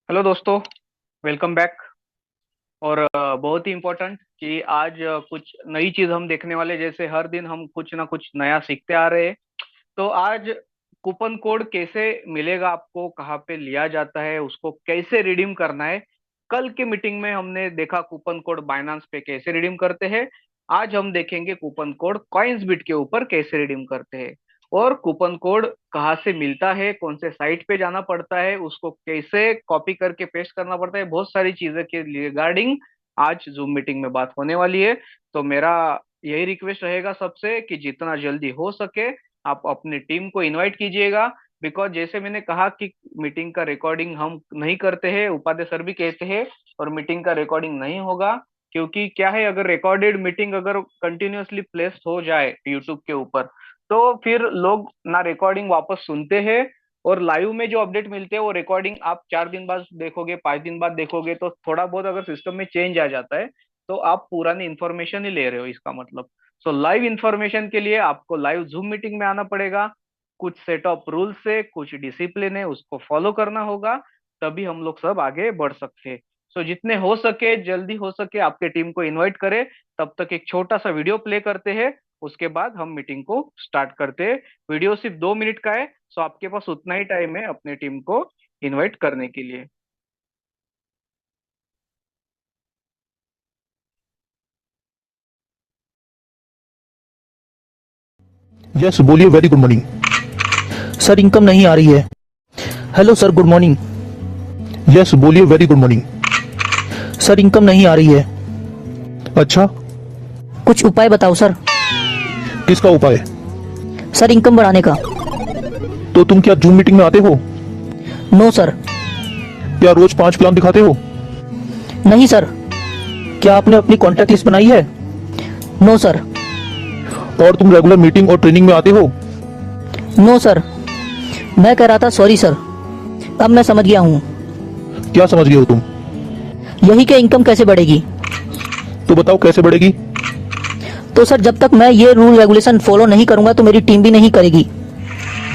Hello दोस्तों। Welcome back. और बहुत ही इम्पोर्टेंट कि आज कुछ नई चीज हम देखने वाले, जैसे हर दिन हम कुछ ना कुछ नया सीखते आ रहे हैं। तो आज कूपन कोड कैसे मिलेगा, आपको कहाँ पे लिया जाता है, उसको कैसे रिडीम करना है। कल के मीटिंग में हमने देखा कूपन कोड बाइनांस पे कैसे रिडीम करते हैं। आज हम देखेंगे कूपन कोड कॉइन्स बिट के ऊपर कैसे रिडीम करते हैं। और कूपन कोड कहाँ से मिलता है, कौन से साइट पे जाना पड़ता है, उसको कैसे कॉपी करके पेस्ट करना पड़ता है, बहुत सारी चीजें के रिगार्डिंग आज जूम मीटिंग में बात होने वाली है। तो मेरा यही रिक्वेस्ट रहेगा सबसे कि जितना जल्दी हो सके आप अपनी टीम को इनवाइट कीजिएगा। बिकॉज जैसे मैंने कहा कि मीटिंग का रिकॉर्डिंग हम नहीं करते हैं, उपाध्याय सर भी कहते हैं, और मीटिंग का रिकॉर्डिंग नहीं होगा। क्योंकि क्या है, अगर रिकॉर्डेड मीटिंग अगर कंटिन्यूअसली प्लेस हो जाए यूट्यूब के ऊपर, तो फिर लोग ना रिकॉर्डिंग वापस सुनते हैं। और लाइव में जो अपडेट मिलते हैं वो रिकॉर्डिंग आप 4 दिन बाद देखोगे, 5 दिन बाद देखोगे, तो थोड़ा बहुत अगर सिस्टम में चेंज आ जाता है तो आप पुरानी इंफॉर्मेशन ही ले रहे हो, इसका मतलब। सो लाइव इंफॉर्मेशन के लिए आपको लाइव जूम मीटिंग में आना पड़ेगा। कुछ सेट ऑफ रूल्स है, कुछ डिसिप्लिन है, उसको फॉलो करना होगा। तभी हम लोग सब आगे बढ़ सकते हैं। सो जितने हो सके जल्दी हो सके आपके टीम को इनवाइट करें। तब तक एक छोटा सा वीडियो प्ले करते हैं, उसके बाद हम मीटिंग को स्टार्ट करते हैं। वीडियो सिर्फ 2 मिनट का है, सो आपके पास उतना ही टाइम है अपने टीम को इनवाइट करने के लिए। यस बोलिए। Very good morning. Sir income नहीं आ रही है। Hello sir, good morning. Yes बोलिए। Very good morning. Sir income नहीं आ रही है। अच्छा, कुछ उपाय बताओ सर। किसका उपाय? सर इनकम बढ़ाने का। तो तुम क्या जूम मीटिंग में आते हो? No sir. क्या रोज 5 प्लान दिखाते हो? नहीं सर। क्या आपने अपनी कॉन्टैक्ट लिस्ट बनाई है? No sir. और तुम रेगुलर मीटिंग और ट्रेनिंग में आते हो? No sir. मैं कह रहा था सॉरी सर। अब मैं समझ गया हूँ। क्या समझ गए हो तुम? यही कि इनकम कैसे बढ़ेगी। तो बताओ कैसे बढ़ेगी? तो सर जब तक मैं ये रूल रेगुलेशन फॉलो नहीं करूंगा तो मेरी टीम भी नहीं करेगी।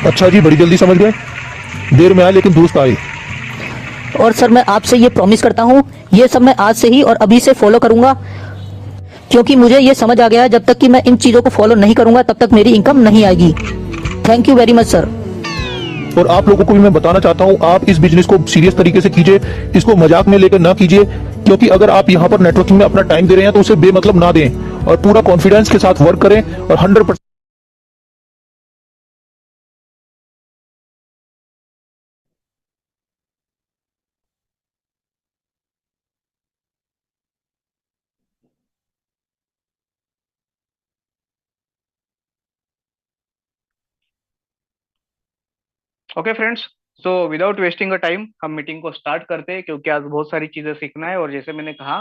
अच्छा जी, बड़ी जल्दी समझ गए। देर में आए लेकिन दुरुस्त आए। और सर मैं आपसे ये प्रॉमिस करता हूँ, ये सब मैं आज से ही और अभी से फॉलो करूंगा। क्योंकि मुझे ये समझ आ गया है, जब तक कि मैं इन चीज़ों को फॉलो नहीं करूंगा तब तक मेरी इनकम नहीं आएगी। Thank you very much sir. और आप लोगों को भी मैं बताना चाहता हूँ, आप इस बिजनेस को सीरियस तरीके से कीजिए, इसको मजाक में लेकर ना कीजिए। क्योंकि अगर आप यहाँ पर नेटवर्किंग में अपना टाइम दे रहे हैं तो उसे बेमतलब ना दें और पूरा कॉन्फिडेंस के साथ वर्क करें और 100%। Okay friends. So without wasting a time हम मीटिंग को स्टार्ट करते हैं, क्योंकि आज बहुत सारी चीजें सीखना है। और जैसे मैंने कहा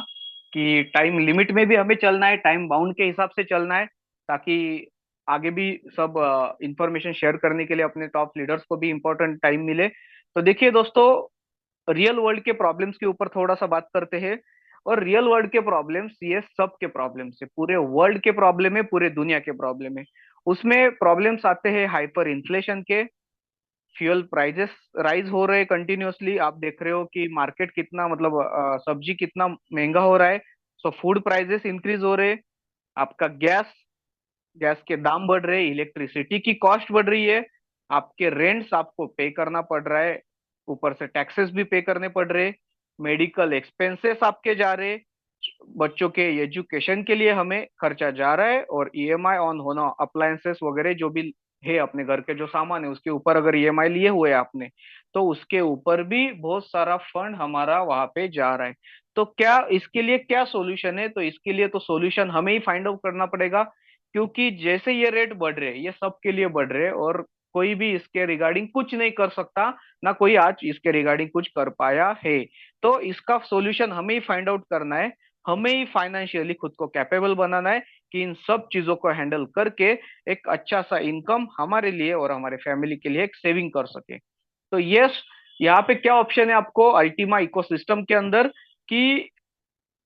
कि टाइम लिमिट में भी हमें चलना है, टाइम बाउंड के हिसाब से चलना है, ताकि आगे भी सब इंफॉर्मेशन शेयर करने के लिए अपने टॉप लीडर्स को भी इंपॉर्टेंट टाइम मिले। तो देखिए दोस्तों, रियल वर्ल्ड के प्रॉब्लम्स के ऊपर थोड़ा सा बात करते हैं। और रियल वर्ल्ड के प्रॉब्लम्स ये सब के प्रॉब्लम्स है, पूरे वर्ल्ड के प्रॉब्लम है, पूरे दुनिया के प्रॉब्लम है। उसमें प्रॉब्लम्स आते हैं हाइपर इन्फ्लेशन के। फ्यूल प्राइजेस राइज हो रहे हैं कंटिन्यूअसली, आप देख रहे हो कि मार्केट कितना, मतलब सब्जी कितना महंगा हो रहा है। सो फूड प्राइजेस इंक्रीज हो रहे हैं। आपका गैस गैस के दाम बढ़ रहे हैं, इलेक्ट्रिसिटी की कॉस्ट बढ़ रही है, आपके रेंट्स आपको पे करना पड़ रहा है, ऊपर से टैक्सेस भी पे करने पड़ रहे, मेडिकल एक्सपेंसेस आपके जा रहे, बच्चों के एजुकेशन के लिए हमें खर्चा जा रहा है, और ईएमआई ऑन होना, अप्लायंसेस वगैरह जो भी है अपने घर के जो सामान है उसके ऊपर अगर ईएमआई लिए हुए हैं आपने, तो उसके ऊपर भी बहुत सारा फंड हमारा वहां पे जा रहा है। तो क्या इसके लिए क्या सॉल्यूशन है? तो इसके लिए तो सॉल्यूशन हमें ही फाइंड आउट करना पड़ेगा। क्योंकि जैसे ये रेट बढ़ रहे हैं, ये सबके लिए बढ़ रहे हैं, और कोई भी इसके रिगार्डिंग कुछ नहीं कर सकता, ना कोई आज इसके रिगार्डिंग कुछ कर पाया है। तो इसका सॉल्यूशन हमें ही फाइंड आउट करना है। हमें ही फाइनेंशियली खुद को कैपेबल बनाना है कि इन सब चीजों को हैंडल करके एक अच्छा सा इनकम हमारे लिए और हमारे फैमिली के लिए एक सेविंग कर सके। तो यस, यहाँ पे क्या ऑप्शन है आपको अल्टीमा इकोसिस्टम के अंदर, कि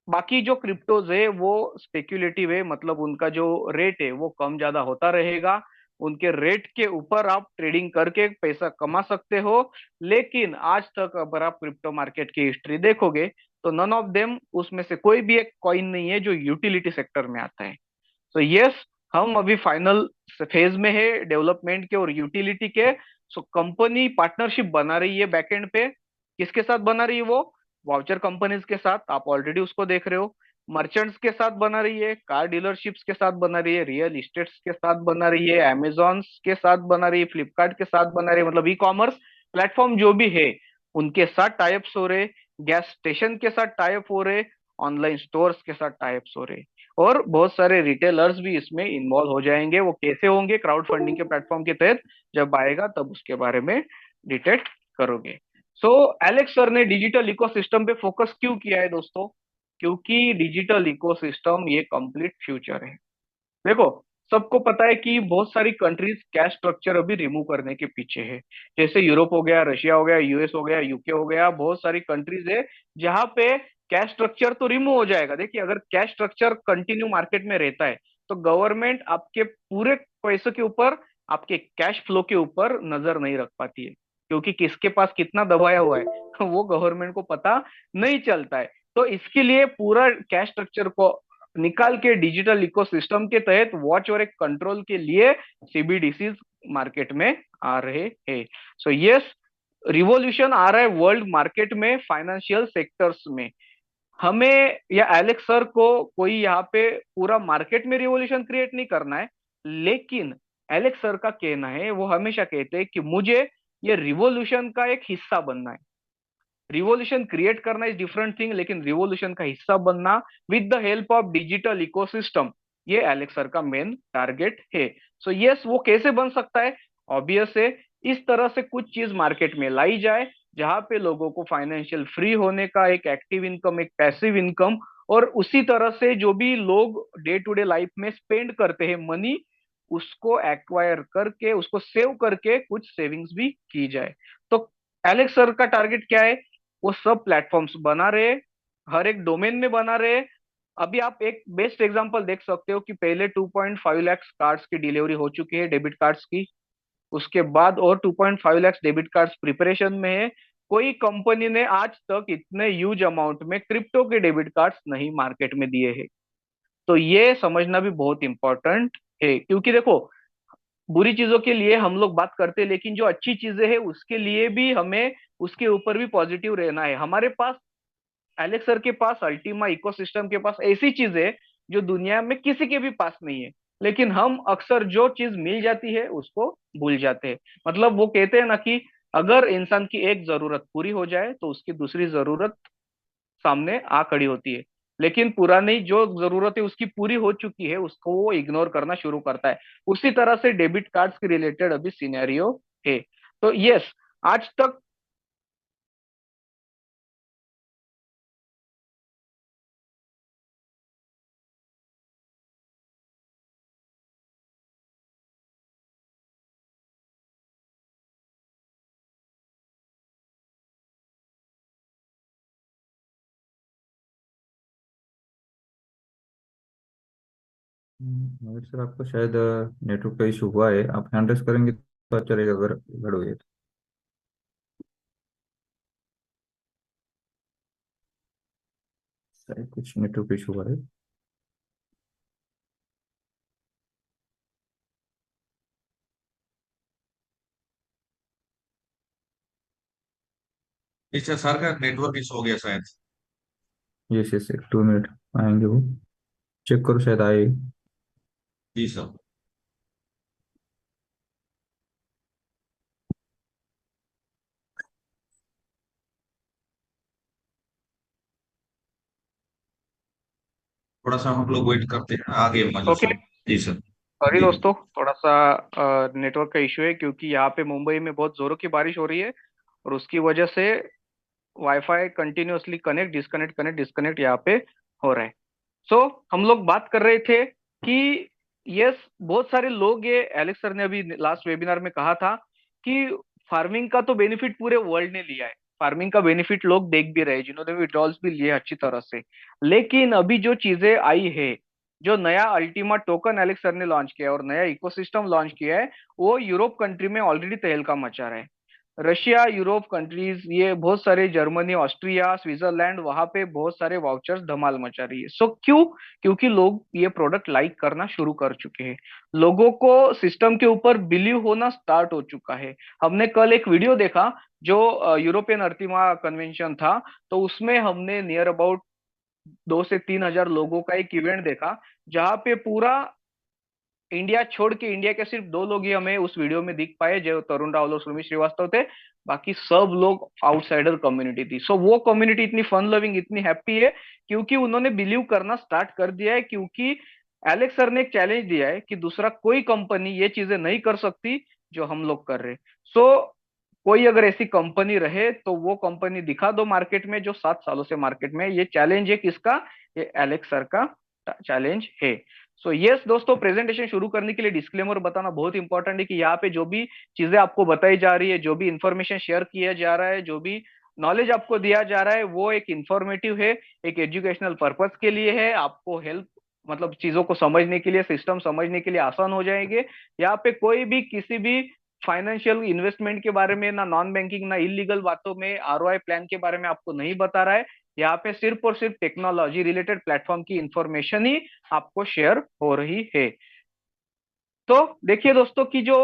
बाकी जो क्रिप्टोज है वो स्पेक्युलेटिव है, मतलब उनका जो रेट है वो कम ज्यादा होता रहेगा। उनके रेट के ऊपर आप ट्रेडिंग करके पैसा कमा सकते हो। लेकिन आज तक अगर आप क्रिप्टो मार्केट की हिस्ट्री देखोगे तो नन ऑफ देम, उसमें से कोई भी एक कॉइन नहीं है जो यूटिलिटी सेक्टर में आता है। तो यस, हम अभी फाइनल फेज में है डेवलपमेंट के और यूटिलिटी के। सो कंपनी पार्टनरशिप बना रही है बैकएंड पे। किसके साथ बना रही है वो? वाउचर कंपनीज के साथ, आप ऑलरेडी उसको देख रहे हो। मर्चेंट्स के साथ बना रही है, कार डीलरशिप्स के साथ बना रही है, रियल इस्टेट्स के साथ बना रही है, अमेजोन के साथ बना रही है, फ्लिपकार्ट के साथ बना रही है, मतलब ई कॉमर्स प्लेटफॉर्म जो भी है उनके साथ टाइप्स हो रहे, गैस स्टेशन के साथ टाइप हो रहे, ऑनलाइन स्टोर्स के साथ टाइप्स हो रहे, और बहुत सारे रिटेलर्स भी इसमें इन्वॉल्व हो जाएंगे। वो कैसे होंगे क्राउड फंडिंग के प्लेटफॉर्म के तहत, जब आएगा तब उसके बारे में डिटेक्ट करोगे। सो एलेक्स सर ने डिजिटल इकोसिस्टम पे फोकस क्यों किया है दोस्तों? क्योंकि डिजिटल इकोसिस्टम ये कंप्लीट फ्यूचर है। देखो, सबको पता है कि बहुत सारी कंट्रीज कैश स्ट्रक्चर अभी रिमूव करने के पीछे है। जैसे यूरोप हो गया, रशिया हो गया, यूएस हो गया, यूके हो गया, बहुत सारी कंट्रीज है जहां पे कैश स्ट्रक्चर तो रिमूव हो जाएगा। देखिए, अगर कैश स्ट्रक्चर कंटिन्यू मार्केट में रहता है तो गवर्नमेंट आपके पूरे पैसों के ऊपर, आपके कैश फ्लो के ऊपर नजर नहीं रख पाती है, क्योंकि किसके पास कितना दबाया हुआ है वो गवर्नमेंट को पता नहीं चलता है। तो इसके लिए पूरा कैश स्ट्रक्चर को निकाल के डिजिटल इकोसिस्टम के तहत वॉच और एक कंट्रोल के लिए सीबीडीसी मार्केट में आ रहे हैं। सो यस, रिवॉल्यूशन आ रहा है वर्ल्ड मार्केट में, फाइनेंशियल सेक्टर्स में। हमें या एलेक्स सर को कोई यहाँ पे पूरा मार्केट में रिवॉल्यूशन क्रिएट नहीं करना है, लेकिन एलेक्स सर का कहना है, वो हमेशा कहते हैं कि मुझे ये रिवॉल्यूशन का एक हिस्सा बनना है। रिवॉल्यूशन क्रिएट करना इज डिफरेंट थिंग, लेकिन रिवॉल्यूशन का हिस्सा बनना with the help of digital ecosystem, ये एलेक्स सर का मेन टारगेट है। सो यस, वो कैसे बन सकता है? ऑब्वियस है, इस तरह से कुछ चीज मार्केट में लाई जाए जहां पे लोगों को फाइनेंशियल फ्री होने का एक एक्टिव इनकम, एक पैसिव इनकम, और उसी तरह से जो भी लोग डे टू डे लाइफ में स्पेंड करते हैं मनी, उसको एक्वायर करके, उसको सेव करके कुछ सेविंग्स भी की जाए। तो एलेक्स सर का टारगेट क्या है? वो सब प्लेटफॉर्म्स बना रहे, हर एक डोमेन में बना रहे। अभी आप एक बेस्ट एग्जांपल देख सकते हो कि पहले 2.5 लाख कार्ड्स की डिलीवरी हो चुकी है, डेबिट कार्ड्स की। उसके बाद और 2.5 लाख डेबिट कार्ड्स प्रिपरेशन में है। कोई कंपनी ने आज तक इतने ह्यूज अमाउंट में क्रिप्टो के डेबिट कार्ड्स नहीं मार्केट में दिए हैं। तो ये समझना भी बहुत इंपॉर्टेंट है, क्योंकि देखो, बुरी चीजों के लिए हम लोग बात करते हैं, लेकिन जो अच्छी चीजें हैं उसके लिए भी हमें उसके ऊपर भी पॉजिटिव रहना है। हमारे पास, एलेक्स सर के पास, अल्टीमा इकोसिस्टम के पास ऐसी चीज है जो दुनिया में किसी के भी पास नहीं है, लेकिन हम अक्सर जो चीज मिल जाती है उसको भूल जाते हैं। मतलब वो कहते हैं ना कि अगर इंसान की एक जरूरत पूरी हो जाए तो उसकी दूसरी जरूरत सामने आ खड़ी होती है, लेकिन पुरानी जो जरूरत है उसकी पूरी हो चुकी है उसको वो इग्नोर करना शुरू करता है। उसी तरह से डेबिट कार्ड्स के रिलेटेड अभी सिनेरियो है। तो यस, आज तक सर आपको शायद नेटवर्क का इशू हुआ है, आप हैंड रेस करेंगे तो अच्छा रहेगा अगर गड़बड़ हुई है तो। शायद कुछ नेटवर्क इशू हुआ है। अच्छा सर का नेटवर्क इशू हो गया शायद। यस यस, एक 2 मिनट आएंगे वो, चेक करो शायद आए। जी सर। थोड़ा सा हम लोग वेट करते हैं, आगे मौजूद ओके। सर। जी सर। सॉरी जी। दोस्तों, थोड़ा सा नेटवर्क का इशू है, क्योंकि यहाँ पे मुंबई में बहुत जोरों की बारिश हो रही है और उसकी वजह से wifi continuously connect disconnect connect disconnect यहाँ पे हो रहा है। सो हम लोग बात कर रहे थे कि यस, बहुत सारे लोग, ये एलेक्स सर ने अभी लास्ट वेबिनार में कहा था कि फार्मिंग का तो बेनिफिट पूरे वर्ल्ड ने लिया है। फार्मिंग का बेनिफिट लोग देख भी रहे हैं, जिन्होंने विड्रॉल्स भी लिए अच्छी तरह से। लेकिन अभी जो चीजें आई है, जो नया अल्टीमा टोकन एलेक्सर ने लॉन्च किया है और नया इकोसिस्टम लॉन्च किया है, वो यूरोप कंट्री में ऑलरेडी तहलका मचा रहा है। रशिया, यूरोप कंट्रीज, ये बहुत सारे, जर्मनी, ऑस्ट्रिया, स्विट्जरलैंड, वहां पे बहुत सारे वाउचर्स धमाल मचा रही है। सो क्यों? क्योंकि लोग ये प्रोडक्ट लाइक करना शुरू कर चुके हैं। लोगों को सिस्टम के ऊपर बिलीव होना स्टार्ट हो चुका है। हमने कल एक वीडियो देखा जो यूरोपियन अर्थिमा कन्वेंशन था, तो उसमें हमने नियर अबाउट 2 से 3 हजार लोगों का एक इवेंट देखा, जहां पे पूरा इंडिया छोड़ के, इंडिया के सिर्फ 2 लोग ही हमें उस वीडियो में दिख पाए, जो तरुण राहुल और सुमित श्रीवास्तव थे। बाकी सब लोग आउटसाइडर कम्युनिटी थी। सो वो कम्युनिटी इतनी फन लविंग, इतनी हैप्पी है, क्योंकि उन्होंने बिलीव करना स्टार्ट कर दिया है। क्योंकि एलेक्स सर ने एक चैलेंज दिया है कि दूसरा कोई कंपनी ये चीजें नहीं कर सकती जो हम लोग कर रहे। सो कोई अगर ऐसी कंपनी रहे तो वो कंपनी दिखा दो मार्केट में, जो 7 सालों से मार्केट में है। ये चैलेंज है किसका? ये एलेक्स सर का चैलेंज है। सो यस दोस्तों, प्रेजेंटेशन शुरू करने के लिए डिस्क्लेमर बताना बहुत इंपॉर्टेंट है कि यहाँ पे जो भी चीजें आपको बताई जा रही है, जो भी इंफॉर्मेशन शेयर किया जा रहा है, जो भी नॉलेज आपको दिया जा रहा है, वो एक इंफॉर्मेटिव है, एक एजुकेशनल पर्पस के लिए है। आपको हेल्प, मतलब चीजों को समझने के लिए, सिस्टम समझने के लिए आसान हो जाएंगे। यहाँ पे कोई भी किसी भी फाइनेंशियल इन्वेस्टमेंट के बारे में, ना नॉन बैंकिंग, ना इलीगल बातों में, आरओआई प्लान के बारे में आपको नहीं बता रहा है। यहाँ पे सिर्फ और सिर्फ टेक्नोलॉजी रिलेटेड प्लेटफॉर्म की इंफॉर्मेशन ही आपको शेयर हो रही है। तो देखिए दोस्तों कि जो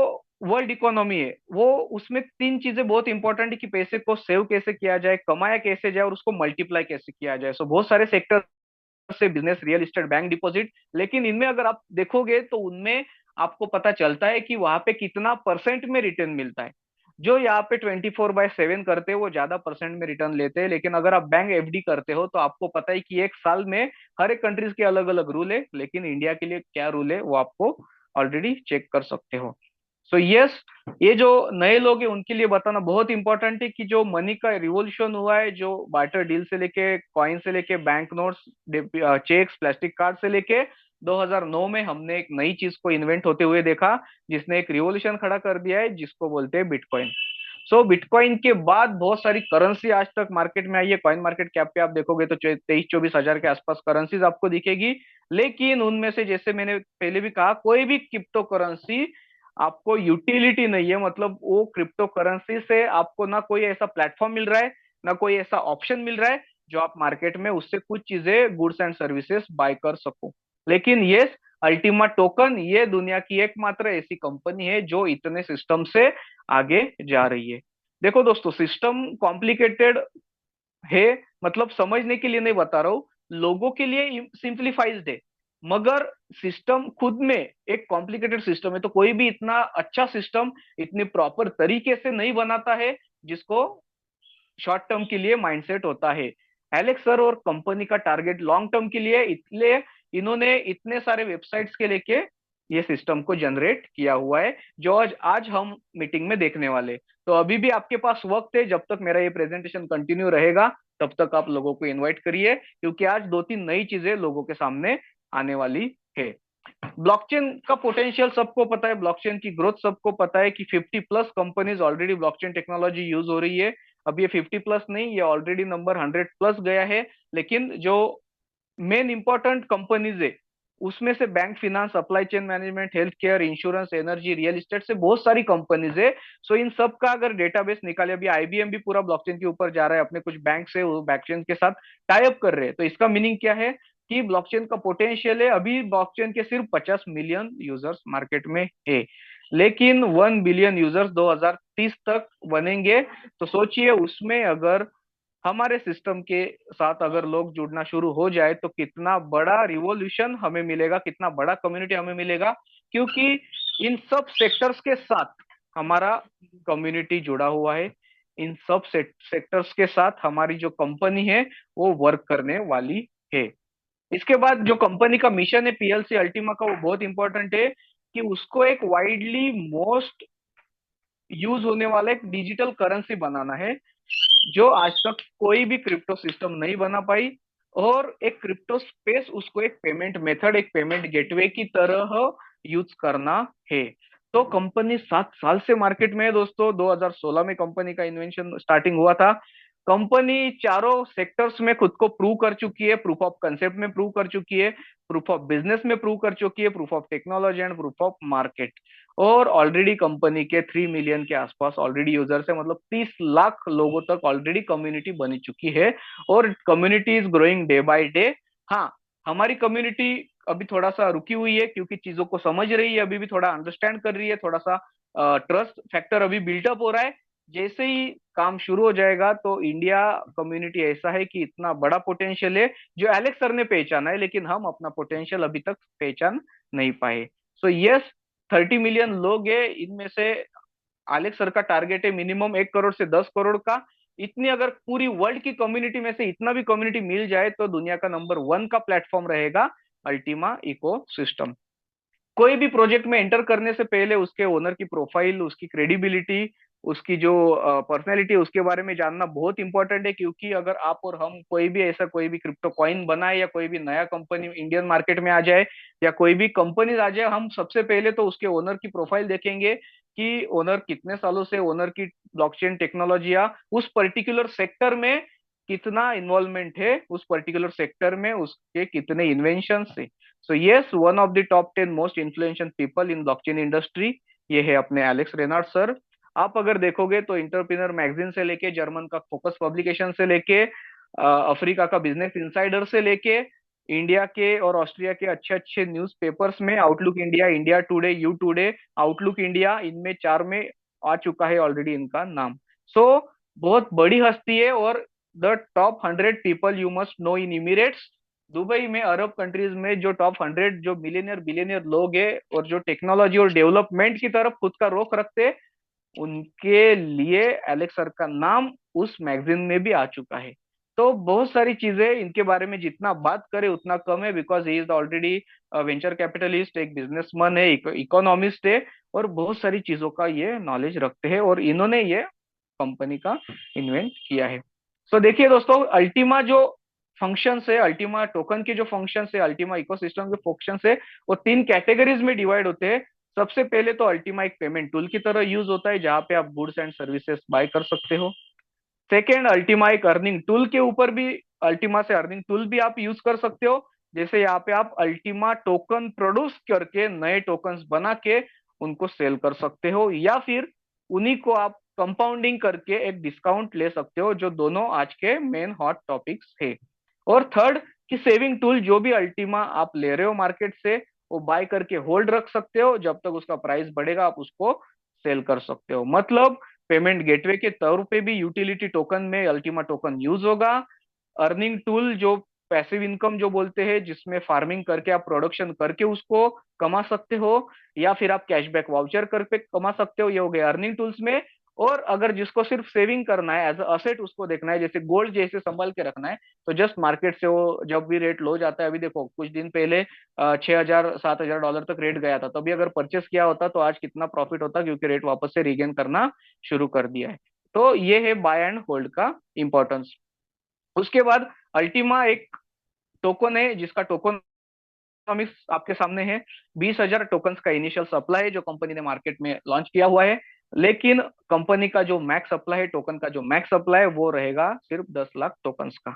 वर्ल्ड इकोनॉमी है, वो, उसमें 3 चीजें बहुत इंपॉर्टेंट है कि पैसे को सेव कैसे किया जाए, कमाया कैसे जाए और उसको मल्टीप्लाई कैसे किया जाए। सो बहुत सारे सेक्टर से business, real estate, bank deposit, लेकिन इनमें अगर आप देखोगे तो उनमें आपको पता चलता है कि वहां पे कितना परसेंट में रिटर्न मिलता है। जो यहाँ पे 24/7 करते हैं वो ज्यादा परसेंट में रिटर्न लेते हैं, लेकिन अगर आप बैंक एफडी करते हो तो आपको पता है कि एक साल में हर एक कंट्रीज के अलग अलग रूल है, लेकिन इंडिया के लिए क्या रूल है वो आपको ऑलरेडी चेक कर सकते हो। सो यस, ये जो नए लोग हैं उनके लिए बताना बहुत इंपॉर्टेंट है कि जो मनी का रिवॉल्यूशन हुआ है, जो बार्टर डील से लेके, कॉइन से लेके, bank notes, cheques, plastic card से लेके 2009 में हमने एक नई चीज को इन्वेंट होते हुए देखा, जिसने एक रिवॉल्यूशन खड़ा कर दिया है, जिसको बोलते हैं बिटकॉइन। सो बिटकॉइन के बाद बहुत सारी करेंसी आज तक मार्केट में आई है। कॉइन मार्केट कैप पे आप देखोगे तो 23-24 हजार के आसपास करेंसीज आपको दिखेगी। लेकिन उनमें से, जैसे मैंने पहले भी कहा, कोई भी क्रिप्टो करेंसी आपको यूटिलिटी नहीं है। मतलब वो क्रिप्टो करेंसी से आपको ना कोई ऐसा प्लेटफॉर्म मिल रहा है, ना कोई ऐसा ऑप्शन मिल रहा है जो आप मार्केट में उससे कुछ चीजें, गुड्स एंड सर्विसेज बाय कर सको। लेकिन ये अल्टीमा टोकन, ये दुनिया की एकमात्र ऐसी कंपनी है जो इतने सिस्टम से आगे जा रही है। देखो दोस्तों, सिस्टम कॉम्प्लिकेटेड है, मतलब समझने के लिए नहीं बता रहा हूँ, लोगों के लिए सिंप्लीफाइज्ड है। मगर सिस्टम खुद में एक कॉम्प्लिकेटेड सिस्टम है, तो कोई भी इतना अच्छा सिस्टम इतने प्रॉपर तरीके से नहीं बनाता है, जिसको शॉर्ट टर्म के लिए माइंडसेट होता है। एलेक्स सर और कंपनी का टारगेट लॉन्ग टर्म के लिए, इसलिए इन्होंने इतने सारे वेबसाइट्स के लेके ये सिस्टम को जनरेट किया हुआ है, जो आज आज हम मीटिंग में देखने वाले। तो अभी भी आपके पास वक्त है, जब तक मेरा ये प्रेजेंटेशन कंटिन्यू रहेगा तब तक आप लोगों को इनवाइट करिए, क्योंकि आज 2-3 नई चीजें लोगों के सामने आने वाली है। ब्लॉकचेन का पोटेंशियल सबको पता है, ब्लॉकचेन की ग्रोथ सबको पता है कि 50+ companies already blockchain technology use हो रही है। अब ये 50+ नहीं, ये ऑलरेडी नंबर 100+ गया है। लेकिन जो मेन इंपॉर्टेंट कंपनीज है, उसमें से bank, finance, supply chain management, health care, insurance, energy, real estate से बहुत सारी कंपनीज है। सो इन सब का अगर डेटाबेस निकाले, अभी आईबीएम भी पूरा ब्लॉकचेन के ऊपर जा रहा है, अपने कुछ बैंक से वो ब्लॉकचेन के साथ टाई अप कर रहे हैं। तो इसका मीनिंग क्या है कि ब्लॉकचेन का पोटेंशियल है। अभी ब्लॉकचेन के सिर्फ 50 मिलियन यूजर्स मार्केट में है, लेकिन 1 बिलियन यूजर्स 2030 तक बनेंगे। तो सोचिए, उसमें अगर हमारे सिस्टम के साथ अगर लोग जुड़ना शुरू हो जाए तो कितना बड़ा रिवॉल्यूशन हमें मिलेगा, कितना बड़ा कम्युनिटी हमें मिलेगा। क्योंकि इन सब सेक्टर्स के साथ हमारा कम्युनिटी जुड़ा हुआ है, इन सब सेक्टर्स के साथ हमारी जो कंपनी है वो वर्क करने वाली है। इसके बाद जो कंपनी का मिशन है पीएलसी अल्टीमा का, वो बहुत इंपॉर्टेंट है कि उसको एक वाइडली मोस्ट यूज होने वाला एक डिजिटल करेंसी बनाना है, जो आज तक कोई भी क्रिप्टो सिस्टम नहीं बना पाई। और एक क्रिप्टो स्पेस उसको एक पेमेंट मेथड, एक पेमेंट गेटवे की तरह यूज करना है। तो कंपनी 7 साल से मार्केट में है दोस्तों। 2016 में कंपनी का इन्वेंशन स्टार्टिंग हुआ था। कंपनी चारों सेक्टर्स में खुद को प्रूव कर चुकी है, प्रूफ ऑफ कंसेप्ट में प्रूव कर चुकी है, प्रूफ ऑफ बिजनेस में प्रूव कर चुकी है, proof of technology and proof of market. और ऑलरेडी कंपनी के 3 मिलियन के आसपास ऑलरेडी यूजर्स है, मतलब 30 लाख लोगों तक ऑलरेडी कम्युनिटी बनी चुकी है, और community is growing day by day. हाँ, हमारी कम्युनिटी अभी थोड़ा सा रुकी हुई है क्योंकि चीजों को समझ रही है, अभी भी थोड़ा अंडरस्टैंड कर रही है, थोड़ा सा ट्रस्ट फैक्टर अभी बिल्टअप हो रहा है। जैसे ही काम शुरू हो जाएगा तो इंडिया कम्युनिटी ऐसा है कि इतना बड़ा पोटेंशियल है जो एलेक्स सर ने पहचाना है, लेकिन हम अपना पोटेंशियल अभी तक पहचान नहीं पाए। सो यस, 30 मिलियन लोग हैं, इनमें से एलेक्स सर का टारगेट है मिनिमम 1 करोड़ से 10 करोड़ का। इतनी अगर पूरी वर्ल्ड की कम्युनिटी में से इतना भी कम्युनिटी मिल जाए तो दुनिया का नंबर 1 का प्लेटफॉर्म रहेगा अल्टीमा इको सिस्टम। कोई भी प्रोजेक्ट में एंटर करने से पहले उसके ओनर की प्रोफाइल, उसकी क्रेडिबिलिटी, उसकी जो पर्सनैलिटी, उसके बारे में जानना बहुत इंपॉर्टेंट है, क्योंकि अगर आप और हम कोई भी ऐसा कोई भी क्रिप्टो कॉइन बनाए या कोई भी नया कंपनी इंडियन मार्केट में आ जाए या कोई भी कंपनी आ जाए, हम सबसे पहले तो उसके ओनर की प्रोफाइल देखेंगे कि ओनर कितने सालों से ओनर की ब्लॉकचेन टेक्नोलॉजी या उस पर्टिकुलर सेक्टर में कितना इन्वॉल्वमेंट है, उस पर्टिकुलर सेक्टर में उसके कितने इन्वेंशन है। So yes, one of the top 10 most influential people in blockchain industry, ये है अपने एलेक्स रेनार्ड सर। आप अगर देखोगे तो इंटरप्रेन्योर मैगजीन से लेके, जर्मन का फोकस पब्लिकेशन से लेके, अफ्रीका का बिजनेस इंसाइडर से लेके, इंडिया के और ऑस्ट्रिया के अच्छे अच्छे न्यूज पेपर्स में, outlook India, India today, you today, outlook India, इनमें 4 में आ चुका है ऑलरेडी इनका नाम। सो बहुत बड़ी हस्ती है, और the top 100 people you must know in emirates. Dubai में, अरब कंट्रीज में जो टॉप 100 जो मिलियनियर बिलियनियर लोग हैं और जो टेक्नोलॉजी और डेवलपमेंट की तरफ खुद का रुख रखते हैं, उनके लिए एलेक्स सर का नाम उस मैगजीन में भी आ चुका है। तो बहुत सारी चीजें इनके बारे में जितना बात करें उतना कम है, because he is already venture capitalist, एक बिजनेसमैन है, इकोनॉमिस्ट है, और बहुत सारी चीजों का ये नॉलेज रखते हैं, और इन्होंने ये कंपनी का इन्वेंट किया है। सो देखिए दोस्तों, अल्टीमा जो फंक्शंस है, अल्टीमा टोकन के जो फंक्शंस है, अल्टीमा इकोसिस्टम के फंक्शंस है, वो 3 कैटेगरीज में डिवाइड होते हैं। सबसे पहले तो अल्टीमा एक पेमेंट टूल की तरह यूज होता है, जहां पे आप गुड्स एंड सर्विसेज बाय कर सकते हो। सेकेंड, अल्टीमा एक अर्निंग टूल के ऊपर भी, अल्टीमा से अर्निंग टूल भी आप यूज कर सकते हो। जैसे यहाँ पे आप अल्टीमा टोकन प्रोड्यूस करके नए टोकन्स बना के उनको सेल कर सकते हो, या फिर उन्हीं को आप कंपाउंडिंग करके एक डिस्काउंट ले सकते हो, जो दोनों आज के मेन हॉट टॉपिक्स है। और थर्ड, कि सेविंग टूल, जो भी अल्टीमा आप ले रहे हो मार्केट से, वो बाय करके होल्ड रख सकते हो, जब तक उसका प्राइस बढ़ेगा आप उसको सेल कर सकते हो। मतलब पेमेंट गेटवे के तौर पे भी यूटिलिटी टोकन में अल्टीमा टोकन यूज होगा। अर्निंग टूल, जो पैसिव इनकम जो बोलते हैं, जिसमें फार्मिंग करके आप प्रोडक्शन करके उसको कमा सकते हो, या फिर आप कैशबैक वाउचर करके कमा सकते हो, ये हो गए अर्निंग टूल्स में। और अगर जिसको सिर्फ सेविंग करना है, एज असेट उसको देखना है, जैसे गोल्ड जैसे संभाल के रखना है, तो जस्ट मार्केट से वो जब भी रेट लो जाता है, अभी देखो कुछ दिन पहले 6,000 7,000 डॉलर तक रेट गया था, तभी अगर परचेस किया होता तो आज कितना प्रॉफिट होता, क्योंकि रेट वापस से रिगेन करना शुरू कर दिया है। तो ये है बाय एंड होल्ड का इंपॉर्टेंस। उसके बाद अल्टीमा एक टोकन है, जिसका टोकन आपके सामने है। 20,000 टोकन्स का इनिशियल सप्लाई है जो कंपनी ने मार्केट में लॉन्च किया हुआ है, लेकिन कंपनी का जो मैक्स सप्लाई है, टोकन का जो मैक्स सप्लाई है, वो रहेगा सिर्फ 10 लाख टोकन्स का।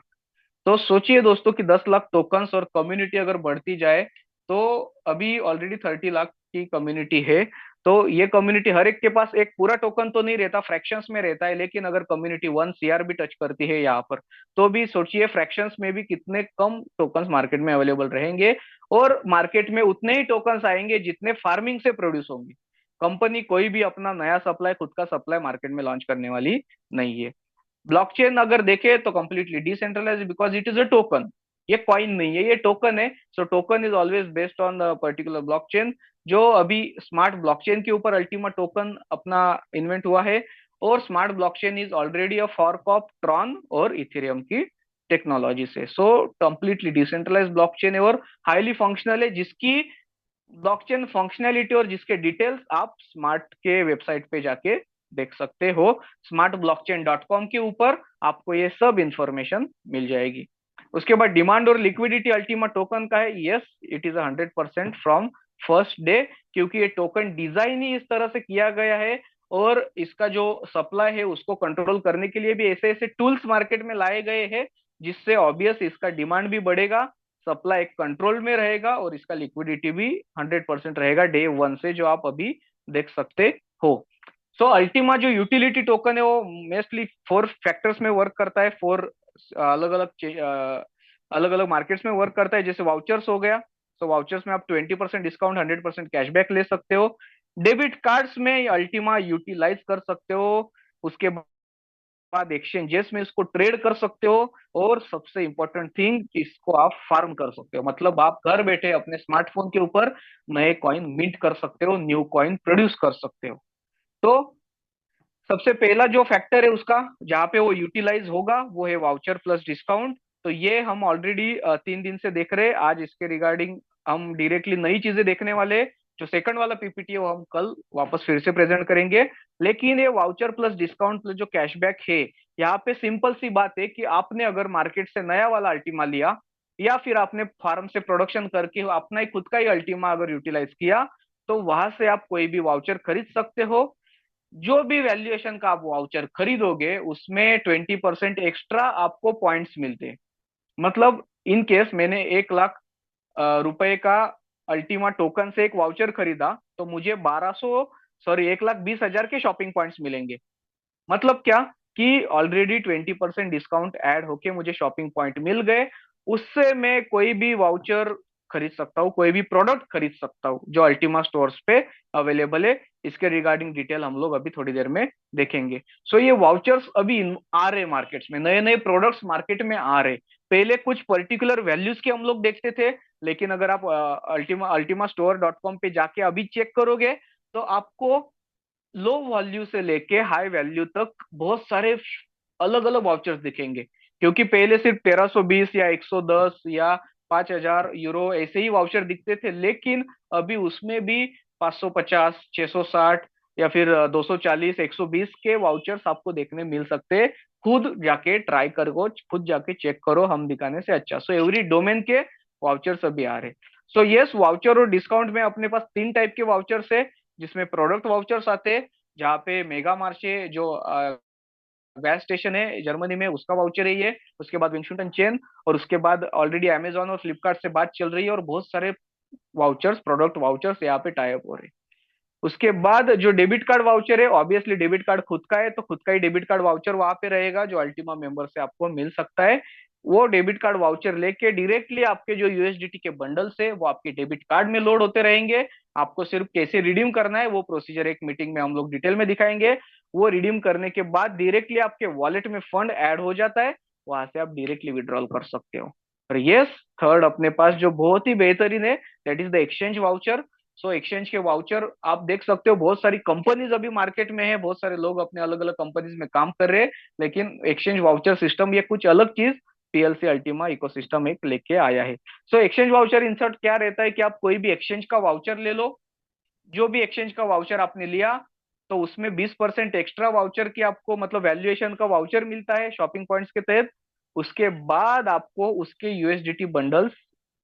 तो सोचिए दोस्तों कि 10 लाख टोकन्स और कम्युनिटी अगर बढ़ती जाए, तो अभी ऑलरेडी 30 लाख की कम्युनिटी है। तो ये कम्युनिटी, हर एक के पास एक पूरा टोकन तो नहीं रहता, फ्रैक्शंस में रहता है, लेकिन अगर कम्युनिटी 1 CR भी टच करती है यहाँ पर, तो भी सोचिए फ्रैक्शंस में भी कितने कम टोकन्स मार्केट में अवेलेबल रहेंगे, और मार्केट में उतने ही टोकन्स आएंगे जितने फार्मिंग से प्रोड्यूस होंगे। कंपनी कोई भी अपना नया सप्लाई, खुद का सप्लाई मार्केट में लॉन्च करने वाली नहीं है। ब्लॉकचेन अगर देखे तो completely decentralise, because it is a token, ये कॉइन नहीं है, ये टोकन है। So token is always based on the particular blockchain. जो अभी स्मार्ट ब्लॉकचेन के ऊपर अल्टीमा टोकन अपना इन्वेंट हुआ है, और smart blockchain is already a fork of Tron और इथेरियम की टेक्नोलॉजी से। सो कंप्लीटली डिसेंट्रलाइज ब्लॉकचेन है और हाईली फंक्शनल है, जिसकी ब्लॉकचेन फंक्शनैलिटी और जिसके डिटेल्स आप स्मार्ट के वेबसाइट पे जाके देख सकते हो। smartblockchain.com के ऊपर आपको ये सब इंफॉर्मेशन मिल जाएगी। उसके बाद डिमांड और लिक्विडिटी अल्टीमा टोकन का है, yes it is 100% from first day, क्योंकि ये टोकन डिजाइन ही इस तरह से किया गया है, और इसका जो सप्लाई है उसको कंट्रोल करने के लिए भी ऐसे ऐसे टूल्स मार्केट में लाए गए हैं, जिससे ऑब्वियस इसका डिमांड भी बढ़ेगा, सप्लाई एक कंट्रोल में रहेगा और इसका लिक्विडिटी भी 100% रहेगा डे वन से, जो आप अभी देख सकते हो। सो अल्टीमा जो यूटिलिटी टोकन है वो मोस्टली 4 फैक्टर्स में वर्क करता है, 4 अलग अलग अलग अलग मार्केट्स में वर्क करता है। जैसे वाउचर्स हो गया, तो वाउचर्स में आप 20% डिस्काउंट, 100% कैशबैक ले सकते हो। डेबिट कार्ड्स में अल्टीमा यूटिलाइज कर सकते हो। उसके बाद एक्सचेंजेस में इसको ट्रेड कर सकते हो। और सबसे इंपॉर्टेंट थिंग, इसको आप फार्म कर सकते हो, मतलब आप घर बैठे अपने स्मार्टफोन के ऊपर नए कॉइन मिंट कर सकते हो, न्यू कॉइन प्रोड्यूस कर सकते हो। तो सबसे पहला जो फैक्टर है उसका, जहां पे वो यूटिलाइज होगा, वो है वाउचर प्लस डिस्काउंट। तो ये हम ऑलरेडी 3 दिन से देख रहे हैं। आज इसके रिगार्डिंग हम डायरेक्टली नई चीजें देखने वाले हैं। जो सेकंड वाला पीपीटी है वो हम कल वापस फिर से प्रेजेंट करेंगे। लेकिन ये वाउचर प्लस डिस्काउंट प्लस जो कैशबैक है, यहाँ पे सिंपल सी बात है कि आपने अगर मार्केट से नया वाला अल्टीमा लिया, या फिर आपने फार्म से प्रोडक्शन करके अपना ही खुद का ही अल्टीमा अगर यूटिलाइज किया, तो वहां से आप कोई भी वाउचर खरीद सकते हो। जो भी वैल्यूएशन का आप वाउचर खरीदोगे उसमें 20% एक्स्ट्रा आपको पॉइंट्स मिलते हैं। मतलब इन केस मैंने 1 लाख रुपए का अल्टीमा टोकन से एक वाउचर खरीदा, तो मुझे 1,20,000 के शॉपिंग पॉइंट्स मिलेंगे। मतलब क्या, कि ऑलरेडी 20% डिस्काउंट ऐड होके मुझे शॉपिंग पॉइंट मिल गए। उससे मैं कोई भी वाउचर खरीद सकता हूँ, कोई भी प्रोडक्ट खरीद सकता हूँ जो अल्टीमा स्टोर्स पे अवेलेबल है। इसके रिगार्डिंग डिटेल हम लोग अभी थोड़ी देर में देखेंगे। सो ये वाउचर्स अभी आ रहे मार्केट्स में, नए नए प्रोडक्ट्स मार्केट में आ रहे। पहले कुछ पर्टिकुलर वैल्यूज के हम लोग देखते थे, लेकिन अगर आप अल्टीमा स्टोर डॉट कॉम पे जाके अभी चेक करोगे, तो आपको लो वैल्यू से लेके हाई वैल्यू तक बहुत सारे अलग अलग वाउचर्स दिखेंगे। क्योंकि पहले सिर्फ 1320 या 110 या 5,000 यूरो ऐसे ही वाउचर दिखते थे, लेकिन अभी उसमें भी 550, 660 या फिर 240, 120 के वाउचर्स आपको देखने मिल सकते हैं। खुद जाके ट्राई करो, खुद जाके चेक करो, हम दिखाने से अच्छा। सो एवरी डोमेन के वाउचर्स अभी आ रहे। सो यस, वाउचर और डिस्काउंट में अपने पास 3 टाइप के वाउचर्स है, जिसमें प्रोडक्ट वाउचर्स आते हैं, जहाँ पे मेगा मार्चे जो गैस स्टेशन है जर्मनी में उसका वाउचर है ये। उसके बाद विंशुटन चेन, और उसके बाद ऑलरेडी अमेजोन और फ्लिपकार्ट से बात चल रही है, और बहुत सारे वाउचर्स, प्रोडक्ट वाउचर्स यहाँ पे टाई अप हो रहे हैं। उसके बाद जो डेबिट कार्ड वाउचर है, ऑब्वियसली डेबिट कार्ड खुद का है, तो खुद का ही डेबिट कार्ड वाउचर वहां पे रहेगा जो अल्टीमा मेंबर से आपको मिल सकता है। वो डेबिट कार्ड वाउचर लेके डायरेक्टली आपके जो यूएसडीटी के बंडल्स है वो आपके डेबिट कार्ड में लोड होते रहेंगे। आपको सिर्फ कैसे रिडीम करना है वो प्रोसीजर एक मीटिंग में हम लोग डिटेल में दिखाएंगे। वो रिडीम करने के बाद डायरेक्टली आपके वॉलेट में फंड ऐड हो जाता है, वहां से आप डायरेक्टली विड्रॉल कर सकते हो। और यस, थर्ड अपने पास जो बहुत ही बेहतरीन है, that is the exchange voucher. So exchange के वाउचर आप देख सकते हो, बहुत सारी कंपनीज अभी मार्केट में है, बहुत सारे लोग अपने अलग अलग कंपनीज में काम कर रहे हैं। लेकिन एक्सचेंज वाउचर सिस्टम ये कुछ अलग चीज पीएलसी अल्टीमा इकोसिस्टम एक लेके आया है। सो एक्सचेंज वाउचर इंसर्ट क्या रहता है कि आप कोई भी एक्सचेंज का वाउचर ले लो। जो भी एक्सचेंज का वाउचर आपने लिया, तो उसमें 20% एक्स्ट्रा वाउचर की आपको, मतलब वैल्यूएशन का वाउचर मिलता है शॉपिंग पॉइंट्स के तहत। उसके बाद आपको उसके यूएसडीटी बंडल्स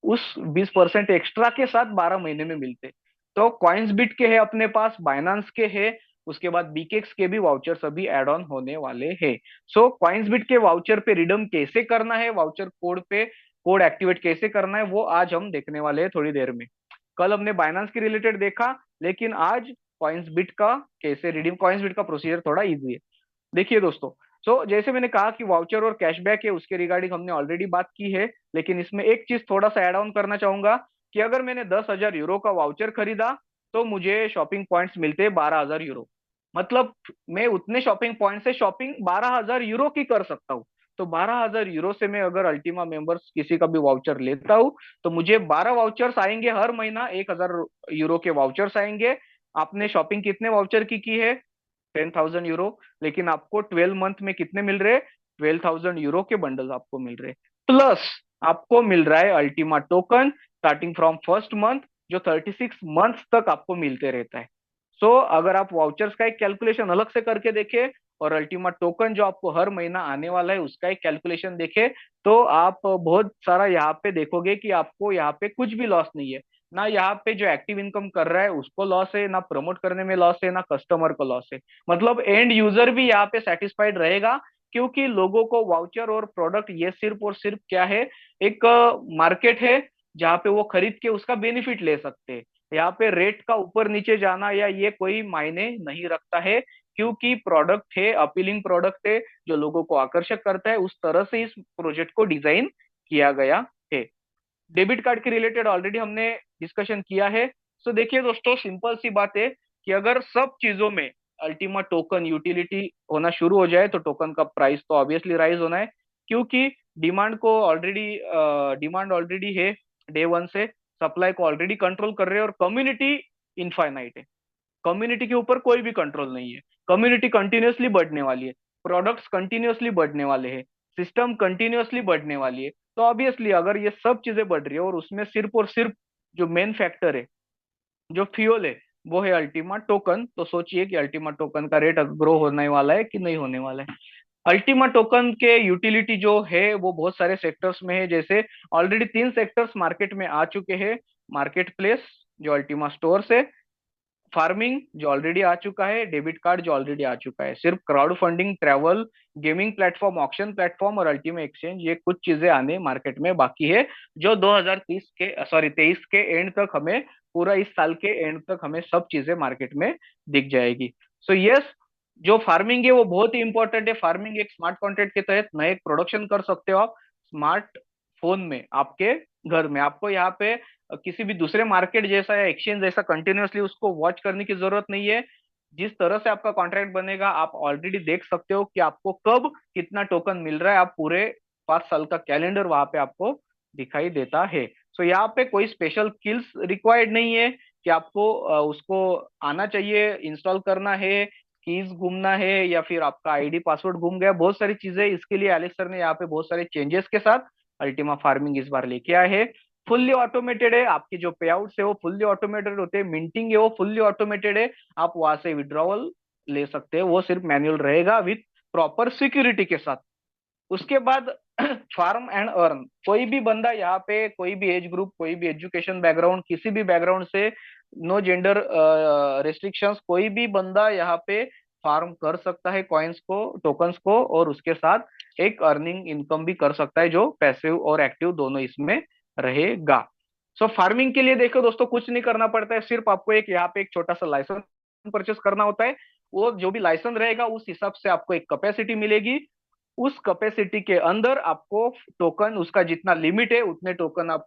उस 20% एक्स्ट्रा के साथ 12 महीने में मिलते हैं। तो कॉइन्स बिट के है अपने पास, बाइनांस के है, उसके बाद बीकेक्स के भी वाउचर्स अभी एड ऑन होने वाले हैं। सो कॉइन्स बिट के वाउचर पे रिडम कैसे करना है, वाउचर कोड पे कोड एक्टिवेट कैसे करना है, वो आज हम देखने वाले हैं थोड़ी देर में। कल हमने बाइनांस के रिलेटेड देखा, लेकिन आज कॉइन्स बिट का कैसे रिडीम, कॉइन्स बिट का प्रोसीजर थोड़ा इजी है। देखिए दोस्तों, सो जैसे मैंने कहा कि वाउचर और कैशबैक है, उसके रिगार्डिंग हमने ऑलरेडी बात की है। लेकिन इसमें एक चीज थोड़ा सा ऐड ऑन करना चाहूंगा, कि अगर मैंने 10,000 यूरो का वाउचर खरीदा, तो मुझे शॉपिंग पॉइंट्स मिलते हैं 12,000 यूरो। मतलब मैं उतने शॉपिंग पॉइंट से शॉपिंग 12,000 यूरो की कर सकता हूँ। तो 12,000 यूरो से मैं अगर अल्टीमा मेंबर्स किसी का भी वाउचर लेता हूँ, तो मुझे 12 वाउचर्स आएंगे हर महीना, 1,000 यूरो के वाउचर्स आएंगे। आपने शॉपिंग कितने वाउचर की है? 10,000 यूरो। लेकिन आपको 12 मंथ में कितने मिल रहे? 12,000 यूरो के बंडल आपको मिल रहे। प्लस आपको मिल रहा है Ultima token starting from first month, जो 36 मंथ तक आपको मिलते रहता है। सो अगर आप वाउचर्स का एक कैलकुलेशन अलग से करके देखें, और अल्टीमा टोकन जो आपको हर महीना आने वाला है उसका एक कैलकुलेशन देखें, तो आप बहुत सारा यहाँ पे देखोगे कि आपको यहाँ पे कुछ भी लॉस नहीं है। ना यहाँ पे जो एक्टिव इनकम कर रहा है उसको लॉस है, ना प्रमोट करने में लॉस है, ना कस्टमर को लॉस है। मतलब एंड यूजर भी यहाँ पे सेटिस्फाइड रहेगा, क्योंकि लोगों को वाउचर और प्रोडक्ट ये सिर्फ और सिर्फ क्या है, एक मार्केट है जहाँ पे वो खरीद के उसका बेनिफिट ले सकते हैं। यहाँ पे रेट का ऊपर नीचे जाना या ये कोई मायने नहीं रखता है, क्योंकि प्रोडक्ट है, अपीलिंग प्रोडक्ट है जो लोगों को आकर्षक करता है। उस तरह से इस प्रोजेक्ट को डिजाइन किया गया है। डेबिट कार्ड के रिलेटेड ऑलरेडी हमने डिस्कशन किया है। सो देखिए दोस्तों, सिंपल सी बात है कि अगर सब चीजों में अल्टीमा टोकन यूटिलिटी होना शुरू हो जाए तो टोकन का प्राइस तो ऑब्वियसली राइज होना है, क्योंकि डिमांड ऑलरेडी है डे वन से, सप्लाई को ऑलरेडी कंट्रोल कर रहे हैं, और कम्युनिटी इनफाइनाइट है। कम्युनिटी के ऊपर कोई भी कंट्रोल नहीं है। कम्युनिटी कंटिन्यूअसली बढ़ने वाली है, प्रोडक्ट्स कंटिन्यूअसली बढ़ने वाले हैं, सिस्टम कंटिन्यूअसली बढ़ने वाली है। तो ऑब्वियसली अगर ये सब चीजें बढ़ रही है और उसमें सिर्फ और सिर्फ जो मेन फैक्टर है, जो फ्यूल है, वो है अल्टीमा टोकन, तो सोचिए कि अल्टीमा टोकन का रेट ग्रो होने वाला है कि नहीं होने वाला है। अल्टीमा टोकन के यूटिलिटी जो है वो बहुत सारे सेक्टर्स में है। जैसे ऑलरेडी 3 सेक्टर्स मार्केट में आ चुके हैं। मार्केट प्लेस जो अल्टीमा स्टोर्स है, फार्मिंग जो ऑलरेडी आ चुका है, डेबिट कार्ड जो ऑलरेडी आ चुका है। सिर्फ crowd funding, travel, gaming platform, auction platform और अल्टीमेट एक्सचेंज, ये कुछ चीजें आने मार्केट में बाकी है, जो 2030 के, सॉरी 23 के एंड तक हमें, पूरा इस साल के एंड तक हमें सब चीजें मार्केट में दिख जाएगी। सो यस, जो फार्मिंग है वो बहुत ही इंपॉर्टेंट है। फार्मिंग एक स्मार्ट कॉन्ट्रैक्ट के तहत नए प्रोडक्शन कर सकते हो आप स्मार्ट फोन में, आपके घर में। आपको यहाँ पे किसी भी दूसरे मार्केट जैसा या एक्सचेंज जैसा कंटिन्यूअसली उसको वॉच करने की जरूरत नहीं है। जिस तरह से आपका कॉन्ट्रैक्ट बनेगा आप ऑलरेडी देख सकते हो कि आपको कब कितना टोकन मिल रहा है। आप पूरे 5 साल का कैलेंडर वहां पे आपको दिखाई देता है। सो यहाँ पे कोई स्पेशल स्किल्स रिक्वायर्ड नहीं है कि आपको उसको आना चाहिए, इंस्टॉल करना है, कीज घूमना है, या फिर आपका आईडी पासवर्ड घूम गया। बहुत सारी चीजें इसके लिए एलेक्स सर ने यहाँ पे बहुत सारे चेंजेस के साथ अल्टीमा फार्मिंग इस बार लेके आए हैं। फुल्ली ऑटोमेटेड है, आपके जो पे आउट्स है वो फुल्ली ऑटोमेटेड होते हैं, मिंटिंग है वो फुल्ली ऑटोमेटेड है। आप वहां से विड्रॉवल ले सकते हैं, वो सिर्फ मैनुअल रहेगा विथ प्रॉपर सिक्योरिटी के साथ। उसके बाद फार्म एंड अर्न, कोई भी बंदा यहाँ पे, कोई भी एज ग्रुप, कोई भी एजुकेशन बैकग्राउंड, किसी भी बैकग्राउंड से, नो जेंडर रेस्ट्रिक्शंस, कोई भी बंदा यहाँ पे फार्म कर सकता है कॉइन्स को, टोकन्स को, और उसके साथ एक अर्निंग इनकम भी कर सकता है, जो पैसिव और एक्टिव दोनों इसमें रहेगा। सो फार्मिंग के लिए देखो दोस्तों, कुछ नहीं करना पड़ता है, सिर्फ आपको एक यहाँ पे एक छोटा सा लाइसेंस परचेस करना होता है। वो जो भी लाइसेंस रहेगा उस हिसाब से आपको एक कैपेसिटी मिलेगी। उस कैपेसिटी के अंदर आपको टोकन, उसका जितना लिमिट है उतने टोकन आप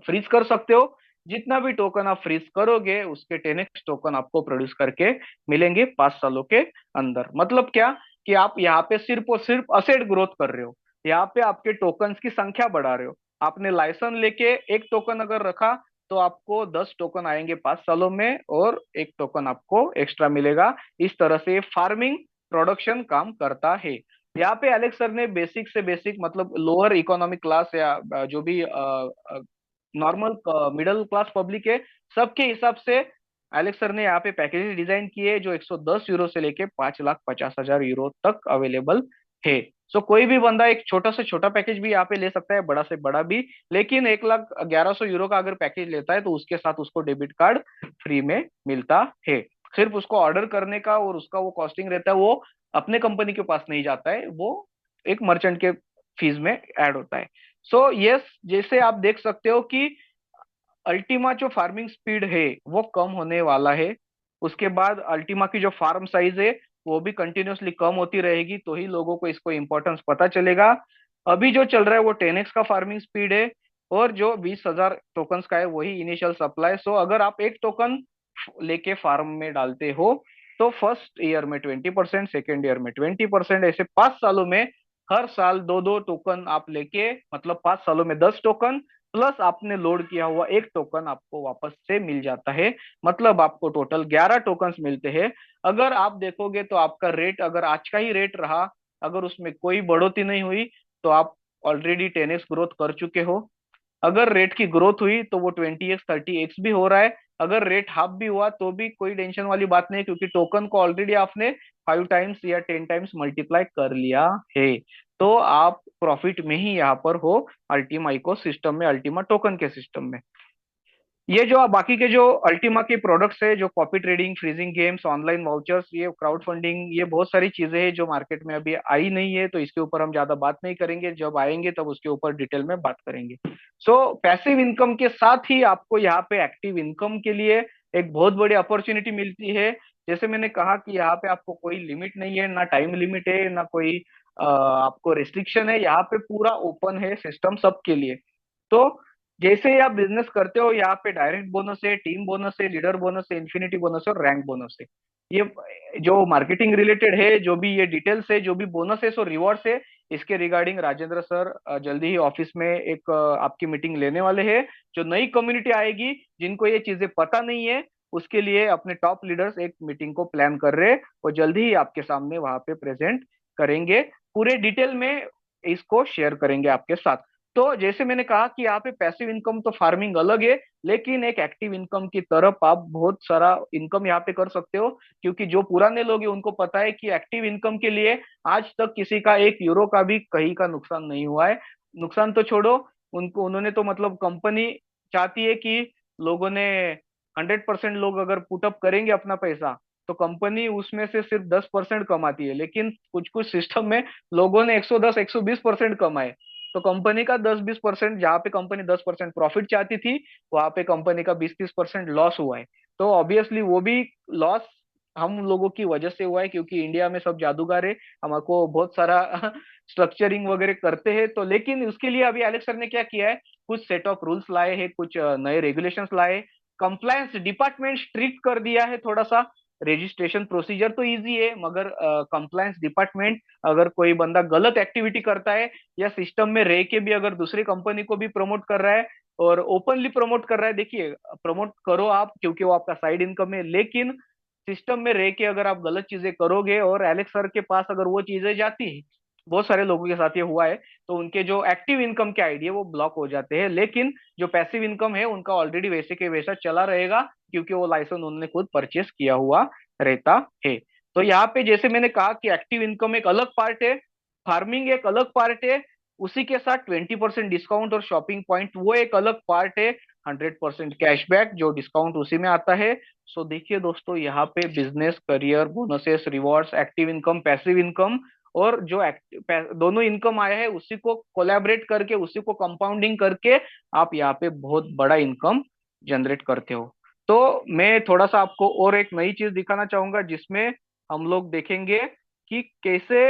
फ्रीज कर सकते हो। जितना भी टोकन आप फ्रीज करोगे उसके 10x टोकन आपको प्रोड्यूस करके मिलेंगे 5 सालों के अंदर। मतलब क्या, कि आप यहाँ पे सिर्फ और सिर्फ असेट ग्रोथ कर रहे हो, यहाँ पे आपके टोकन्स की संख्या बढ़ा रहे हो। आपने लाइसेंस लेके एक टोकन अगर रखा तो आपको 10 टोकन आएंगे 5 सालों में, और एक टोकन आपको एक्स्ट्रा मिलेगा। इस तरह से फार्मिंग प्रोडक्शन काम करता है। यहाँ पे एलेक्स सर ने बेसिक से बेसिक, मतलब लोअर इकोनॉमिक क्लास या जो भी नॉर्मल मिडिल क्लास पब्लिक है, सबके हिसाब से एलेक्स सर ने यहाँ पे पैकेज डिजाइन किए जो 110 यूरो से लेके 5,50,000 यूरो तक अवेलेबल है। सो कोई भी बंदा एक छोटा से छोटा पैकेज भी यहाँ पे ले सकता है, बड़ा से बड़ा भी। लेकिन 1,11,000 यूरो का अगर पैकेज लेता है तो उसके साथ उसको डेबिट कार्ड फ्री में मिलता है। सिर्फ उसको ऑर्डर करने का और उसका वो कॉस्टिंग रहता है, वो अपने कंपनी के पास नहीं जाता है, वो एक मर्चेंट के फीस में ऐड होता है। सो यस, जैसे आप देख सकते हो कि अल्टीमा जो फार्मिंग स्पीड है वो कम होने वाला है। उसके बाद अल्टीमा की जो फार्म साइज है वो भी कंटिन्यूअसली कम होती रहेगी, तो ही लोगों को इसको इम्पोर्टेंस पता चलेगा। अभी जो चल रहा है वो 10x का फार्मिंग स्पीड है, और जो 20,000 टोकन्स का है वही इनिशियल सप्लाई। सो अगर आप एक टोकन लेके फार्म में डालते हो तो फर्स्ट ईयर में 20%, सेकेंड ईयर में 20%, ऐसे 5 सालों में हर साल दो दो टोकन आप लेके, मतलब 5 सालों में 10 टोकन प्लस आपने लोड किया हुआ एक टोकन आपको वापस से मिल जाता है। मतलब आपको टोटल 11 टोकन्स मिलते हैं। अगर आप देखोगे तो आपका रेट, अगर आज का ही रेट रहा, अगर उसमें कोई बढ़ोतरी नहीं हुई, तो आप ऑलरेडी 10x ग्रोथ कर चुके हो। अगर रेट की ग्रोथ हुई तो वो 20x 30x भी हो रहा है। अगर रेट हाफ भी हुआ तो भी कोई टेंशन वाली बात नहीं, क्योंकि टोकन को ऑलरेडी आपने 5 टाइम्स या 10 टाइम्स मल्टीप्लाई कर लिया है। तो आप प्रॉफिट में ही यहाँ पर हो, अल्टीमा इको सिस्टम में, अल्टीमा टोकन के सिस्टम में। ये जो बाकी के जो अल्टीमा के प्रोडक्ट्स है, जो copy trading, freezing games, online vouchers, ये क्राउड फंडिंग, ये बहुत सारी चीजें हैं जो मार्केट में अभी आई नहीं है, तो इसके ऊपर हम ज्यादा बात नहीं करेंगे। जब आएंगे तब उसके ऊपर डिटेल में बात करेंगे। सो पैसिव इनकम के साथ ही आपको यहाँ पे एक्टिव इनकम के लिए एक बहुत बड़ी अपॉर्चुनिटी मिलती है। जैसे मैंने कहा कि यहाँ पे आपको कोई लिमिट नहीं है, ना टाइम लिमिट है, ना कोई आपको रिस्ट्रिक्शन है। यहाँ पे पूरा ओपन है सिस्टम सबके लिए। तो जैसे ही आप बिजनेस करते हो, यहाँ पे डायरेक्ट बोनस है, टीम बोनस है, लीडर बोनस है, इन्फिनिटी बोनस है और रैंक बोनस है। ये जो मार्केटिंग रिलेटेड है, जो भी ये डिटेल्स है, जो भी बोनस है, सो रिवॉर्ड्स है, इसके रिगार्डिंग राजेंद्र सर जल्दी ही ऑफिस में एक आपकी मीटिंग लेने वाले हैं। जो नई कम्युनिटी आएगी, जिनको ये चीजें पता नहीं है, उसके लिए अपने टॉप लीडर्स एक मीटिंग को प्लान कर रहे हैं, और जल्दी ही आपके सामने वहां पे प्रेजेंट करेंगे। पूरे डिटेल में इसको शेयर करेंगे आपके साथ। तो जैसे मैंने कहा कि यहाँ पे पैसिव इनकम तो फार्मिंग अलग है, लेकिन एक एक्टिव इनकम की तरफ आप बहुत सारा इनकम यहाँ पे कर सकते हो। क्योंकि जो पुराने लोग हैं उनको पता है कि एक्टिव इनकम के लिए आज तक किसी का 1 यूरो का भी कहीं का नुकसान नहीं हुआ है। नुकसान तो छोड़ो, उनको उन्होंने तो मतलब कंपनी चाहती है कि लोगों ने 100% लोग अगर पुटअप करेंगे अपना पैसा, तो कंपनी उसमें से सिर्फ 10% कमाती है। लेकिन कुछ कुछ सिस्टम में लोगों ने 110 120% कमाए। तो कंपनी का 10-20%, जहाँ पे कंपनी 10% प्रॉफिट चाहती थी, वहां पे कंपनी का 20-30% लॉस हुआ है। तो ऑब्वियसली वो भी लॉस हम लोगों की वजह से हुआ है, क्योंकि इंडिया में सब जादूगर है, हमको बहुत सारा स्ट्रक्चरिंग वगैरह करते हैं। तो लेकिन उसके लिए अभी एलेक्स सर ने क्या किया है, कुछ सेट ऑफ रूल्स लाए हैं, कुछ नए रेगुलेशंस लाए। कंप्लायंस डिपार्टमेंट स्ट्रिक्ट कर दिया है थोड़ा सा। रजिस्ट्रेशन प्रोसीजर तो इजी है, मगर कंप्लायंस डिपार्टमेंट अगर कोई बंदा गलत एक्टिविटी करता है, या सिस्टम में रह के भी अगर दूसरी कंपनी को भी प्रमोट कर रहा है और ओपनली प्रमोट कर रहा है, देखिए प्रमोट करो आप, क्योंकि वो आपका साइड इनकम है। लेकिन सिस्टम में रह के अगर आप गलत चीजें करोगे और एलेक्स सर के पास अगर वो चीजें जाती है, बहुत सारे लोगों के साथ ये हुआ है, तो उनके जो एक्टिव इनकम के आइडिया वो ब्लॉक हो जाते हैं। लेकिन जो पैसिव इनकम है उनका ऑलरेडी वैसे के वैसा चला रहेगा, क्योंकि वो लाइसेंस उन्होंने खुद परचेस किया हुआ रहता है। तो यहाँ पे जैसे मैंने कहा कि एक्टिव इनकम एक अलग पार्ट है, फार्मिंग एक अलग पार्ट है, उसी के साथ 20% डिस्काउंट और शॉपिंग पॉइंट वो एक अलग पार्ट है, 100% कैशबैक जो डिस्काउंट उसी में आता है। सो देखिए दोस्तों, यहाँ पे business, career, bonuses, rewards, active income, passive income, और जो दोनों इनकम आया है उसी को कोलैबोरेट करके, उसी को कंपाउंडिंग करके आप यहाँ पे बहुत बड़ा इनकम जनरेट करते हो। तो मैं थोड़ा सा आपको और एक नई चीज दिखाना चाहूंगा, जिसमें हम लोग देखेंगे कि कैसे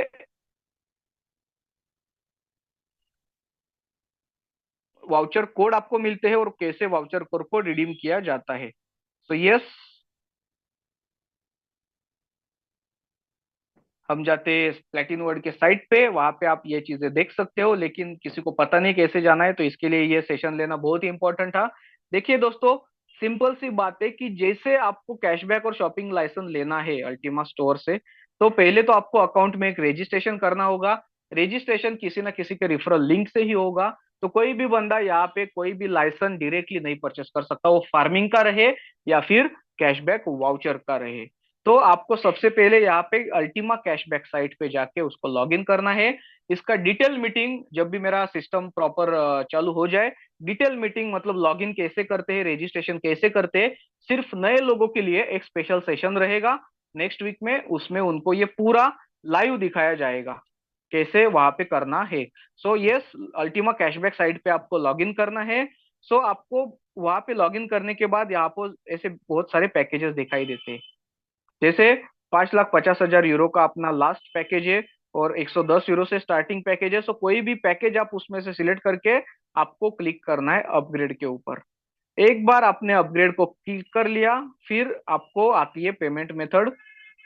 वाउचर कोड आपको मिलते हैं और कैसे वाउचर कोड को रिडीम किया जाता है। तो यस, हम जाते हैं प्लेटिन वर्ल्ड के साइट पे, वहां पे आप ये चीजें देख सकते हो। लेकिन किसी को पता नहीं कैसे जाना है, तो इसके लिए ये सेशन लेना बहुत ही इंपॉर्टेंट था। देखिए दोस्तों, सिंपल सी बात है कि जैसे आपको कैशबैक और शॉपिंग लाइसेंस लेना है अल्टीमा स्टोर से, तो पहले तो आपको अकाउंट में एक रजिस्ट्रेशन करना होगा। रजिस्ट्रेशन किसी ना किसी के रिफरल लिंक से ही होगा। तो कोई भी बंदा यहाँ पे कोई भी लाइसेंस डायरेक्टली नहीं परचेस कर सकता, वो फार्मिंग का रहे या फिर कैशबैक वाउचर का रहे। तो आपको सबसे पहले यहाँ पे अल्टीमा कैशबैक साइट पे जाके उसको लॉग इन करना है। इसका डिटेल मीटिंग जब भी मेरा सिस्टम प्रॉपर चालू हो जाए, डिटेल मीटिंग मतलब लॉग इन कैसे करते हैं, रजिस्ट्रेशन कैसे करते हैं, सिर्फ नए लोगों के लिए एक स्पेशल सेशन रहेगा नेक्स्ट वीक में। उसमें उनको ये पूरा लाइव दिखाया जाएगा कैसे वहां पे करना है। So yes, Ultima cashback site पे आपको लॉग इन करना है। सो आपको वहां पे लॉग इन करने के बाद यहाँ पर ऐसे बहुत सारे पैकेजेस दिखाई देते हैं। जैसे 5,50,000 यूरो का अपना लास्ट पैकेज है, और 110 यूरो से स्टार्टिंग पैकेज है। सो कोई भी पैकेज आप उसमें से सिलेक्ट करके आपको क्लिक करना है अपग्रेड के ऊपर। एक बार आपने अपग्रेड को क्लिक कर लिया, फिर आपको आती है पेमेंट मेथड।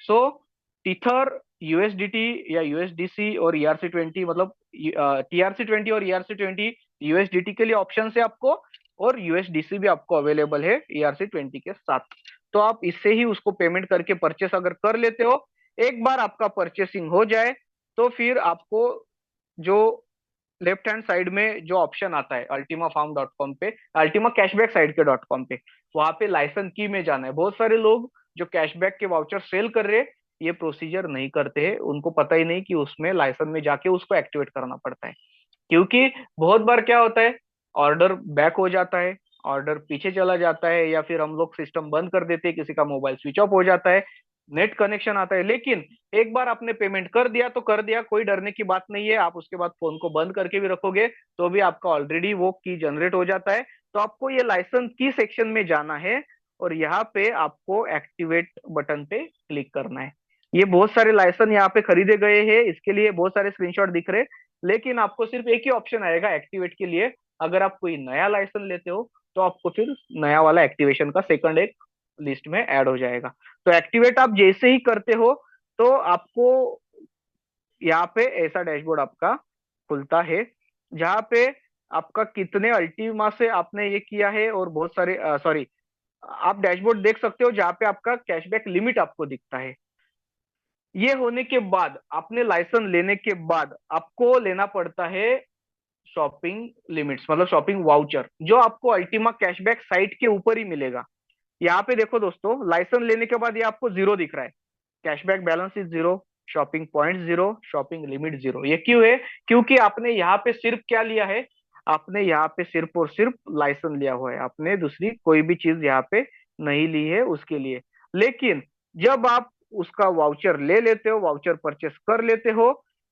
सो टीथर, यूएसडीटी या यूएसडीसी और ERC20, मतलब TRC20 और ERC20 यूएसडीटी के लिए ऑप्शन है आपको, और यूएसडीसी भी आपको अवेलेबल है ERC20 के साथ। तो आप इससे ही उसको पेमेंट करके परचेस अगर कर लेते हो, एक बार आपका परचेसिंग हो जाए, तो फिर आपको जो लेफ्ट हैंड साइड में जो ऑप्शन आता है ultimafarm.com पे, अल्टीमा कैशबैक साइड के .com पे, वहां पे लाइसेंस की में जाना है। बहुत सारे लोग जो कैशबैक के वाउचर सेल कर रहे हैं, ये प्रोसीजर नहीं करते हैं, उनको पता ही नहीं कि उसमें लाइसेंस में जाके उसको एक्टिवेट करना पड़ता है। क्योंकि बहुत बार क्या होता है, ऑर्डर बैक हो जाता है, ऑर्डर पीछे चला जाता है, या फिर हम लोग सिस्टम बंद कर देते हैं, किसी का मोबाइल स्विच ऑफ हो जाता है, नेट कनेक्शन आता है। लेकिन एक बार आपने पेमेंट कर दिया तो कर दिया, कोई डरने की बात नहीं है। आप उसके बाद फोन को बंद करके भी रखोगे तो भी आपका ऑलरेडी वो की जनरेट हो जाता है। तो आपको ये लाइसेंस की सेक्शन में जाना है और यहाँ पे आपको एक्टिवेट बटन पे क्लिक करना है। ये बहुत सारे लाइसेंस यहाँ पे खरीदे गए हैं, इसके लिए बहुत सारे स्क्रीनशॉट दिख रहे हैं, लेकिन आपको सिर्फ एक ही ऑप्शन आएगा एक्टिवेट के लिए। अगर आप कोई नया लाइसेंस लेते हो तो आपको फिर नया वाला एक्टिवेशन का सेकंड एक लिस्ट में ऐड हो जाएगा। तो एक्टिवेट आप जैसे ही करते हो तो आपको यहाँ पे ऐसा डैशबोर्ड आपका खुलता है, जहाँ पे आपका कितने अल्टीमा से आपने ये किया है और बहुत सारे सॉरी, आप डैशबोर्ड देख सकते हो जहाँ पे आपका कैशबैक लिमिट आपको दिखता है। ये होने के बाद, आपने लाइसेंस लेने के बाद आपको लेना पड़ता है शॉपिंग लिमिट्स, मतलब शॉपिंग वाउचर, जो आपको अल्टीमा कैशबैक साइट के ऊपर ही मिलेगा। यहाँ पे देखो दोस्तों, लाइसेंस लेने के बाद ये आपको जीरो दिख रहा है, cashback balance is zero, shopping point zero, shopping limit zero. ये क्यों है? क्योंकि आपने यहाँ पे सिर्फ क्या लिया है, आपने यहाँ पे सिर्फ और सिर्फ लाइसेंस लिया हुआ है, आपने दूसरी कोई भी चीज यहाँ पे नहीं ली है उसके लिए। लेकिन जब आप उसका वाउचर ले लेते हो, वाउचर परचेस कर लेते हो,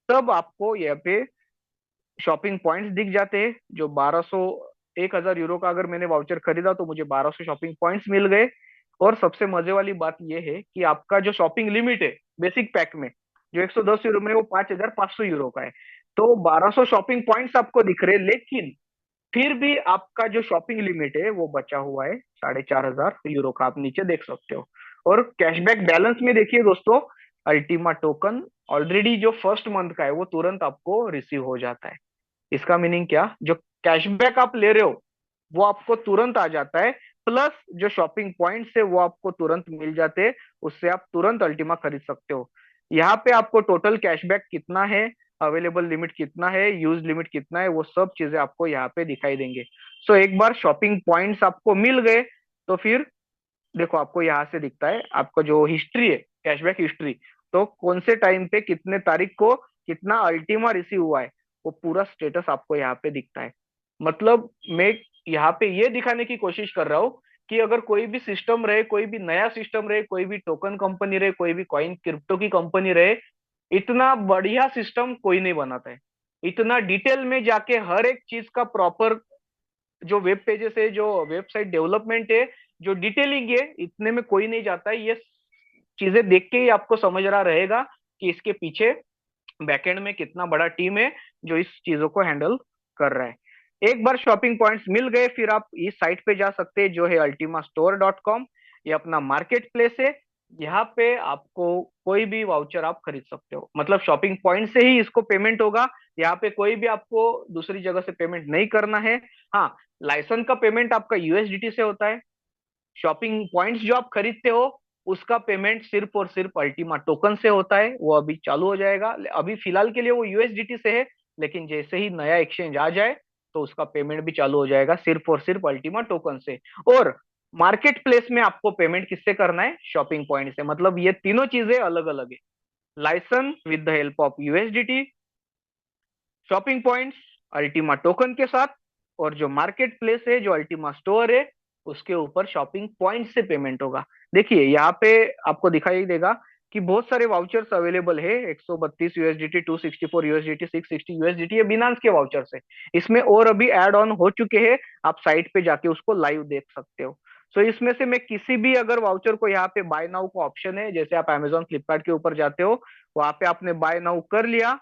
तब आपको यहाँ पे शॉपिंग पॉइंट्स दिख जाते हैं। जो 1200, 1000 यूरो का अगर मैंने वाउचर खरीदा तो मुझे 1200 शॉपिंग पॉइंट्स मिल गए। और सबसे मजे वाली बात यह है कि आपका जो शॉपिंग लिमिट है बेसिक पैक में, जो 110 यूरो में, वो 5500 यूरो का है। तो 1200 शॉपिंग पॉइंट्स आपको दिख रहे हैं, लेकिन फिर भी आपका जो शॉपिंग लिमिट है वो बचा हुआ है 4500 यूरो का, आप नीचे देख सकते हो। और कैशबैक बैलेंस में देखिए दोस्तों, अल्टीमा टोकन ऑलरेडी जो फर्स्ट मंथ का है वो तुरंत आपको रिसीव हो जाता है। इसका मीनिंग क्या, जो कैशबैक आप ले रहे हो वो आपको तुरंत आ जाता है, प्लस जो शॉपिंग पॉइंट्स है वो आपको तुरंत मिल जाते हैं, उससे आप तुरंत अल्टीमा खरीद सकते हो। यहाँ पे आपको टोटल कैशबैक कितना है, अवेलेबल लिमिट कितना है, यूज लिमिट कितना है, वो सब चीजें आपको यहाँ पे दिखाई देंगे। सो एक बार शॉपिंग पॉइंट्स आपको मिल गए तो फिर देखो, आपको यहाँ से दिखता है आपका जो हिस्ट्री है, कैशबैक हिस्ट्री। तो कौन से टाइम पे कितने तारीख को कितना अल्टीमा रिसीव हुआ है, वो पूरा स्टेटस आपको यहाँ पे दिखता है। मतलब मैं यहाँ पे ये दिखाने की कोशिश कर रहा हूँ कि अगर कोई भी सिस्टम रहे, कोई भी नया सिस्टम रहे, कोई भी टोकन कंपनी रहे, कोई भी कॉइन क्रिप्टो की कंपनी रहे, इतना बढ़िया सिस्टम कोई नहीं बनाता है। इतना डिटेल में जाके हर एक चीज का प्रॉपर, जो वेब पेजेस है, जो वेबसाइट डेवलपमेंट है, जो डिटेलिंग है, इतने में कोई नहीं जाता है। ये चीजें देख के ही आपको समझ रहा रहेगा कि इसके पीछे बैकएंड में कितना बड़ा टीम है जो इस चीजों को हैंडल कर रहा है। एक बार शॉपिंग पॉइंट्स मिल गए, फिर आप इस साइट पे जा सकते हैं जो है ultimastore.com। ये अपना मार्केट प्लेस है, यहाँ पे आपको कोई भी वाउचर आप खरीद सकते हो, मतलब शॉपिंग पॉइंट से ही इसको पेमेंट होगा। यहाँ पे कोई भी आपको दूसरी जगह से पेमेंट नहीं करना है। हाँ, लाइसेंस का पेमेंट आपका यूएसडीटी से होता है। शॉपिंग पॉइंट्स जो आप खरीदते हो उसका पेमेंट सिर्फ और सिर्फ अल्टीमा टोकन से होता है, वो अभी चालू हो जाएगा। अभी फिलहाल के लिए वो यूएसडीटी से है, लेकिन जैसे ही नया एक्सचेंज आ जाए तो उसका पेमेंट भी चालू हो जाएगा सिर्फ और सिर्फ अल्टीमा टोकन से। और मार्केट प्लेस में आपको पेमेंट किससे करना है, शॉपिंग पॉइंट से। मतलब ये तीनों चीजें अलग अलग है, licence with the help of USDT, shopping points Ultima token के साथ, और जो मार्केट प्लेस है, जो अल्टीमा स्टोर है, उसके ऊपर शॉपिंग पॉइंट से पेमेंट होगा। देखिए यहाँ पे आपको दिखाई देगा कि बहुत सारे वाउचर्स अवेलेबल है, 132 यूएसडीटी, 264 यूएसडीटी, 660 यूएसडीटी, ये बिनांस के वाउचर्स है। इसमें और अभी एड ऑन हो चुके हैं, आप साइट पे जाके उसको लाइव देख सकते हो। सो इसमें से मैं किसी भी अगर वाउचर को, यहाँ पे बाय नाउ का ऑप्शन है, जैसे आप अमेजोन फ्लिपकार्ट के ऊपर जाते हो, वहां पे आपने बाय नाउ कर लिया,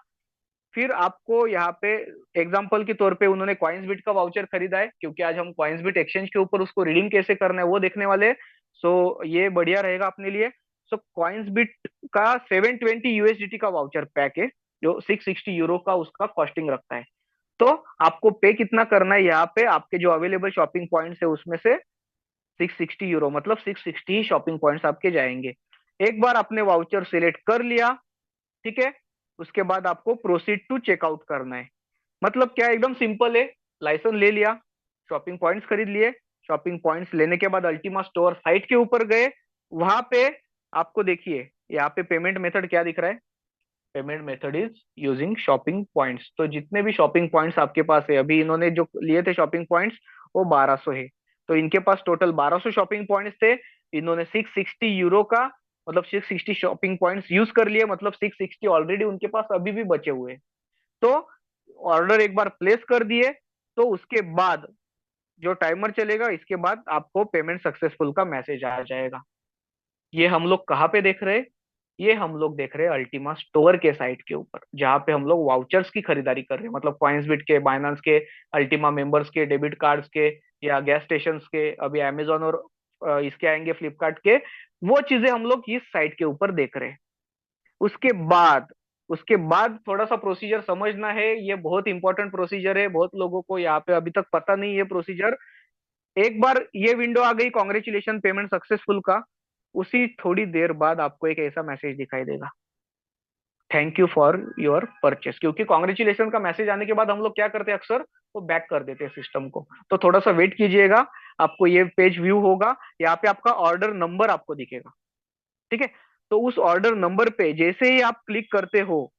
फिर आपको यहाँ पे एग्जांपल के तौर पे उन्होंने कॉइन्सबिट का वाउचर खरीदा है, क्योंकि आज हम कॉइन्सबिट एक्सचेंज के ऊपर उसको रिडीम कैसे करना है वो देखने वाले हैं। सो ये बढ़िया रहेगा अपने लिए। सो कॉइन्सबिट का 720 यूएसडीटी का वाउचर पैक है, जो 660 यूरो का उसका कॉस्टिंग रखता है। तो आपको पे कितना करना है, यहाँ पे आपके जो अवेलेबल शॉपिंग पॉइंट्स है उसमें से 660 यूरो, मतलब 660 ही शॉपिंग पॉइंट्स आपके जाएंगे। एक बार आपने वाउचर सिलेक्ट कर लिया, ठीक है, उसके बाद आपको प्रोसीड टू चेकआउट करना है। मतलब क्या, एकदम सिंपल है। लाइसेंस ले लिया, शॉपिंग पॉइंट्स खरीद लिए, शॉपिंग पॉइंट्स लेने के बाद अल्टीमा स्टोर साइट के ऊपर गए, वहां पे आपको देखिए यहाँ पे पेमेंट मेथड क्या दिख रहा है, payment method is using shopping points. तो जितने भी शॉपिंग पॉइंट्स आपके पास है, अभी इन्होंने जो लिए थे शॉपिंग पॉइंट्स वो 1200 है, तो इनके पास टोटल 1200 शॉपिंग पॉइंट्स थे। इन्होंने 660 यूरो का मतलब 660 शॉपिंग पॉइंट्स यूज कर लिए, मतलब 660 ऑलरेडी उनके पास अभी भी बचे हुए हैं। तो ऑर्डर एक बार प्लेस कर दिए, तो उसके बाद जो टाइमर चलेगा, इसके बाद आपको पेमेंट सक्सेसफुल का मैसेज आ जाएगा। ये हम लोग कहाँ पे देख रहे हैं? ये हम लोग देख रहे हैं अल्टीमा स्टोर के साइट के ऊपर, जहाँ पे हम लोग वाउचर्स की खरीदारी कर रहे हैं, मतलब कॉइन्सबिट के, बाइनांस के, अल्टीमा मेंबर्स के, डेबिट कार्ड्स के, या गैस स्टेशन के, अभी अमेजोन और इसके आएंगे फ्लिपकार्ट के। वो चीजें हम लोग इस साइट के ऊपर देख रहे हैं। उसके बाद उसके बाद थोड़ा सा प्रोसीजर समझना है, ये बहुत इंपॉर्टेंट प्रोसीजर है, बहुत लोगों को यहाँ पे अभी तक पता नहीं है प्रोसीजर। एक बार ये विंडो आ गई कॉन्ग्रेचुलेशन पेमेंट सक्सेसफुल का, उसी थोड़ी देर बाद आपको एक ऐसा मैसेज दिखाई देगा, thank you for your purchase. क्योंकि कॉन्ग्रेचुलेशन का मैसेज आने के बाद हम लोग क्या करते हैं अक्सर, वो बैक कर देते हैं सिस्टम को। तो थोड़ा सा वेट कीजिएगा, आपको ये पेज व्यू होगा, यहाँ पे आपका ऑर्डर नंबर आपको दिखेगा। ठीक है, तो उस ऑर्डर नंबर पे जैसे ही आप क्लिक करते हो,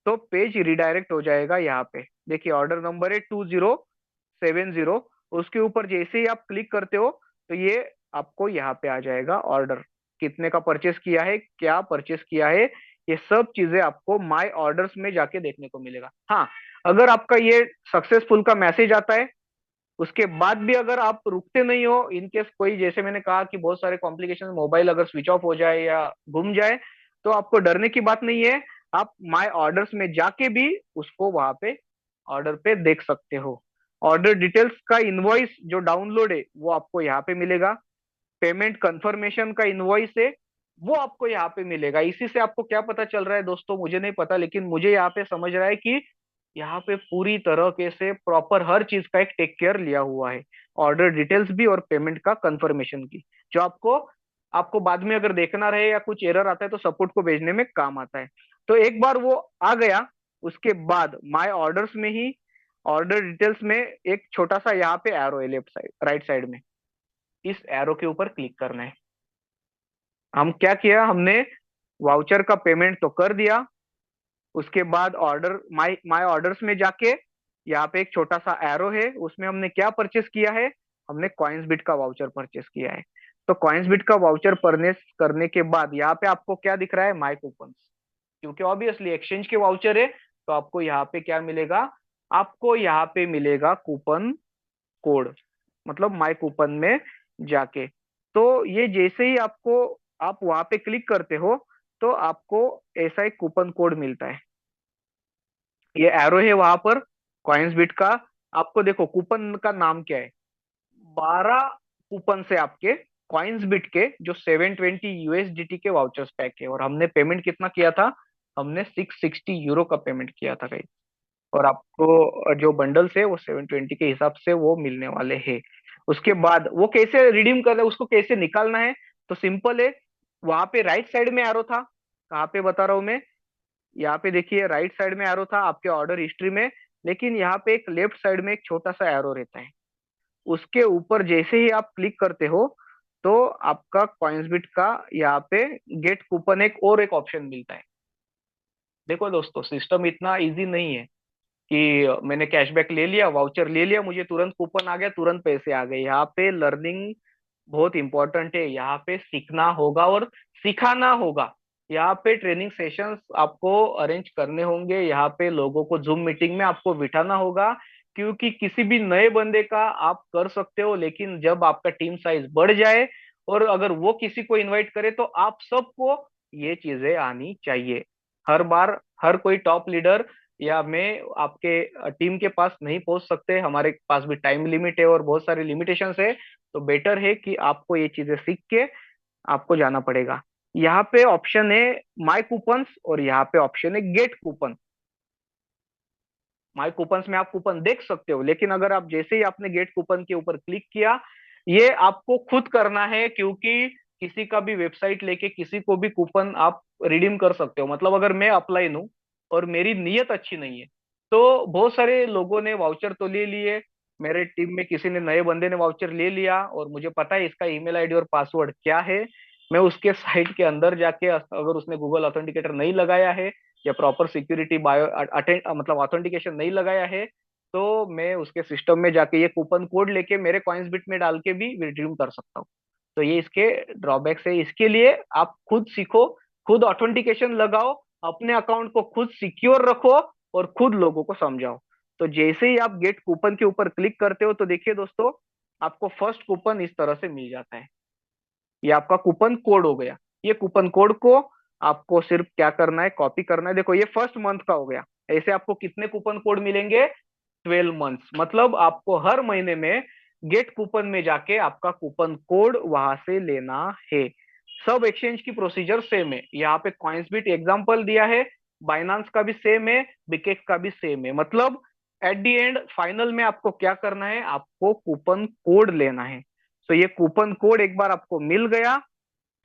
तो पेज रिडायरेक्ट हो जाएगा। यहाँ पे देखिए ऑर्डर नंबर है 2070। उसके ऊपर जैसे ही आप क्लिक करते हो, तो ये आपको यहाँ पे आ जाएगा ऑर्डर, कितने का परचेस किया है, क्या परचेस किया है, ये सब चीजें आपको माय ऑर्डर्स में जाके देखने को मिलेगा। हाँ, अगर आपका ये सक्सेसफुल का मैसेज आता है, उसके बाद भी अगर आप रुकते नहीं हो, इनकेस कोई, जैसे मैंने कहा कि बहुत सारे कॉम्प्लिकेशन, मोबाइल अगर स्विच ऑफ हो जाए या गुम जाए, तो आपको डरने की बात नहीं है। आप माय ऑर्डर्स में जाके भी उसको वहां पे ऑर्डर पे देख सकते हो। ऑर्डर डिटेल्स का इनवॉइस जो डाउनलोड है वो आपको यहाँ पे मिलेगा। पेमेंट कंफर्मेशन का इनवॉइस है, वो आपको यहाँ पे मिलेगा। इसी से आपको क्या पता चल रहा है दोस्तों, मुझे नहीं पता, लेकिन मुझे यहाँ पे समझ रहा है कि यहाँ पे पूरी तरीके से प्रॉपर हर चीज का एक टेक केयर लिया हुआ है, ऑर्डर डिटेल्स भी और पेमेंट का कंफर्मेशन की, जो आपको आपको बाद में अगर देखना रहे या कुछ एरर आता है तो सपोर्ट को भेजने में काम आता है। तो एक बार वो आ गया, उसके बाद माय ऑर्डर्स में ही ऑर्डर डिटेल्स में एक छोटा सा यहाँ पे एरो है, लेफ्ट साइड राइट साइड में, इस एरो के ऊपर क्लिक करना है। हम क्या किया, हमने वाउचर का पेमेंट तो कर दिया। उसके बाद ऑर्डर माय माय ऑर्डर्स में जाके यहाँ पे एक छोटा सा एरो है, उसमें हमने क्या परचेस किया है, हमने कॉइन्स बिट का वाउचर परचेस किया है। तो कॉइन्स बिट का वाउचर परचेस करने के बाद यहाँ पे आपको क्या दिख रहा है, माय कूपन। क्योंकि ऑब्वियसली एक्सचेंज के वाउचर है, तो आपको यहाँ पे क्या मिलेगा, आपको यहाँ पे मिलेगा कूपन कोड, मतलब माय कूपन में जाके। तो ये जैसे ही आपको आप वहां पे क्लिक करते हो, तो आपको ऐसा एक कूपन कोड मिलता है। ये एरो है वहां पर कॉइन्स बिट का। आपको देखो कूपन का नाम क्या है, 12 कूपन से आपके कॉइन्स बिट के जो 720 यूएसडीटी के वाउचर्स पैक है। और हमने पेमेंट कितना किया था, हमने 660 यूरो का पेमेंट किया था कहीं। और आपको जो बंडल्स है वो 720 के हिसाब से वो मिलने वाले हैं। उसके बाद वो कैसे रिडीम करना है, उसको कैसे निकालना है, तो सिंपल है। वहां पे राइट साइड में एरो था, कहाँ पे बता रहा हूं मैं, यहाँ पे देखिए राइट साइड में एरो था आपके ऑर्डर हिस्ट्री में। लेकिन यहाँ पे एक लेफ्ट साइड में एक छोटा सा एरो रहता है, उसके ऊपर जैसे ही आप क्लिक करते हो, तो आपका कॉइन्सबिट का यहाँ पे गेट कूपन एक और एक ऑप्शन मिलता है। देखो दोस्तों, सिस्टम इतना इजी नहीं है कि मैंने कैशबैक ले लिया, वाउचर ले लिया, मुझे तुरंत कूपन आ गया, तुरंत पैसे आ गए। यहाँ पे लर्निंग बहुत इंपॉर्टेंट है, यहाँ पे सीखना होगा और सिखाना होगा। यहाँ पे ट्रेनिंग सेशंस आपको अरेंज करने होंगे, यहाँ पे लोगों को जूम मीटिंग में आपको बिठाना होगा। क्योंकि किसी भी नए बंदे का आप कर सकते हो, लेकिन जब आपका टीम साइज बढ़ जाए और अगर वो किसी को इनवाइट करे, तो आप सबको ये चीजें आनी चाहिए। हर बार हर कोई टॉप लीडर या मैं आपके टीम के पास नहीं पहुंच सकते, हमारे पास भी टाइम लिमिट है और बहुत सारी लिमिटेशंस है। तो बेटर है कि आपको ये चीजें सीख के आपको जाना पड़ेगा। यहाँ पे ऑप्शन है माय कूपन्स और यहाँ पे ऑप्शन है गेट कूपन। माय कूपन्स में आप कूपन देख सकते हो, लेकिन अगर आप जैसे ही आपने गेट कूपन के ऊपर क्लिक किया, ये आपको खुद करना है। क्योंकि किसी का भी वेबसाइट लेके किसी को भी कूपन आप रिडीम कर सकते हो। मतलब अगर मैं अपलाइन हूँ और मेरी नीयत अच्छी नहीं है, तो बहुत सारे लोगों ने वाउचर तो ले लिए, मेरे टीम में किसी ने, नए बंदे ने वाउचर ले लिया और मुझे पता है इसका ईमेल आईडी और पासवर्ड क्या है। मैं उसके साइट के अंदर जाके, अगर उसने गूगल ऑथेंटिकेटर नहीं लगाया है या प्रॉपर सिक्योरिटी बायो मतलब ऑथेंटिकेशन नहीं लगाया है, तो मैं उसके सिस्टम में जाके ये कूपन कोड लेके मेरे कॉइन्स बिट में डाल के भी रिडीम कर सकता हूँ। तो ये इसके ड्रॉबैक्स है। इसके लिए आप खुद सीखो, खुद ऑथेंटिकेशन लगाओ, अपने अकाउंट को खुद सिक्योर रखो और खुद लोगों को समझाओ। तो जैसे ही आप गेट कूपन के ऊपर क्लिक करते हो तो देखिए दोस्तों, आपको फर्स्ट कूपन इस तरह से मिल जाता है। ये आपका कूपन कोड हो गया। ये कूपन कोड को आपको सिर्फ क्या करना है, कॉपी करना है। देखो ये फर्स्ट मंथ का हो गया। ऐसे आपको कितने कूपन कोड मिलेंगे? 12 मंथ्स। मतलब आपको हर महीने में गेट कूपन में जाके आपका कूपन कोड वहां से लेना है। सब एक्सचेंज की प्रोसीजर सेम है। यहाँ पे कॉइन्सबिट एग्जांपल दिया है, बाइनांस का भी सेम है, बिकेक्स का भी सेम है। मतलब एट द एंड फाइनल में आपको क्या करना है, आपको कूपन कोड लेना है। तो ये कूपन कोड एक बार आपको मिल गया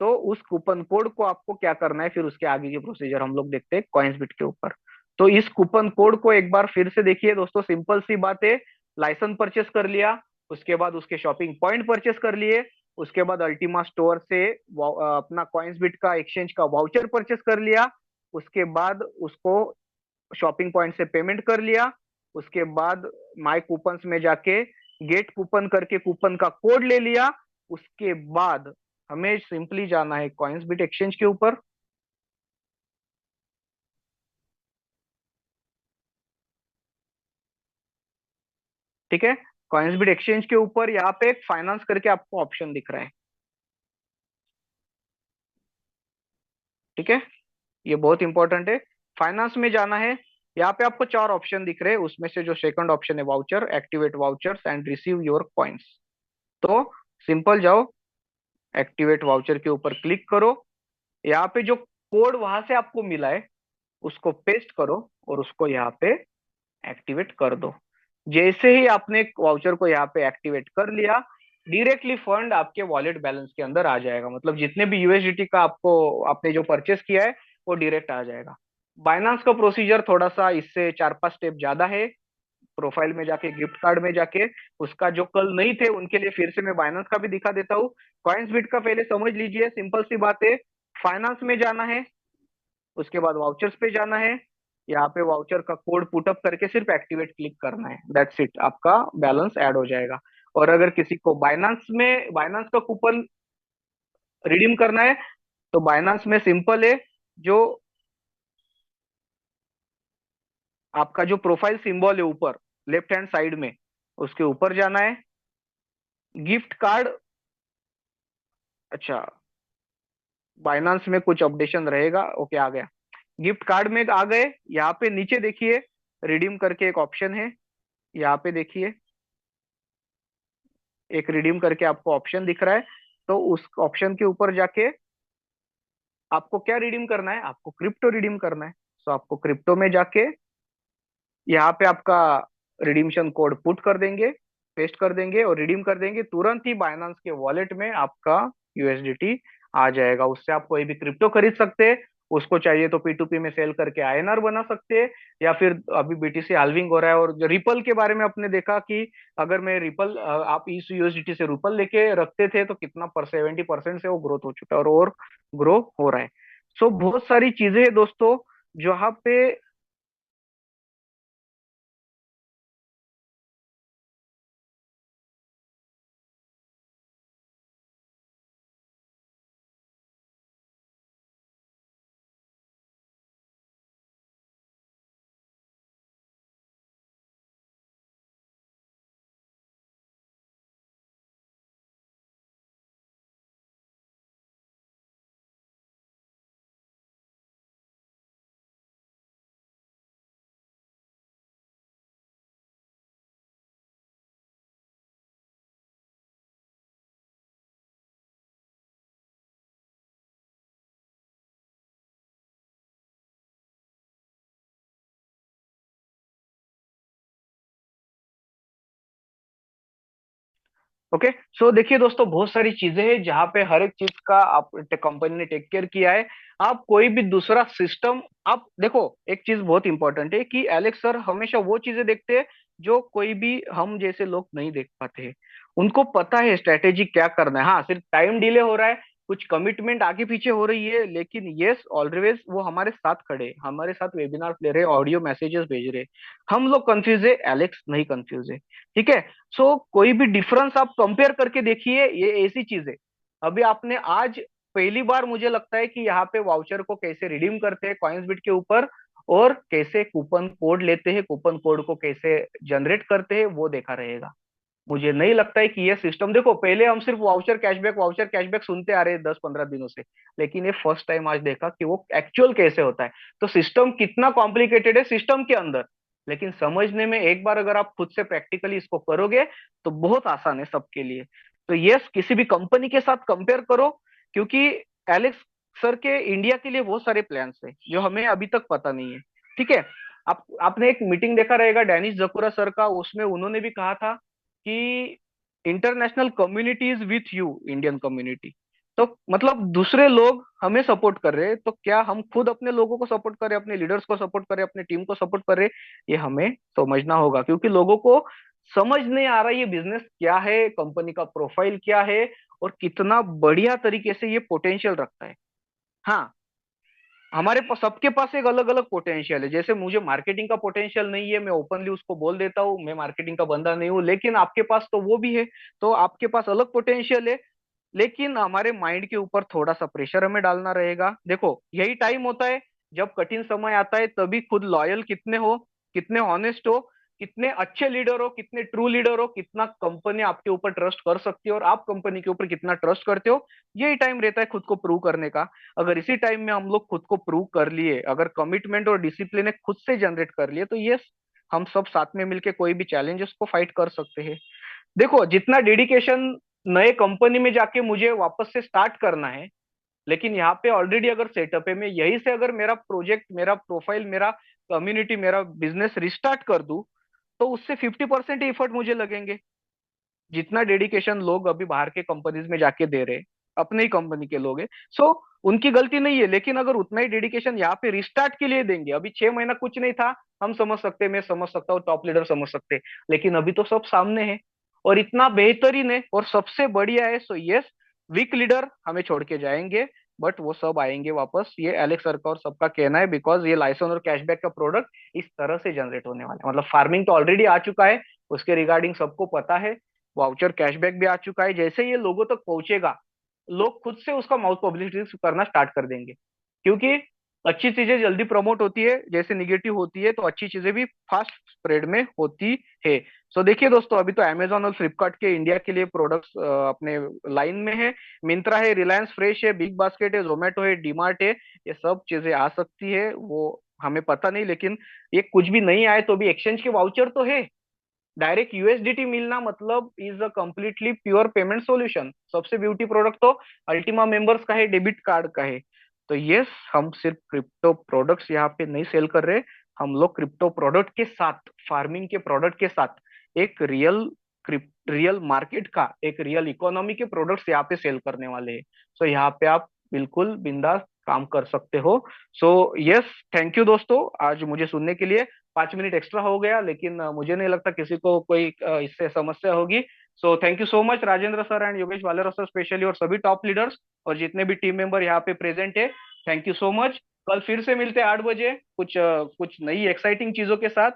तो उस कूपन कोड को आपको क्या करना है, फिर उसके आगे की प्रोसीजर हम लोग देखते हैं कॉइन्सबिट के ऊपर। तो इस कूपन कोड को एक बार फिर से देखिए दोस्तों, सिंपल सी बात है। लाइसेंस परचेस कर लिया, उसके बाद उसके शॉपिंग पॉइंट परचेस कर लिए, उसके बाद अल्टीमा स्टोर से अपना कॉइन्सबिट का एक्सचेंज का वाउचर परचेस कर लिया, उसके बाद उसको शॉपिंग पॉइंट से पेमेंट कर लिया, उसके बाद माई कूपन्स में जाके गेट कूपन करके कूपन का कोड ले लिया। उसके बाद हमें सिंपली जाना है कॉइन्सबिट एक्सचेंज के ऊपर। ठीक है, कॉइन्सबिट एक्सचेंज के ऊपर यहाँ पे एक फाइनेंस करके आपको ऑप्शन दिख रहा है। ठीक है, ये बहुत इंपॉर्टेंट है। फाइनेंस में जाना है। यहाँ पे आपको 4 ऑप्शन दिख रहे हैं, उसमें से जो सेकंड ऑप्शन है voucher, activate vouchers and receive your coins. तो सिंपल जाओ, एक्टिवेट वाउचर के ऊपर क्लिक करो। यहाँ पे जो कोड वहां से आपको मिला है उसको पेस्ट करो और उसको यहाँ पे एक्टिवेट कर दो। जैसे ही आपने वाउचर को यहाँ पे एक्टिवेट कर लिया, डायरेक्टली फंड आपके वॉलेट बैलेंस के अंदर आ जाएगा। मतलब जितने भी यूएसडीटी का आपको आपने जो परचेस किया है वो डायरेक्ट आ जाएगा। बाइनांस का प्रोसीजर थोड़ा सा इससे 4-5 स्टेप ज्यादा है। प्रोफाइल में जाके, गिफ्ट कार्ड में जाके, उसका जो कल नहीं थे उनके लिए फिर से मैं बाइनांस का भी दिखा देता हूँ। कॉइन्सबिट का पहले समझ लीजिए, सिंपल सी बात है। फाइनेंस में जाना है, उसके बाद वाउचर्स पे जाना है। यहाँ पे वाउचर का कोड पुटअप करके सिर्फ एक्टिवेट क्लिक करना है, दैट्स इट, आपका बैलेंस ऐड हो जाएगा। और अगर किसी को बाइनांस का कूपन रिडीम करना है तो बाइनांस में सिंपल है, जो आपका जो प्रोफाइल सिंबल है ऊपर लेफ्ट हैंड साइड में, उसके ऊपर जाना है। गिफ्ट कार्ड, अच्छा, बाइनांस में कुछ अपडेशन रहेगा, ओके आ गया। गिफ्ट कार्ड में आ गए। यहाँ पे नीचे देखिए रिडीम करके एक ऑप्शन है, यहाँ पे देखिए एक रिडीम करके आपको ऑप्शन दिख रहा है। तो उस ऑप्शन के ऊपर जाके आपको क्या रिडीम करना है, आपको क्रिप्टो रिडीम करना है। तो आपको क्रिप्टो में जाके यहाँ पे आपका रिडीमशन कोड पुट कर देंगे, पेस्ट कर देंगे और रिडीम कर देंगे। तुरंत ही बाइनांस के वॉलेट में आपका यूएसडीटी आ जाएगा। उससे आप कोई भी क्रिप्टो खरीद सकते हैं। उसको चाहिए तो P2P में सेल करके आईएनआर बना सकते हैं, या फिर अभी बीटीसी हाल्विंग हो रहा है। और जो रिपल के बारे में आपने देखा कि अगर मैं रिपल आप इस यूएसडीटी से रिपल लेके रखते थे तो कितना 70% से वो ग्रोथ हो चुका है और ग्रो हो रहा है। सो बहुत सारी चीजें हैं दोस्तों जहाँ पे ओके। सो देखिए दोस्तों, बहुत सारी चीजें हैं जहाँ पे हर एक चीज का आप कंपनी ने टेक केयर किया है। आप कोई भी दूसरा सिस्टम, आप देखो, एक चीज बहुत इंपॉर्टेंट है कि एलेक्स सर हमेशा वो चीजें देखते हैं जो कोई भी हम जैसे लोग नहीं देख पाते हैं। उनको पता है स्ट्रेटेजी क्या करना है। हाँ, सिर्फ टाइम डिले हो रहा है, कुछ कमिटमेंट आगे पीछे हो रही है, लेकिन यस ऑलवेज वो हमारे साथ खड़े, हमारे साथ वेबिनार ले रहे, ऑडियो मैसेजेस भेज रहे। हम लोग कंफ्यूज है, एलेक्स नहीं कंफ्यूज है। ठीक है। सो कोई भी डिफरेंस आप कंपेयर करके देखिए, ये ऐसी चीज है। अभी आपने आज पहली बार मुझे लगता है कि यहाँ पे वाउचर को कैसे रिडीम करते हैं कॉइन्सबिट के ऊपर, और कैसे कूपन कोड लेते हैं, कूपन कोड को कैसे जनरेट करते हैं, वो देखा रहेगा। मुझे नहीं लगता है कि ये सिस्टम, देखो पहले हम सिर्फ वाउचर कैशबैक सुनते आ रहे हैं 10-15 दिनों से, लेकिन ये फर्स्ट टाइम आज देखा कि वो एक्चुअल कैसे होता है। तो सिस्टम कितना कॉम्प्लिकेटेड है सिस्टम के अंदर, लेकिन समझने में एक बार अगर आप खुद से प्रैक्टिकली इसको करोगे तो बहुत आसान है सबके लिए। तो यस, किसी भी कंपनी के साथ कंपेयर करो, क्योंकि एलेक्स सर के इंडिया के लिए बहुत सारे प्लान्स है जो हमें अभी तक पता नहीं है। ठीक है। आपने एक मीटिंग देखा रहेगा डैनिश जकुरा सर का, उसमें उन्होंने भी कहा था कि international community is with you, Indian community. तो मतलब दूसरे लोग हमें सपोर्ट कर रहे हैं, तो क्या हम खुद अपने लोगों को सपोर्ट करें, अपने लीडर्स को सपोर्ट करें, अपने टीम को सपोर्ट करें, ये हमें समझना होगा। क्योंकि लोगों को समझ नहीं आ रहा ये बिजनेस क्या है, कंपनी का प्रोफाइल क्या है, और कितना बढ़िया तरीके से ये पोटेंशियल रखता है। हाँ, हमारे पास सबके पास एक अलग अलग पोटेंशियल है। जैसे मुझे मार्केटिंग का पोटेंशियल नहीं है, मैं ओपनली उसको बोल देता हूँ, मैं मार्केटिंग का बंदा नहीं हूँ, लेकिन आपके पास तो वो भी है। तो आपके पास अलग पोटेंशियल है, लेकिन हमारे माइंड के ऊपर थोड़ा सा प्रेशर हमें डालना रहेगा। देखो यही टाइम होता है जब कठिन समय आता है, तभी खुद लॉयल कितने हो, कितने ऑनेस्ट हो, कितने अच्छे लीडर हो, कितने ट्रू लीडर हो, कितना कंपनी आपके ऊपर ट्रस्ट कर सकती है और आप कंपनी के ऊपर कितना ट्रस्ट करते हो, यही टाइम रहता है खुद को प्रूव करने का। अगर इसी टाइम में हम लोग खुद को प्रूव कर लिए, अगर कमिटमेंट और डिसिप्लिन खुद से जनरेट कर लिए, तो ये हम सब साथ में मिलके कोई भी चैलेंजेस को फाइट कर सकते हैं। देखो जितना डेडिकेशन नए कंपनी में जाके मुझे वापस से स्टार्ट करना है, लेकिन यहाँ पे ऑलरेडी अगर सेटअप है, मैं यही से अगर मेरा प्रोजेक्ट, मेरा प्रोफाइल, मेरा कम्युनिटी, मेरा बिजनेस रिस्टार्ट कर दूं, तो उससे 50% एफर्ट मुझे लगेंगे। जितना डेडिकेशन लोग अभी बाहर के कंपनीज में जाके दे रहे हैं, अपने ही कंपनी के लोग हैं। सो उनकी गलती नहीं है, लेकिन अगर उतना ही डेडिकेशन यहाँ पे रिस्टार्ट के लिए देंगे, अभी 6 महीना कुछ नहीं था, हम समझ सकते, मैं समझ सकता हूँ, टॉप लीडर समझ सकते, लेकिन अभी तो सब सामने है और इतना बेहतरीन है और सबसे बढ़िया है। सो यस, वीक लीडर हमें छोड़ के जाएंगे, बट वो सब आएंगे वापस, ये एलेक्स सर का और सबका कहना है, बिकॉज ये लाइसेंस और कैशबैक का प्रोडक्ट इस तरह से जनरेट होने वाला है। मतलब फार्मिंग तो ऑलरेडी आ चुका है, उसके रिगार्डिंग सबको पता है, वाउचर कैशबैक भी आ चुका है, जैसे ये लोगों तक पहुंचेगा, लोग खुद से उसका माउथ पब्लिसिटी करना स्टार्ट कर देंगे। क्योंकि अच्छी चीजें जल्दी प्रमोट होती है, जैसे निगेटिव होती है, तो अच्छी चीजें भी फास्ट स्प्रेड में होती है। सो देखिए दोस्तों, अभी तो अमेजोन और फ्लिपकार्ट के इंडिया के लिए प्रोडक्ट्स अपने लाइन में है, मिंत्रा है, रिलायंस फ्रेश है, बिग बास्केट है, जोमेटो है, डीमार्ट है, ये सब चीजें आ सकती है, वो हमें पता नहीं, लेकिन ये कुछ भी नहीं आए तो भी एक्सचेंज के वाउचर तो है। डायरेक्ट यूएसडीटी मिलना मतलब is a completely pure payment solution. सबसे ब्यूटी प्रोडक्ट तो अल्टीमा मेंबर्स का है, डेबिट कार्ड का है। तो यस, हम सिर्फ क्रिप्टो प्रोडक्ट्स यहाँ पे नहीं सेल कर रहे, हम लोग क्रिप्टो प्रोडक्ट के साथ, फार्मिंग के प्रोडक्ट के साथ, एक रियल मार्केट का, एक रियल इकोनॉमी के प्रोडक्ट्स यहाँ पे सेल करने वाले हैं। सो यहाँ पे आप बिल्कुल बिंदास काम कर सकते हो। सो यस, थैंक यू दोस्तों आज मुझे सुनने के लिए। 5 मिनट एक्स्ट्रा हो गया, लेकिन मुझे नहीं लगता किसी को कोई इससे समस्या होगी। So thank you so much Rajendra sir and Yogesh Walera sir specially, और सभी टॉप लीडर्स और जितने भी टीम मेंबर यहाँ पे प्रेजेंट है, थैंक यू सो मच। कल फिर से मिलते हैं 8 बजे, कुछ नई एक्साइटिंग चीजों के साथ।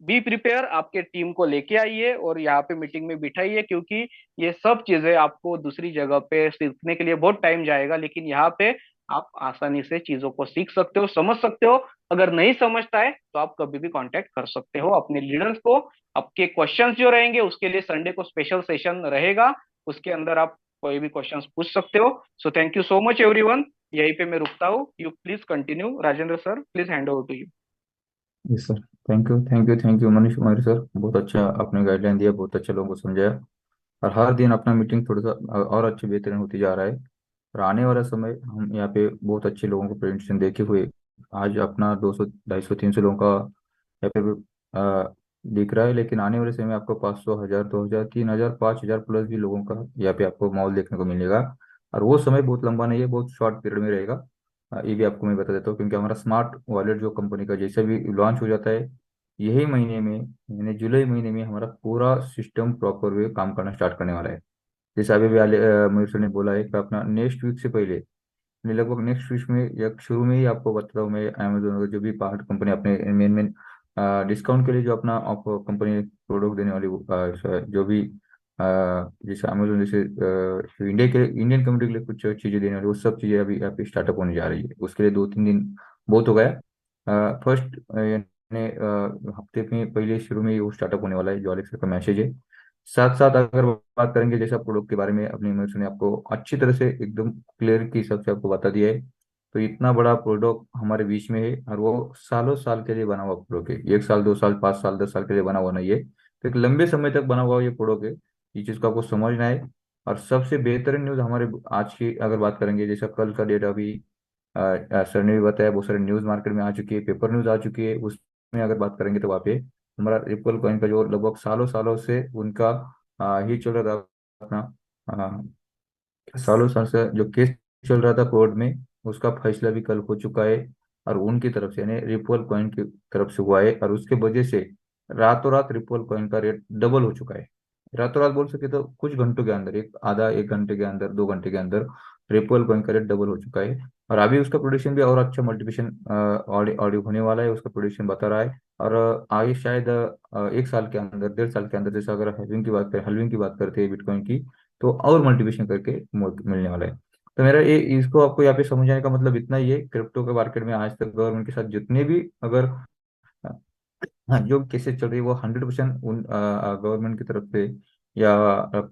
बी प्रिपेयर, आपके टीम को लेके आइए और यहाँ पे मीटिंग में बिठाइए, क्योंकि ये सब चीजें आपको दूसरी जगह पे सीखने के लिए बहुत टाइम जाएगा, लेकिन यहाँ पे आप आसानी से चीजों को सीख सकते हो, समझ सकते हो। अगर नहीं समझता है तो आप कभी भी कांटेक्ट कर सकते हो अपने लीडर्स को। आपके क्वेश्चंस जो रहेंगे उसके लिए संडे को स्पेशल सेशन रहेगा, उसके अंदर आप कोई भी क्वेश्चंस पूछ सकते हो। So thank you so much everyone, यहीं पे मैं रुकता हूँ, you please continue, Rajendra sir please hand over to you. Yes sir. Thank you, thank you, thank you Manish Kumar sir, बहुत अच्छा आपने गाइडलाइन दिया, बहुत अच्छा लोगों को समझाया। और हर दिन अपना मीटिंग थोड़ा सा और अच्छे बेहतरीन होती जा रहा है। और आने वाला समय हम यहाँ पे बहुत अच्छे लोगों को प्रेजेंटेशन देखे हुए, आज अपना 200 250 300 लोगों का यहाँ पे दिख रहा है, लेकिन आने वाले समय में आपको 500 1000 2000 3000 5000 प्लस भी लोगों का यहाँ पे आपको माहौल देखने को मिलेगा। और वो समय बहुत लंबा नहीं है, बहुत शॉर्ट पीरियड में रहेगा। ये भी आपको मैं बता देता हूँ, क्योंकि हमारा स्मार्ट वॉलेट जो कंपनी का जैसे भी लॉन्च हो जाता है, यही महीने में यानी जुलाई महीने में हमारा पूरा सिस्टम प्रॉपर वे काम करना स्टार्ट करने वाला है। जैसे अभी भी मयूर सर ने बोला है कि अपना नेक्स्ट वीक से पहले, नहीं लगभग नेक्स्ट वीक में या शुरू में ही आपको बताता हूँ मैं, अमेजोन का जो भी पार्ट कंपनी अपने मेन मेन डिस्काउंट के लिए जो अपना आपको कंपनी प्रोडक्ट देने वाली जो भी जैसे अमेजोन जैसे इंडिया के इंडियन कम्युनिटी के लिए कुछ चीज़ें देने वाली, वो सब चीज़ें अभी यहाँ पे स्टार्टअप होने जा रही है। उसके लिए 2-3 दिन बहुत हो गया। फर्स्ट यानी हफ्ते में पहले शुरू में ही वो स्टार्टअप होने वाला है, जो अलेक्सा का मैसेज है। साथ साथ अगर बात करेंगे जैसे प्रोडक्ट के बारे में, अपनी इमर्शन ने आपको अच्छी तरह से एकदम क्लियर की हिसाब से आपको बता दिया है। तो इतना बड़ा प्रोडक्ट हमारे बीच में है, और वो सालों साल के लिए बना हुआ प्रोडक्ट है, 1 साल 2 साल 5 साल 10 साल के लिए बना हुआ नहीं है। तो एक लंबे समय तक बना हुआ ये प्रोडक्ट है। ये चीज़ को आपको समझना है। और सबसे बेहतरीन न्यूज़ हमारे आज की अगर बात करेंगे, जैसा कल का डेटा अभी सर ने भी बताया, बहुत सारे न्यूज़ मार्केट में आ चुकी है, पेपर न्यूज़ आ चुकी है। उसमें अगर बात करेंगे तो वहाँ पे हमारा रिपल कॉइन का जो लगभग सालों सालों से उनका ही चल रहा था अपना, सालों साल से जो केस चल रहा था कोर्ट में, उसका फैसला भी कल हो चुका है। और उनकी तरफ से यानी रिपल कॉइन की तरफ से हुआ है, और उसके वजह से रातों रात रिपल कॉइन का रेट डबल हो चुका है। रातों रात बोल सके तो कुछ घंटों के अंदर, एक आधा 1 घंटे के अंदर 2 घंटे के अंदर रिपल कॉइन का रेट डबल हो चुका है। और अभी उसका प्रोडिक्शन भी और अच्छा मल्टीप्लिकेशन ऑडियो होने वाला है, उसका प्रोडिक्शन बता रहा है। और आगे शायद 1 साल के अंदर 1.5 साल के अंदर, जैसे अगर हलविंग की बात करते हैं बिटकॉइन की, तो और मल्टीप्लिकेशन करके मिलने वाला है। तो मेरा ये इसको आपको यहाँ पे समझाने का मतलब इतना ही है, क्रिप्टो के मार्केट में आज तक गवर्नमेंट के साथ जितने भी अगर हाँ जो केसेस चल रही है, वो 100% उन गवर्नमेंट की तरफ से या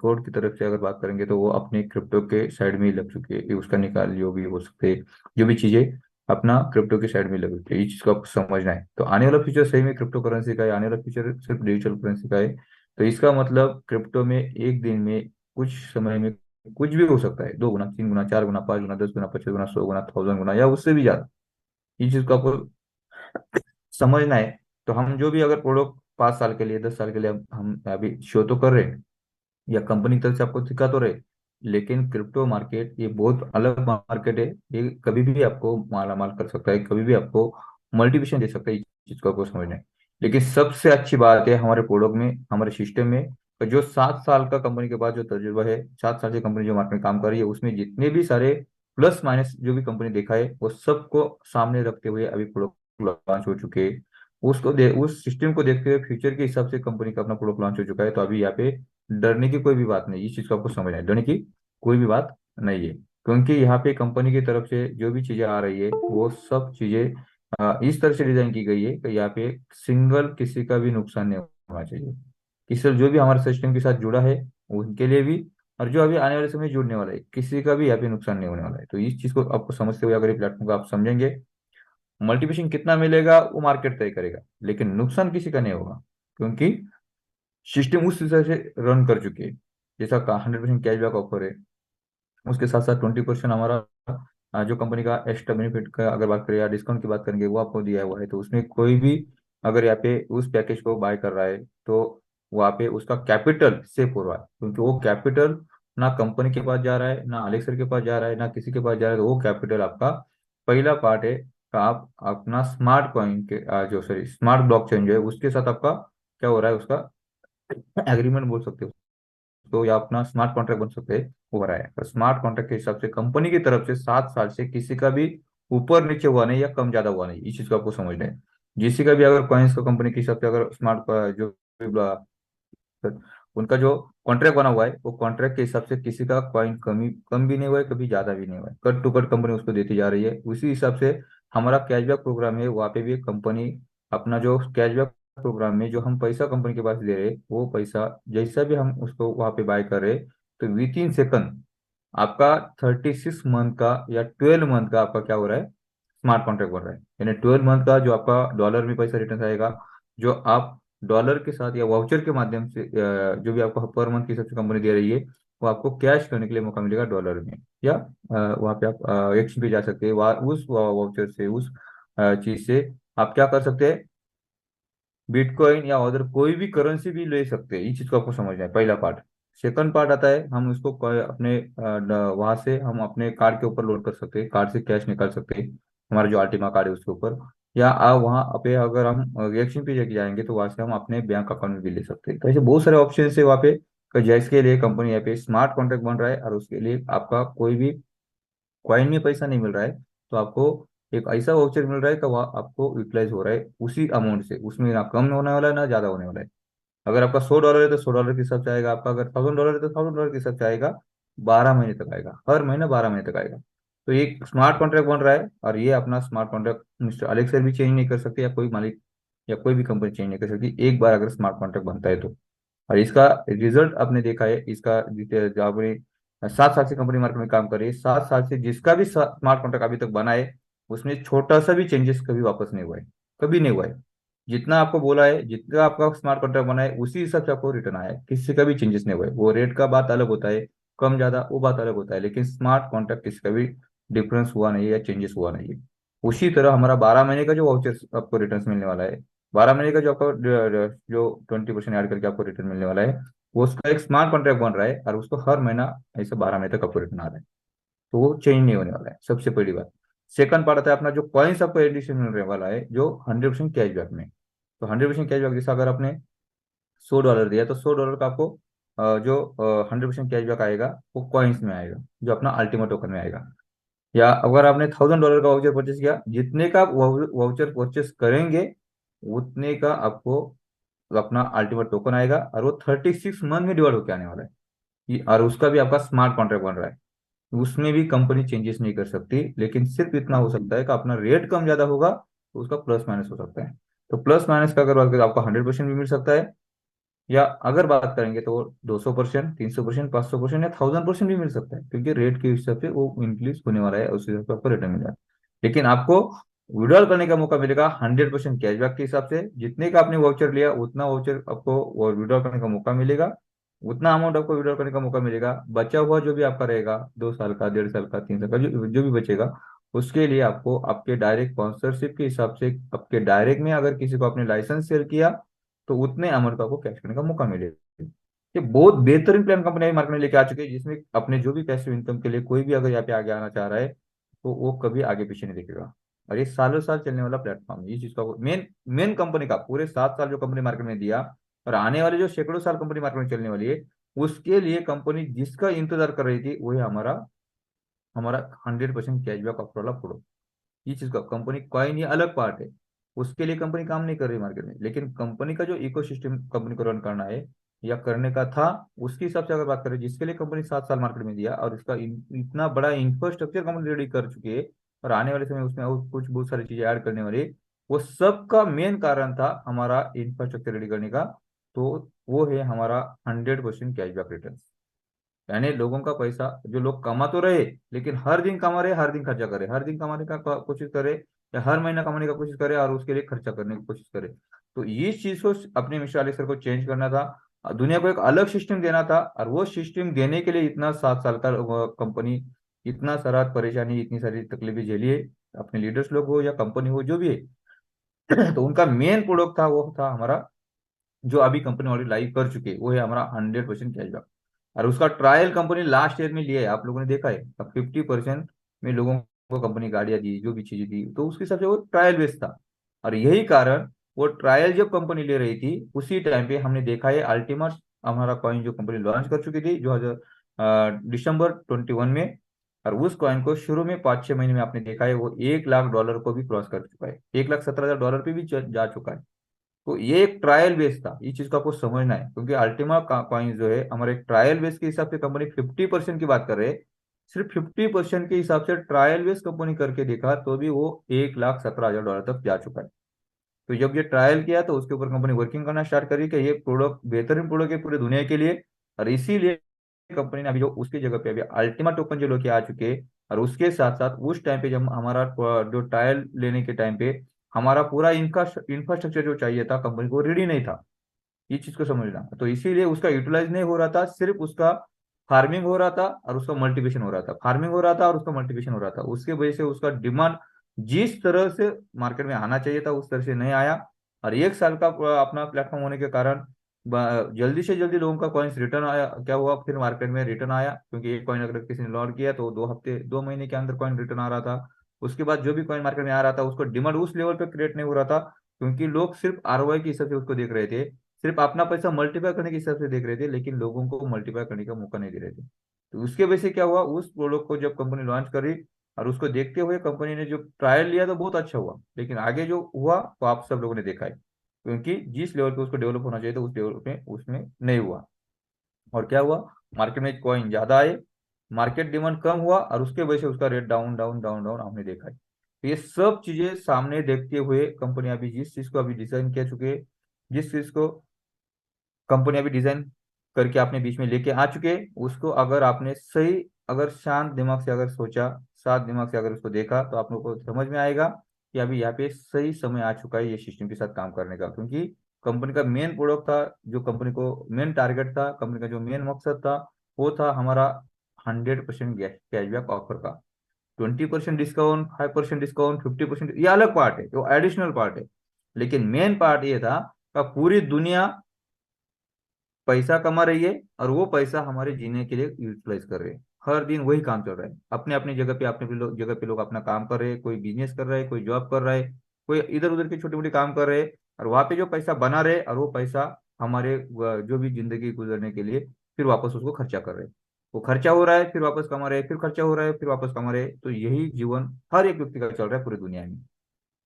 कोर्ट की तरफ से अगर बात करेंगे, तो वो अपने क्रिप्टो के साइड में ही लग चुकी है कि उसका निकाल जो भी हो सकते हैं, जो भी चीजें अपना क्रिप्टो के साइड में लग चुकी है। इस चीज को आपको समझना है। तो आने वाला फ्यूचर सही में क्रिप्टो करेंसी का है, आने वाला फ्यूचर सिर्फ डिजिटल करेंसी का है। तो इसका मतलब क्रिप्टो में एक दिन में कुछ समय में कुछ भी हो सकता है, 2 गुना 3 गुना 4 गुना 5 गुना 10 गुना 50 गुना 100 गुना 1000 गुना या उससे भी ज्यादा। इस चीज को आपको समझना है। तो हम जो भी अगर प्रोडक्ट 5 साल के लिए 10 साल के लिए हम अभी शो तो कर रहे हैं, या कंपनी की तरफ से आपको सिखा तो रहे, लेकिन क्रिप्टो मार्केट ये बहुत अलग मार्केट है। ये कभी भी आपको माला माल कर सकता है, कभी भी आपको मल्टीप्लिकेशन दे सकता है। इस चीज को आपको समझना है। लेकिन सबसे अच्छी बात है हमारे प्रोडक्ट में, हमारे सिस्टम में, कि जो 7 साल का कंपनी के बाद जो तजुर्बा है, 7 साल से कंपनी जो मार्केट में काम कर रही है, उसमें जितने भी सारे प्लस माइनस जो भी कंपनी देखा है, वो सबको सामने रखते हुए अभी प्रोडक्ट लॉन्च हो चुके हैं। उस सिस्टम को देखते हुए फ्यूचर के हिसाब से कंपनी का अपना प्रोडक्ट लॉन्च हो चुका है। तो अभी यहाँ पे डरने की कोई भी बात नहीं, इस चीज को आपको समझना है, डरने की कोई भी बात नहीं है। क्योंकि यहाँ पे कंपनी की तरफ से जो भी चीजें आ रही है, वो सब चीजें इस तरह से डिजाइन की गई है कि यहाँ पे सिंगल किसी का भी नुकसान नहीं होना चाहिए। किसी जो भी हमारे सिस्टम के साथ जुड़ा है उनके लिए भी, और जो अभी आने वाले समय में जुड़ने वाला है, किसी का भी यहाँ पे नुकसान नहीं होने वाला है। तो इस चीज को आपको समझते हुए अगर ये प्लेटफॉर्म को आप समझेंगे, मल्टीप्लिकेशन कितना मिलेगा वो मार्केट तय करेगा, लेकिन नुकसान किसी का नहीं होगा। क्योंकि सिस्टम उस हिसाब से रन कर चुकी है। जैसा का 100% कैशबैक ऑफर है, उसके साथ साथ 20% हमारा जो कंपनी का एक्स्ट्रा बेनिफिट का अगर बात करें या डिस्काउंट की बात करेंगे, वो आपको दिया हुआ है। तो उसमें कोई भी अगर यहाँ पे उस पैकेज को बाय कर रहा है, तो वहाँ पे उसका कैपिटल सेफ हो रहा है। क्योंकि वो कैपिटल ना कंपनी के पास जा रहा है, ना अलेक्सर के पास जा रहा है, ना किसी के पास जा रहा है। तो वो कैपिटल आपका पहला पार्ट है का आप अपना स्मार्ट कॉइन के जो सॉरी स्मार्ट ब्लॉकचेन जो है उसके साथ आपका क्या हो रहा है, उसका एग्रीमेंट बोल सकते हो तो, या अपना स्मार्ट कॉन्ट्रैक्ट बन सकते हैं, वो हो रहा है। तो स्मार्ट कॉन्ट्रैक्ट के हिसाब से कंपनी की तरफ से 7 साल से किसी का भी ऊपर नीचे हुआ नहीं या कम ज्यादा हुआ नहीं। इस चीज को आपको समझना है। जिसी का भी अगर कॉइन्स का कंपनी के हिसाब से अगर स्मार्ट जो उनका जो कॉन्ट्रैक्ट बना हुआ है, वो कॉन्ट्रैक्ट के हिसाब से किसी का कॉइन कम भी नहीं हुआ है, कभी ज्यादा भी नहीं हुआ है। कट टू कट कंपनी उसको देती जा रही है। उसी हिसाब से हमारा कैशबैक प्रोग्राम है, वहाँ पे भी कंपनी अपना जो कैशबैक प्रोग्राम में जो हम पैसा कंपनी के पास दे रहे हैं, वो पैसा जैसा भी हम उसको वहाँ पे बाय कर रहे हैं, तो विद इन सेकंड आपका 36 मंथ का या 12 मंथ का आपका क्या हो रहा है, स्मार्ट कॉन्ट्रैक्ट बन रहा है। यानी 12 मंथ का जो आपका डॉलर में पैसा रिटर्न आएगा, जो आप डॉलर के साथ या वाउचर के माध्यम से जो भी आपको पर मंथ के हिसाब से कंपनी दे रही है, वो आपको कैश करने के लिए मौका मिलेगा डॉलर में, या वहाँ पे आप एक्सचेंज पे जा सकते हैं। उस वाउचर से उस चीज से आप क्या कर सकते हैं, बिटकॉइन या अदर कोई भी करेंसी भी ले सकते हैं। इस चीज को आपको समझना है, पहला पार्ट। सेकंड पार्ट आता है, हम उसको अपने वहां से हम अपने कार्ड के ऊपर लोड कर सकते हैं, कार्ड से कैश निकाल सकते हैं, हमारा जो आल्टीमा कार्ड है उसके ऊपर। या वहाँ पे अगर हम रिएक्शन पे लेके जाएंगे, तो वहां से हम अपने बैंक अकाउंट में भी ले सकते हैं। तो ऐसे बहुत सारे ऑप्शन है वहाँ पे कि जिसके लिए कंपनी यहाँ पे स्मार्ट कॉन्ट्रैक्ट बन रहा है और उसके लिए आपका कोई भी कॉइन में पैसा नहीं मिल रहा है, तो आपको एक ऐसा वाउचर मिल रहा है कि वह आपको यूटिलाइज हो रहा है उसी अमाउंट से, उसमें ना कम होने वाला है ना ज्यादा होने वाला है। अगर आपका $100 है तो $100 के हिसाब से आएगा, आपका अगर $1000 है तो $1000 के हिसाब से आएगा। 12 महीने तक आएगा, हर महीने 12 महीने तक आएगा। तो एक स्मार्ट कॉन्ट्रैक्ट बन रहा है, और ये अपना स्मार्ट कॉन्ट्रैक्ट मिस्टर अलेक्सर भी चेंज नहीं कर सकते, या कोई मालिक या कोई भी कंपनी चेंज नहीं कर सकती एक बार अगर स्मार्ट कॉन्ट्रैक्ट बनता है तो। और इसका रिजल्ट आपने देखा है, इसका जो आपने 7 साल से कंपनी मार्केट में काम कर रही है, 7 साल से जिसका भी स्मार्ट कॉन्ट्रैक्ट अभी तक बना है उसमें छोटा सा भी चेंजेस कभी वापस नहीं हुआ है, कभी नहीं हुआ है। जितना आपको बोला है, जितना आपका स्मार्ट कॉन्ट्रैक्ट बना है उसी हिसाब से आपको रिटर्न आया है, किसी का भी चेंजेस नहीं हुआ है। वो रेट का बात अलग होता है, कम ज्यादा वो बात अलग होता है, लेकिन स्मार्ट कॉन्ट्रैक्ट किसी का भी डिफरेंस हुआ नहीं है या चेंजेस हुआ नहीं है। उसी तरह हमारा 12 महीने का जो वाउचर आपको रिटर्न मिलने वाला है, 12 महीने का जो आपका जो 20% ऐड करके आपको रिटर्न मिलने वाला है, वो उसका एक स्मार्ट कॉन्ट्रैक्ट बन रहा है, और उसको हर महीना ऐसे 12 महीने तक आपको रिटर्न आ रहा है। तो वो चेंज नहीं होने वाला है, सबसे पहली बात। सेकंड पार्ट आता है अपना जो कॉइन्स आपको एडिशन मिलने वाला है जो 100% कैशबैक में। तो 100% कैशबैक, जैसे अगर आपने $100 दिया तो $100 का आपको जो 100% कैशबैक आएगा वो कॉइन्स में आएगा, जो अपना अल्टीमेट टोकन में आएगा। या अगर आपने $1000 का वाउचर परचेस किया, जितने का वाउचर परचेस करेंगे उतने का आपको अपना अल्टीमेट टोकन आएगा, और वो 36 मंथ में डिवाइड होकर आने वाला है। और उसका भी आपका स्मार्ट कॉन्ट्रैक्ट बन रहा है, उसमें भी कंपनी चेंजेस नहीं कर सकती, लेकिन सिर्फ इतना हो सकता है कि अपना रेट कम ज्यादा होगा तो उसका प्लस माइनस हो सकता है। तो प्लस माइनस का अगर बात करें तो आपको 100% भी मिल सकता है, या अगर बात करेंगे तो 200%, 300%, 500% या 1000% भी मिल सकता है, क्योंकि रेट के हिसाब से वो इंक्रीज होने वाला है, उस हिसाब से आपको रिटर्न मिलेगा। लेकिन आपको विड्रॉल करने का मौका मिलेगा 100% कैशबैक के हिसाब से, जितने का आपने वाउचर लिया उतना वाउचर आपको विड्रॉल करने का मौका मिलेगा, उतना अमाउंट आपको विड्रॉल करने का मौका मिलेगा। बचा हुआ जो भी आपका रहेगा, 2 साल का, 1.5 साल का, 3 साल का, जो भी बचेगा, उसके लिए आपको आपके डायरेक्ट स्पॉन्सरशिप के हिसाब से, आपके डायरेक्ट में अगर किसी को आपने लाइसेंस सेल किया तो उतने अमाउंट का आपको कैश करने का मौका मिलेगा। ये बहुत बेहतरीन प्लान कंपनी मार्केट में लेके आ चुकी है, जिसमें अपने जो भी पैसिव इनकम के लिए कोई भी अगर यहाँ पे आगे आना चाह रहा है तो वो कभी आगे पीछे नहीं देखेगा। और ये सालों साल चलने वाला प्लेटफॉर्म है, ये चीज का मेन मेन कंपनी का पूरे 7 साल जो कंपनी मार्केट में दिया, और आने वाले जो सैकड़ों साल कंपनी मार्केट में चलने वाली है, उसके लिए कंपनी जिसका इंतजार कर रही थी वो है हमारा हमारा 100% कैशबैक ऑफर वाला प्रोडक्ट। ये चीज का कंपनी कॉइन ये अलग पार्ट है, उसके लिए कंपनी काम नहीं कर रही मार्केट में, लेकिन कंपनी का जो इकोसिस्टम कंपनी को रन करना है या करने का था, उसके हिसाब से अगर बात करें, जिसके लिए कंपनी 7 साल मार्केट में दिया, और इसका इतना बड़ा इंफ्रास्ट्रक्चर कंपनी रेडी कर चुकी है, और आने वाले समय उसमें और कुछ बहुत सारी चीजें ऐड करने वाली है, वो सब का मेन कारण था हमारा इंफ्रास्ट्रक्चर रेडी करने का। तो वो है हमारा 100% कैशबैक रिटर्न। यानी लोगों का पैसा जो लोग कमा तो रहे, लेकिन हर दिन कमा रहे, हर दिन खर्चा करे, हर दिन कमाने का कोशिश करे, या हर महीना कमाने का कोशिश करे और उसके लिए खर्चा करने की कोशिश करे। तो इस चीज को अपने मिस्टर अली सर को चेंज करना था, दुनिया को एक अलग सिस्टम देना था, और वो सिस्टम देने के लिए इतना 7 साल का कंपनी, इतना सारा परेशानी, इतनी सारी तकलीफें झेली है, अपने लीडर्स लोग हो या कंपनी हो जो भी है। तो उनका मेन प्रोडक्ट था, वो था हमारा जो अभी कंपनी ऑलरेडी लाइव कर चुकी है, वो है हमारा 100% कैशबैक। और उसका ट्रायल कंपनी लास्ट ईयर में लिया है, आप लोगों ने देखा है, अब 50% में लोगों को कंपनी गाड़ियां दी, जो भी चीजें दी, तो उसके हिसाब से वो ट्रायल बेस्ड था। और यही कारण, वो ट्रायल जब कंपनी ले रही थी उसी टाइम पे हमने देखा है अल्टीमा हमारा कॉइन जो कंपनी लॉन्च कर चुकी थी 2000 दिसंबर 21 में, और उस कॉइन को शुरू में 5-6 महीने में आपने देखा है वो $1 लाख को भी क्रॉस कर चुका है, $1,17,000 पे भी जा चुका है। तो ये एक ट्रायल बेस था, ये चीज को आपको समझना है, क्योंकि अल्टीमा कॉइन जो है हमारे ट्रायल बेस के हिसाब से कंपनी 50% की बात कर रहे हैं, सिर्फ 50% के हिसाब से ट्रायल बेस कंपनी करके देखा तो भी वो $1,17,000 तक जा चुका है। तो जब ये ट्रायल किया तो उसके ऊपर कंपनी वर्किंग करना स्टार्ट करी कि ये प्रोडक्ट बेहतरीन प्रोडक्ट है पूरी दुनिया के लिए, और इसीलिए कंपनी ने अभी जो उसकी जगह पे अभी अल्टीमा टोकन जो लेके आ चुके हैं, और उसके साथ साथ उस टाइम पे जब हमारा जो ट्रायल लेने के टाइम पे हमारा पूरा इंफ्रास्ट्रक्चर जो चाहिए था कंपनी को रेडी नहीं था, ये चीज को समझना। तो इसीलिए उसका यूटिलाइज नहीं हो रहा था, सिर्फ उसका फार्मिंग हो रहा था और उसका मल्टीप्लिकेशन हो रहा था, फार्मिंग हो रहा था और उसका मल्टीप्लिकेशन हो रहा था, उसके वजह से उसका डिमांड जिस तरह से मार्केट में आना चाहिए था उस तरह से नहीं आया। और 1 साल का अपना प्लेटफॉर्म होने के कारण जल्दी से जल्दी लोगों का कॉइन्स रिटर्न आया, क्या हुआ फिर मार्केट में रिटर्न आया, क्योंकि एक कॉइन अगर किसी ने लॉन्च किया तो 2 हफ्ते 2 महीने के अंदर कॉइन रिटर्न आ रहा था। उसके बाद जो भी कॉइन मार्केट में आ रहा था उसको डिमांड उस लेवल पे क्रिएट नहीं हो रहा था, क्योंकि लोग सिर्फ आरओआई के हिसाब से उसको देख रहे थे, सिर्फ अपना पैसा मल्टीप्लाई करने के हिसाब से देख रहे थे, लेकिन लोगों को मल्टीप्लाई करने का मौका नहीं दे रहे थे। तो उसके वजह से क्या हुआ, उस प्रोडक्ट को जब कंपनी लॉन्च करी और उसको देखते हुए कंपनी ने जो ट्रायल लिया तो बहुत अच्छा हुआ, लेकिन आगे जो हुआ वो आप सब लोगों ने देखा है, क्योंकि जिस लेवल पे उसको डेवलप होना चाहिए था उस लेवल पे उसमें नहीं हुआ। और क्या हुआ, मार्केट में कॉइन ज्यादा आए, मार्केट डिमांड कम हुआ और उसके वजह से उसका rate down down down down हमने देखा है। तो ये सब चीजें सामने देखते हुए कंपनी अभी जिस चीज को अभी डिजाइन कर चुके, जिस चीज को कंपनी अभी डिजाइन करके आपने बीच में लेके आ चुके, उसको अगर आपने सही, अगर शांत दिमाग से अगर सोचा, शांत दिमाग से अगर उसको देखा, तो आप लोगों को समझ में आएगा कि अभी यहाँ पे सही समय आ चुका है ये सिस्टम के साथ काम करने का। क्योंकि कंपनी का मेन प्रोडक्ट था, जो कंपनी को मेन टारगेट था, कंपनी का जो मेन मकसद था, वो था हमारा 100% कैशबैक ऑफर का। 20% डिस्काउंट, 5% डिस्काउंट, 50%, ये अलग पार्ट है, वो एडिशनल पार्ट है। लेकिन मेन पार्ट ये था कि पूरी दुनिया पैसा कमा रही है और वो पैसा हमारे जीने के लिए यूटिलाइज कर रहे हैं। हर दिन वही काम चल रहा है, अपने अपनी जगह पे, अपने जगह पे लोग अपना काम कर रहे हैं, कोई बिजनेस कर रहा है, कोई जॉब कर रहा है, कोई इधर उधर के छोटे मोटे काम कर रहे हैं, और वहां पे जो पैसा बना रहे और वो पैसा हमारे जो भी जिंदगी गुजरने के लिए फिर वापस उसको खर्चा कर रहे हैं। वो खर्चा हो रहा है, फिर वापस कमा रहे हैं, फिर खर्चा हो रहा है, फिर वापस कमा रहे हैं। तो यही जीवन हर एक व्यक्ति का चल रहा है पूरी दुनिया में।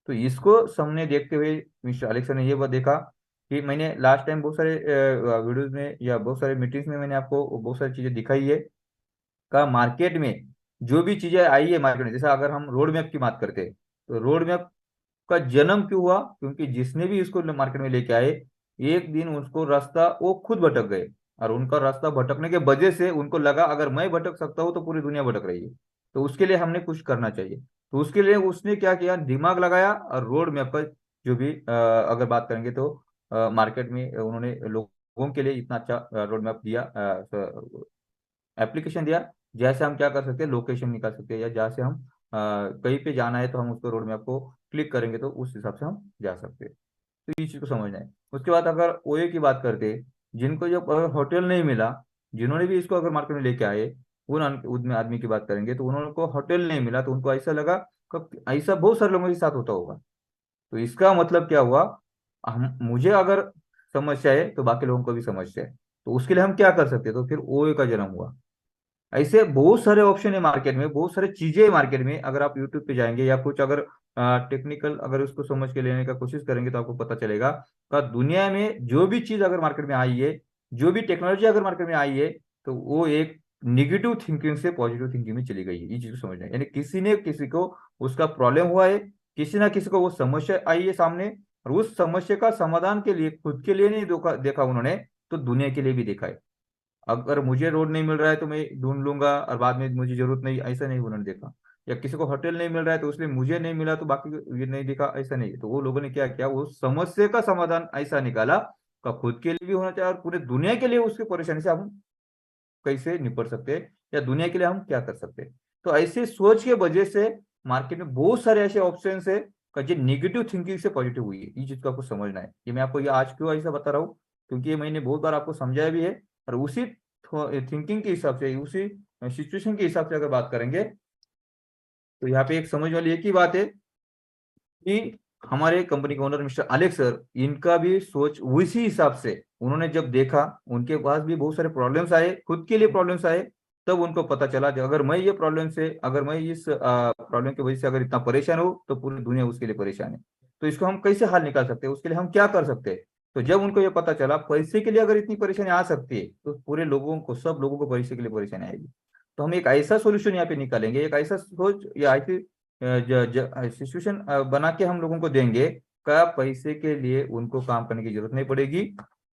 तो इसको सामने देखते हुए मिस्टर अलेक्सा ने ये बात देखा कि मैंने लास्ट टाइम बहुत सारे वीडियोज में या बहुत सारे मीटिंग्स में मैंने आपको बहुत सारी चीजें दिखाई है का मार्केट में जो भी चीजें आई है मार्केट में। जैसे अगर हम रोड मैप की बात करते हैं, तो रोड मैप का जन्म क्यों हुआ, क्योंकि जिसने भी इसको मार्केट में लेके आए, एक दिन उसको रास्ता वो खुद भटक गए, और उनका रास्ता भटकने के वजह से उनको लगा अगर मैं भटक सकता हूँ तो पूरी दुनिया भटक रही है, तो उसके लिए हमने कुछ करना चाहिए। तो उसके लिए उसने क्या किया, दिमाग लगाया और रोड मैप का जो भी अगर बात करेंगे तो मार्केट में उन्होंने लोगों के लिए इतना अच्छा रोड मैप दिया, एप्लीकेशन दिया, जैसे हम क्या कर सकते हैं, लोकेशन निकाल सकते हैं, या जहाँ से हम कहीं पे जाना है तो हम उसको रोड मैप को क्लिक करेंगे तो उस हिसाब से हम जा सकते हैं। तो इस चीज को समझना है। उसके बाद अगर ओए की बात करते हैं, जिनको जब अगर होटल नहीं मिला, जिन्होंने भी इसको अगर मार्केट में लेके आए, उनमें आदमी की बात करेंगे तो उन्होंने को होटल नहीं मिला, तो उनको ऐसा लगा कि ऐसा बहुत सारे लोगों के साथ होता होगा। तो इसका मतलब क्या हुआ, हम मुझे अगर समस्या है तो बाकी लोगों को भी समस्या है, तो उसके लिए हम क्या कर सकते हैं, तो फिर ओए का जन्म हुआ। ऐसे बहुत सारे ऑप्शन है मार्केट में, बहुत सारी चीजें है मार्केट में। अगर आप यूट्यूब पे जाएंगे या कुछ अगर टेक्निकल अगर उसको समझ के लेने का कोशिश करेंगे तो आपको पता चलेगा कि दुनिया में जो भी चीज अगर मार्केट में आई है, जो भी टेक्नोलॉजी अगर मार्केट में आई है, तो वो एक निगेटिव थिंकिंग से पॉजिटिव थिंकिंग में चली गई है। ये चीज को समझना है, यानी किसी ने किसी को उसका प्रॉब्लम हुआ है, किसी ना किसी को वो समस्या आई है सामने, और उस समस्या का समाधान के लिए खुद के लिए नहीं देखा उन्होंने, तो दुनिया के लिए भी देखा है। अगर मुझे रोड नहीं मिल रहा है तो मैं ढूंढ लूंगा और बाद में मुझे जरूरत नहीं, ऐसा नहीं उन्होंने देखा। या किसी को होटल नहीं मिल रहा है तो उसने मुझे नहीं मिला तो बाकी को ये नहीं देखा, ऐसा नहीं। तो वो लोगों ने क्या किया, वो समस्या का समाधान ऐसा निकाला का खुद के लिए भी होना चाहिए और पूरे दुनिया के लिए उसकी परेशानी से हम कैसे निपट सकते हैं, या दुनिया के लिए हम क्या कर सकते हैं। तो ऐसे सोच के वजह से मार्केट में बहुत सारे ऐसे ऑप्शन है जो निगेटिव थिंकिंग से पॉजिटिव हुई है। ये चीज को आपको समझना है। ये मैं आपको ये आज क्यों ऐसा बता रहा हूँ, क्योंकि ये मैंने बहुत बार आपको समझाया भी है, और उसी थिंकिंग के हिसाब से, उसी सिचुएशन के हिसाब से अगर बात करेंगे, तो यहाँ पे एक समझ वाली एक ही बात है कि हमारे कंपनी के ओनर मिस्टर अलेक्स सर, इनका भी सोच उसी हिसाब से, उन्होंने जब देखा उनके पास भी बहुत सारे प्रॉब्लम्स आए, खुद के लिए प्रॉब्लम्स आए, तब उनको पता चला कि अगर मैं ये प्रॉब्लम से, अगर मैं इस प्रॉब्लम की वजह से अगर इतना परेशान हूँ तो पूरी दुनिया उसके लिए परेशान है। तो इसको हम कैसे हल निकाल सकते हैं, उसके लिए हम क्या कर सकते हैं। तो जब उनको ये पता चला पैसे के लिए अगर इतनी परेशानी आ सकती है, तो पूरे लोगों को, सब लोगों को पैसे के लिए परेशानी आएगी। तो हम एक ऐसा सोल्यूशन यहाँ पे निकालेंगे, एक ऐसा सोच या ऐसी सिचुएशन बना के हम लोगों को देंगे का पैसे के लिए उनको काम करने की जरूरत नहीं पड़ेगी,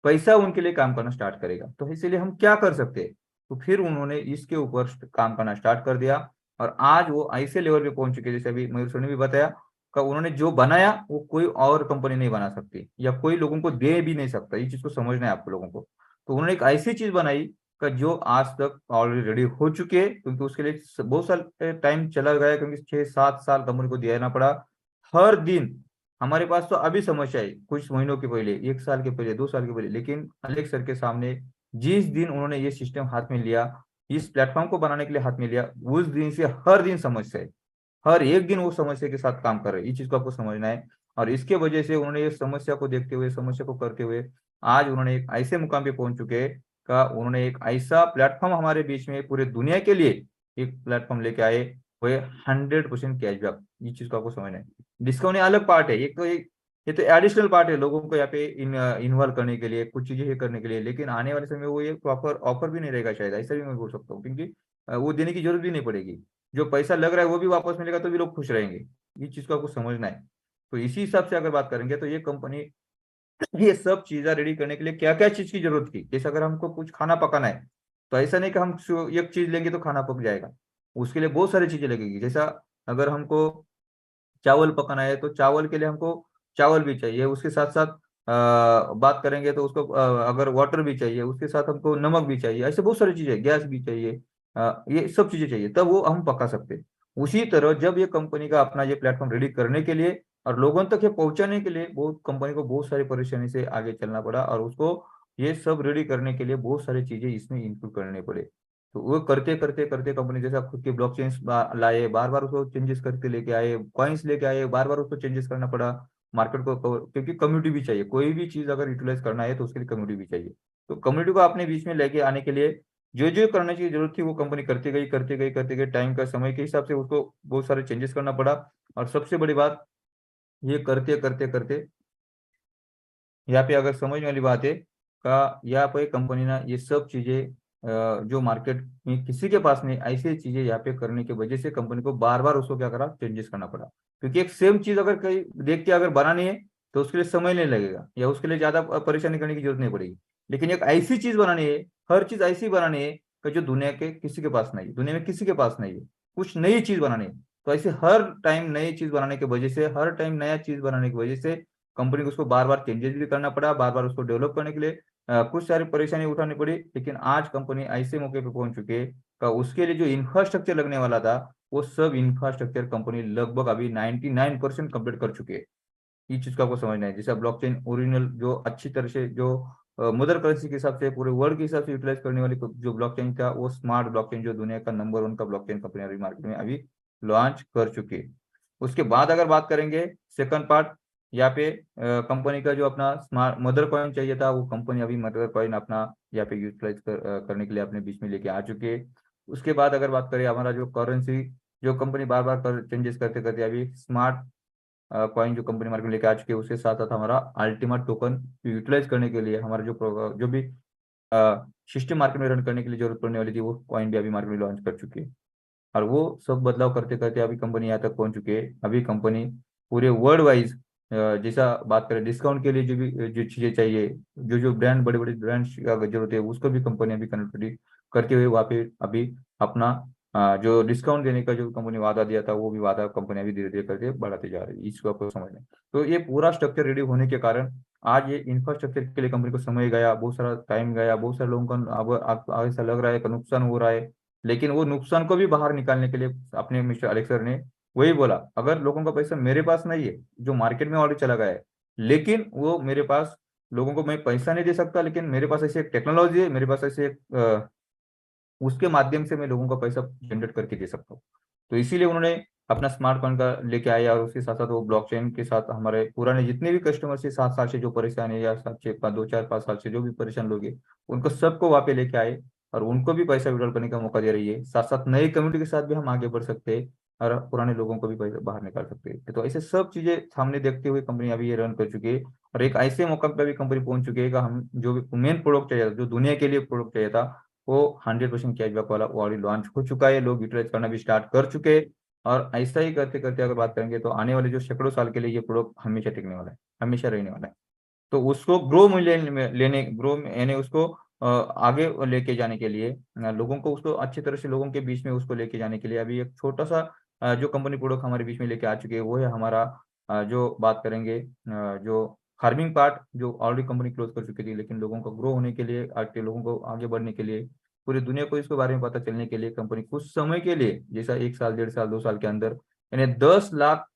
पैसा उनके लिए काम करना स्टार्ट करेगा। तो इसीलिए हम क्या कर सकते हैं, तो फिर उन्होंने इसके ऊपर काम करना स्टार्ट कर दिया, और आज वो ऐसे लेवल पे पहुंच चुके, जैसे अभी मयूर सर ने भी बताया का उन्होंने जो बनाया वो कोई और कंपनी नहीं बना सकती, या कोई लोगों को दे भी नहीं सकता। ये चीज को समझना है आपको लोगों को। तो उन्होंने एक ऐसी चीज बनाई का जो आज तक ऑलरेडी रेडी हो चुके हैं, क्योंकि उसके लिए बहुत साल टाइम चला गया, क्योंकि 6-7 साल कंपनी को दिया ना पड़ा। हर दिन हमारे पास तो अभी समस्या है कुछ महीनों के पहले, 1 साल के पहले, 2 साल के पहले, लेकिन अलेक्स सर के सामने जिस दिन उन्होंने ये सिस्टम हाथ में लिया, इस प्लेटफॉर्म को बनाने के लिए हाथ में लिया, उस दिन से हर दिन समस्या है, हर एक दिन वो समस्या के साथ काम कर रहे हैं। ये चीज को आपको समझना है। और इसके वजह से उन्होंने इस समस्या को देखते हुए, समस्या को करते हुए आज उन्होंने एक ऐसे मुकाम पे पहुंच चुके हैं का उन्होंने एक ऐसा प्लेटफॉर्म हमारे बीच में पूरे दुनिया के लिए एक प्लेटफॉर्म लेके आए, वो 100% कैशबैक। ये चीज को आपको समझना है। डिस्काउंट अलग पार्ट है, एक तो ये तो एडिशनल पार्ट है लोगों को यहाँ पे इन्वॉल्व करने के लिए, कुछ चीजें करने के लिए, लेकिन आने वाले समय में वो ये प्रॉपर ऑफर भी नहीं रहेगा शायद, ऐसा भी मैं बोल सकता हूँ, क्योंकि वो देने की जरूरत भी नहीं पड़ेगी। जो पैसा लग रहा है वो भी वापस मिलेगा, तो भी लोग खुश रहेंगे। ये चीज को आपको समझना है। तो इसी हिसाब से अगर बात करेंगे तो ये कंपनी ये सब चीजें रेडी करने के लिए क्या क्या चीज की जरूरत थी, जैसे अगर हमको कुछ खाना पकाना है, तो ऐसा नहीं कि हम एक चीज लेंगे तो खाना पक जाएगा। उसके लिए बहुत सारी चीजें लगेगी। जैसा अगर हमको चावल पकाना है तो चावल के लिए हमको चावल भी चाहिए, उसके साथ साथ बात करेंगे तो उसको अगर वाटर भी चाहिए, उसके साथ हमको नमक भी चाहिए, ऐसे बहुत सारी चीजें, गैस भी चाहिए, ये सब चीजें चाहिए, तब वो हम पका सकते हैं। उसी तरह जब ये कंपनी का अपना ये प्लेटफॉर्म रेडी करने के लिए और लोगों तक ये पहुंचाने के लिए बहुत कंपनी को बहुत सारी परेशानी से आगे चलना पड़ा, और उसको ये सब रेडी करने के लिए बहुत सारी चीजें इसमें इंक्लूड करने पड़े। तो वो करते करते करते कंपनी जैसा खुद के ब्लॉकचेन लाए, बार बार उसको चेंजेस करके लेके आए, कॉइन्स लेके आए, बार बार उसको चेंजेस करना पड़ा मार्केट को क्योंकि कम्युनिटी भी चाहिए, कोई भी चीज अगर यूटिलाइज करना है तो उसके लिए कम्युनिटी भी चाहिए। तो कम्युनिटी को अपने बीच में लेके आने के लिए जो जो करने की जरूरत थी वो कंपनी करती गई करती गई करती गई, टाइम का समय के हिसाब से उसको बहुत सारे चेंजेस करना पड़ा। और सबसे बड़ी बात, ये करते करते करते यहाँ पे अगर समझने वाली बात है का, यहाँ पे कंपनी ना ये सब चीजें जो मार्केट में किसी के पास नहीं, ऐसी चीजें यहाँ पे करने की वजह से कंपनी को बार बार उसको क्या करा, चेंजेस करना पड़ा। क्योंकि एक सेम चीज अगर कहीं देख के अगर बनानी है तो उसके लिए समय नहीं लगेगा या उसके लिए ज्यादा परेशानी करने की जरूरत नहीं पड़ेगी। लेकिन एक ऐसी चीज बनानी है, हर चीज ऐसी बनानी है कि जो दुनिया के किसी के पास नहीं है, दुनिया में किसी के पास नहीं है, कुछ नई चीज बनानी है। तो ऐसे हर टाइम नई चीज बनाने की वजह से, हर टाइम नया चीज बनाने की वजह से कंपनी को उसको बार बार चेंजेस भी करना पड़ा, बार बार उसको डेवलप करने के लिए कुछ सारी परेशानी उठानी पड़ी। लेकिन आज कंपनी ऐसे मौके पे पहुंच चुकी है का उसके लिए जो इंफ्रास्ट्रक्चर लगने वाला था वो सब इंफ्रास्ट्रक्चर कंपनी लगभग अभी 99% कंप्लीट कर चुकी है। ये चीज का आपको समझना है। जैसे ब्लॉकचेन ओरिजिनल जो अच्छी तरह से जो मदर करेंसी के हिसाब से पूरे वर्ल्ड के हिसाब से यूटिलाइज करने वाली जो ब्लॉकचेन था, वो स्मार्ट ब्लॉकचेन जो दुनिया का नंबर 1 का ब्लॉकचेन कंपनी अभी मार्केट में अभी लॉन्च कर चुकी है। उसके बाद अगर बात करेंगे सेकंड पार्ट, यहाँ पे कंपनी का जो अपना स्मार्ट मदर कॉइन चाहिए था, वो कंपनी अभी मदर कॉइन अपना यहाँ पे यूटिलाइज करने के लिए अपने बीच में लेके आ चुके हैं। उसके बाद अगर बात करें हमारा जो करेंसी, जो कंपनी बार बार चेंजेस करते करते अभी स्मार्ट कॉइन जो कंपनी मार्केट में लेके आ चुकी है, उसके साथ साथ हमारा अल्टीमेट टोकन यूटिलाइज करने के लिए हमारा जो भी सिस्टम मार्केट में रन करने के लिए जरूरत पड़ने वाली थी, वो कॉइन भी अभी मार्केट में लॉन्च कर चुकी है। और वो सब बदलाव करते करते अभी कंपनी यहाँ तक पहुंच चुकी है। अभी कंपनी पूरे वर्ल्ड वाइज जैसा बात करें डिस्काउंट के लिए जो भी जो चीजें चाहिए, जो जो ब्रांड बड़े बड़े ब्रांड्स की जरूरत है, उसको भी कंपनी अभी कनेक्टिविटी करते हुए वहाँ पे अभी अपना जो डिस्काउंट देने का जो कंपनी वादा दिया था, वो भी वादा कंपनी अभी धीरे धीरे करके बढ़ाती जा रही है। इसको आपको समझना है। तो ये पूरा स्ट्रक्चर रेडी होने के कारण आज ये इंफ्रास्ट्रक्चर के लिए कंपनी को समय गया, बहुत सारा टाइम गया, बहुत सारे लोगों का अब ऐसा लग रहा है कि नुकसान हो रहा है। लेकिन वो नुकसान को भी बाहर निकालने के लिए अपने मिस्टर अलेक्सर ने वही बोला, अगर लोगों का पैसा मेरे पास नहीं है जो मार्केट में ऑलरेडी चला गया है, लेकिन वो मेरे पास लोगों को मैं पैसा नहीं दे सकता, लेकिन मेरे पास ऐसी एक टेक्नोलॉजी है, मेरे पास ऐसे एक उसके माध्यम से मैं लोगों का पैसा जनरेट करके दे सकता हूँ। तो इसीलिए उन्होंने अपना स्मार्टफोन का लेके आया, और उसके साथ साथ वो ब्लॉकचेन के साथ हमारे पुराने जितने भी कस्टमर से 7 साल से जो परेशान है, या 2 4 5 साल से जो भी परेशान लोग हैं, उनको सबको वहाँ पे लेके आए और उनको भी पैसा विड्रॉल करने का मौका दे रही है। साथ साथ नई कम्युनिटी के साथ भी हम आगे बढ़ सकते हैं और पुराने लोगों को भी पैसा बाहर निकाल सकते हैं। तो ऐसे सब चीजें सामने देखते हुए कंपनी अभी ये रन कर चुकी है, और एक ऐसे मौका पे भी कंपनी पहुंच चुकी है कि हम जो भी मेन प्रोडक्ट चाहिए था, जो दुनिया के लिए प्रोडक्ट चाहिए था, वो 100% कैशबैक वाला वो ऑलरेडी लॉन्च हो चुका है, लोग यूटिलाइज करना भी स्टार्ट कर चुके हैं। और ऐसा ही करते करते अगर बात करेंगे तो आने वाले जो सैकड़ों साल के लिए ये प्रोडक्ट हमेशा टिकने वाला है, हमेशा रहने वाला है। तो उसको ग्रो में लेने ग्रो यानी उसको आगे लेके जाने के लिए लोगों को उसको अच्छी तरह से लोगों के बीच में उसको लेके जाने के लिए अभी एक छोटा सा जो कंपनी प्रोडक्ट हमारे बीच में लेके आ चुकी है, वो है हमारा जो बात करेंगे जो फार्मिंग पार्ट, जो ऑलरेडी कंपनी क्लोज कर चुकी थी, लेकिन लोगों को ग्रो होने के लिए, आगे लोगों को आगे बढ़ने के लिए, पूरी दुनिया को इसके बारे में पता चलने के लिए कंपनी कुछ समय के लिए, जैसा 1 साल 1.5 साल 2 साल के अंदर, यानी 10 लाख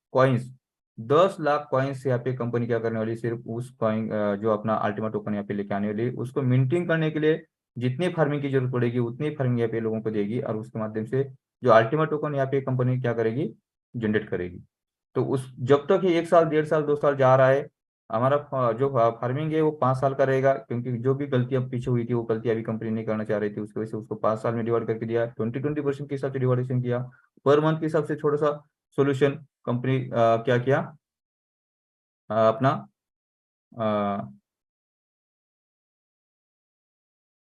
कॉइन्स यहाँ पे कंपनी क्या करने वाली, सिर्फ उस कॉइन जो अपना अल्टीमेट टोकन यहाँ पे लेके आने वाली, उसको मिंटिंग करने के लिए जितनी फार्मिंग की जरूरत पड़ेगी उतनी फार्मिंग यहाँ पे लोगों को देगी, और उसके माध्यम से जो अल्टीमेट टोकन यहाँ पे कंपनी क्या करेगी, जनरेट करेगी। तो उस जब तक ये 1 साल 1.5 साल 2 साल जा रहा है, हमारा जो फार्मिंग है वो 5 साल का रहेगा, क्योंकि जो भी गलती अब पीछे हुई थी वो गलती अभी कंपनी नहीं करना चाह रही थी, उसकी वजह से उसको 5 साल में डिवाइड करके दिया, 20-20% के हिसाब से डिवाइडेशन किया, पर मंथ के हिसाब से छोटा सा सोल्यूशन कंपनी क्या किया, अपना अ,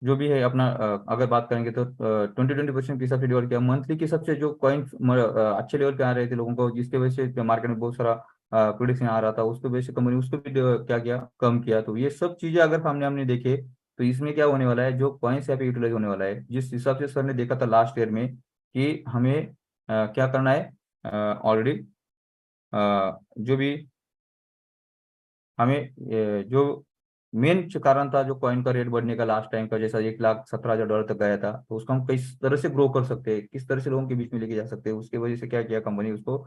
जो भी है अपना अगर बात करेंगे तो 20-20% के हिसाब से डिवाइड किया, मंथली के हिसाब से जो कॉइन अच्छे लेवल पे आ रहे थे लोगों को, जिसके वजह से मार्केट में बहुत सारा प्रोडिक्शन आ रहा था, उसके वजह से कंपनी उसको भी क्या किया, कम किया। तो ये सब चीजें अगर सामने हमने देखे तो इसमें क्या होने वाला है, जो कॉइन्स यहाँ पे यूटिलाइज होने वाला है, जिस हिसाब से सर ने देखा था लास्ट ईयर में कि हमें क्या करना है, ऑलरेडी जो भी हमें जो मेन कारण था, जो कॉइन का रेट बढ़ने का लास्ट टाइम का, जैसा $1,17,000 तक गया था, तो उसको हम किस तरह से ग्रो कर सकते हैं, किस तरह से लोगों के बीच में लेके जा सकते हैं, उसके वजह से क्या किया कंपनी, उसको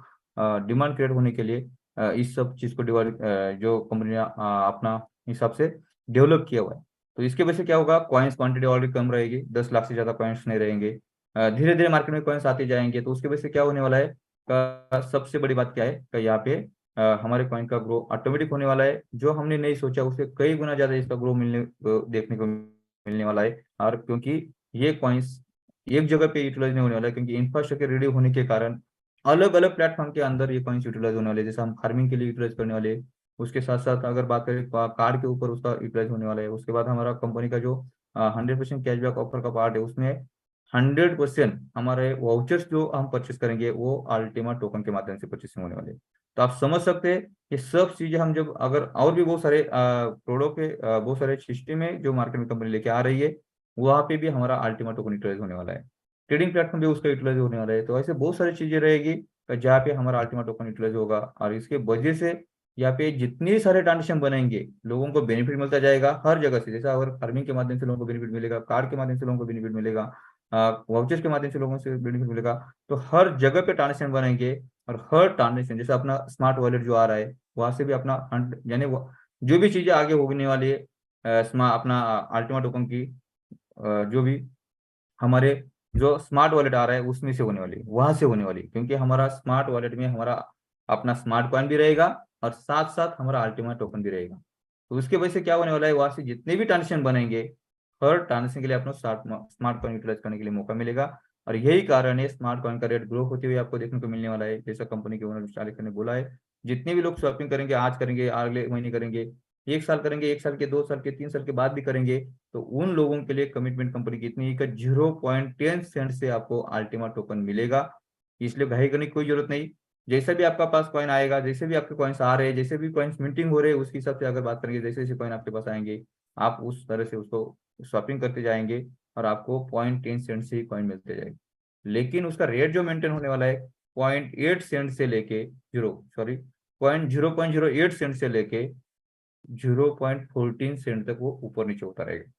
डिमांड क्रिएट होने के लिए इस सब चीज को डिवेलप, जो कंपनी ने अपना हिसाब से डेवलप किया हुआ है। तो इसके वजह से क्या होगा, कॉइन्स क्वांटिटी ऑलरेडी कम रहेगी, 10 लाख से ज्यादा कॉइन्स नहीं रहेंगे, धीरे धीरे मार्केट में कॉइन्स आते जाएंगे, तो उसके वजह से क्या होने वाला है, सबसे बड़ी बात क्या है कि यहाँ पे हमारे कॉइन का ग्रो ऑटोमेटिक होने वाला है, जो हमने नहीं सोचा उससे कई गुना ज्यादा इसका ग्रो देखने को मिलने वाला है। और क्योंकि ये कॉइन्स एक जगह पे यूटिलाइज नहीं होने वाला है, क्योंकि इंफ्रास्ट्रक्चर रेडी होने के कारण अलग अलग प्लेटफॉर्म के अंदर ये कॉइन्स यूटिलाइज होने वाले हैं, जैसे हम फार्मिंग के लिए यूटिलाइज करने वाले हैं, उसके साथ साथ अगर बात करें कार्ड के ऊपर उसका यूटिलाइज होने वाला है, उसके बाद हमारा कंपनी का जो 100% कैशबैक ऑफर का पार्ट है, उसमें 100% हमारे वाउचर्स जो हम परचेस करेंगे वो अल्टीमा टोकन के माध्यम से परचेसिंग होने वाले हैं। तो आप समझ सकते हैं ये सब चीजें हम जब अगर और भी बहुत सारे प्रोडक्ट के बहुत सारे सिस्टम है जो मार्केट में कंपनी लेके आ रही है, वहां पे भी हमारा अल्टीमा टोकन यूटिलाइज होने वाला है, ट्रेडिंग प्लेटफॉर्म भी उसका यूटिलाइज होने वाला है। तो ऐसे बहुत सारी चीजें रहेगी जहाँ पे हमारा अल्टीमा टोकन यूटिलाइज होगा, और इसके वजह से यहाँ पे जितने सारे ट्रांजेक्शन बनेंगे लोगों को बेनिफिट मिलता जाएगा हर जगह से, जैसा अगर फार्मिंग के माध्यम से लोगों को बेनिफिट मिलेगा, कार्ड के माध्यम से लोगों को बेनिफिट मिलेगा, वाउचर्स के माध्यम से लोगों से बेनिफिट मिलेगा, तो हर जगह पे ट्रांजेक्शन बनेंगे, और हर ट्रांजेक्शन जैसे अपना स्मार्ट वॉलेट जो आ रहा है वहां से भी अपना यानी जो भी चीजें आगे होने वाली है अपना अल्टीमा टोकन की जो भी हमारे जो स्मार्ट वॉलेट आ रहा है उसमें से होने वाली, वहां से होने वाली, क्योंकि हमारा स्मार्ट वॉलेट में हमारा अपना स्मार्ट कॉइन भी रहेगा और साथ साथ हमारा अल्टीमा टोकन भी रहेगा। तो उसके वजह से क्या होने वाला है, वहां से जितने भी ट्रांजेक्शन बनेंगे हर ट्रांजेक्शन के लिए अपना स्मार्ट कॉइन यूटिलाइज करने के लिए मौका मिलेगा। और यही कारण है स्मार्ट कॉइन का रेट ग्रो होते हुए आपको देखने को मिलने वाला है, जैसा कंपनी के ओनर चालिक ने बोला है, जितने भी लोग शॉपिंग करेंगे, आज करेंगे, अगले महीने करेंगे, 1 साल करेंगे, 1 साल के, 2 साल के, 3 साल के बाद भी करेंगे, तो उन लोगों के लिए कमिटमेंट कंपनी की इतनी है कि 0.10 सेंट से आपको अल्टीमा टोकन मिलेगा। इसलिए घाई करने की कोई जरूरत नहीं, जैसे भी आपका पास कॉइन आएगा, जैसे भी आपके कॉइन्स आ रहे हैं, जैसे भी कॉइन्स मिंटिंग हो रहे हैं, उसके हिसाब से अगर बात करेंगे, जैसे जैसे कॉइन आपके पास आएंगे आप उस तरह से उसको शॉपिंग करते जाएंगे, और आपको 0.10 सेंट से ही कॉइन मिलते जाएंगे। लेकिन उसका रेट जो मेंटेन होने वाला है 0.8 सेंट से लेके 0.008 सेंट से लेके 0.14 सेंट तक वो ऊपर नीचे होता रहेगा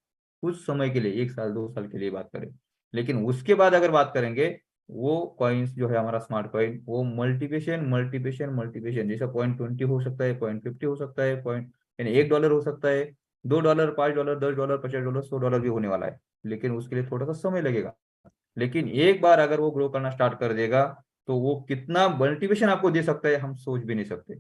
कुछ समय के लिए, 1 साल 2 साल के लिए बात करें। लेकिन उसके बाद अगर बात करेंगे, वो कॉइन्स जो है हमारा स्मार्ट कॉइन, वो मल्टीप्लिकेशन मल्टीप्लिकेशन मल्टीप्लिकेशन, जैसा 0.20 हो सकता है, 0.50 हो सकता है, पॉइंट यानी $1 हो सकता है, $2, $5, $10, $50, $100 भी होने वाला है, लेकिन उसके लिए थोड़ा सा समय लगेगा। लेकिन एक बार अगर वो ग्रो करना स्टार्ट कर देगा तो वो कितना मल्टीप्लिकेशन आपको दे सकता है हम सोच भी नहीं सकते।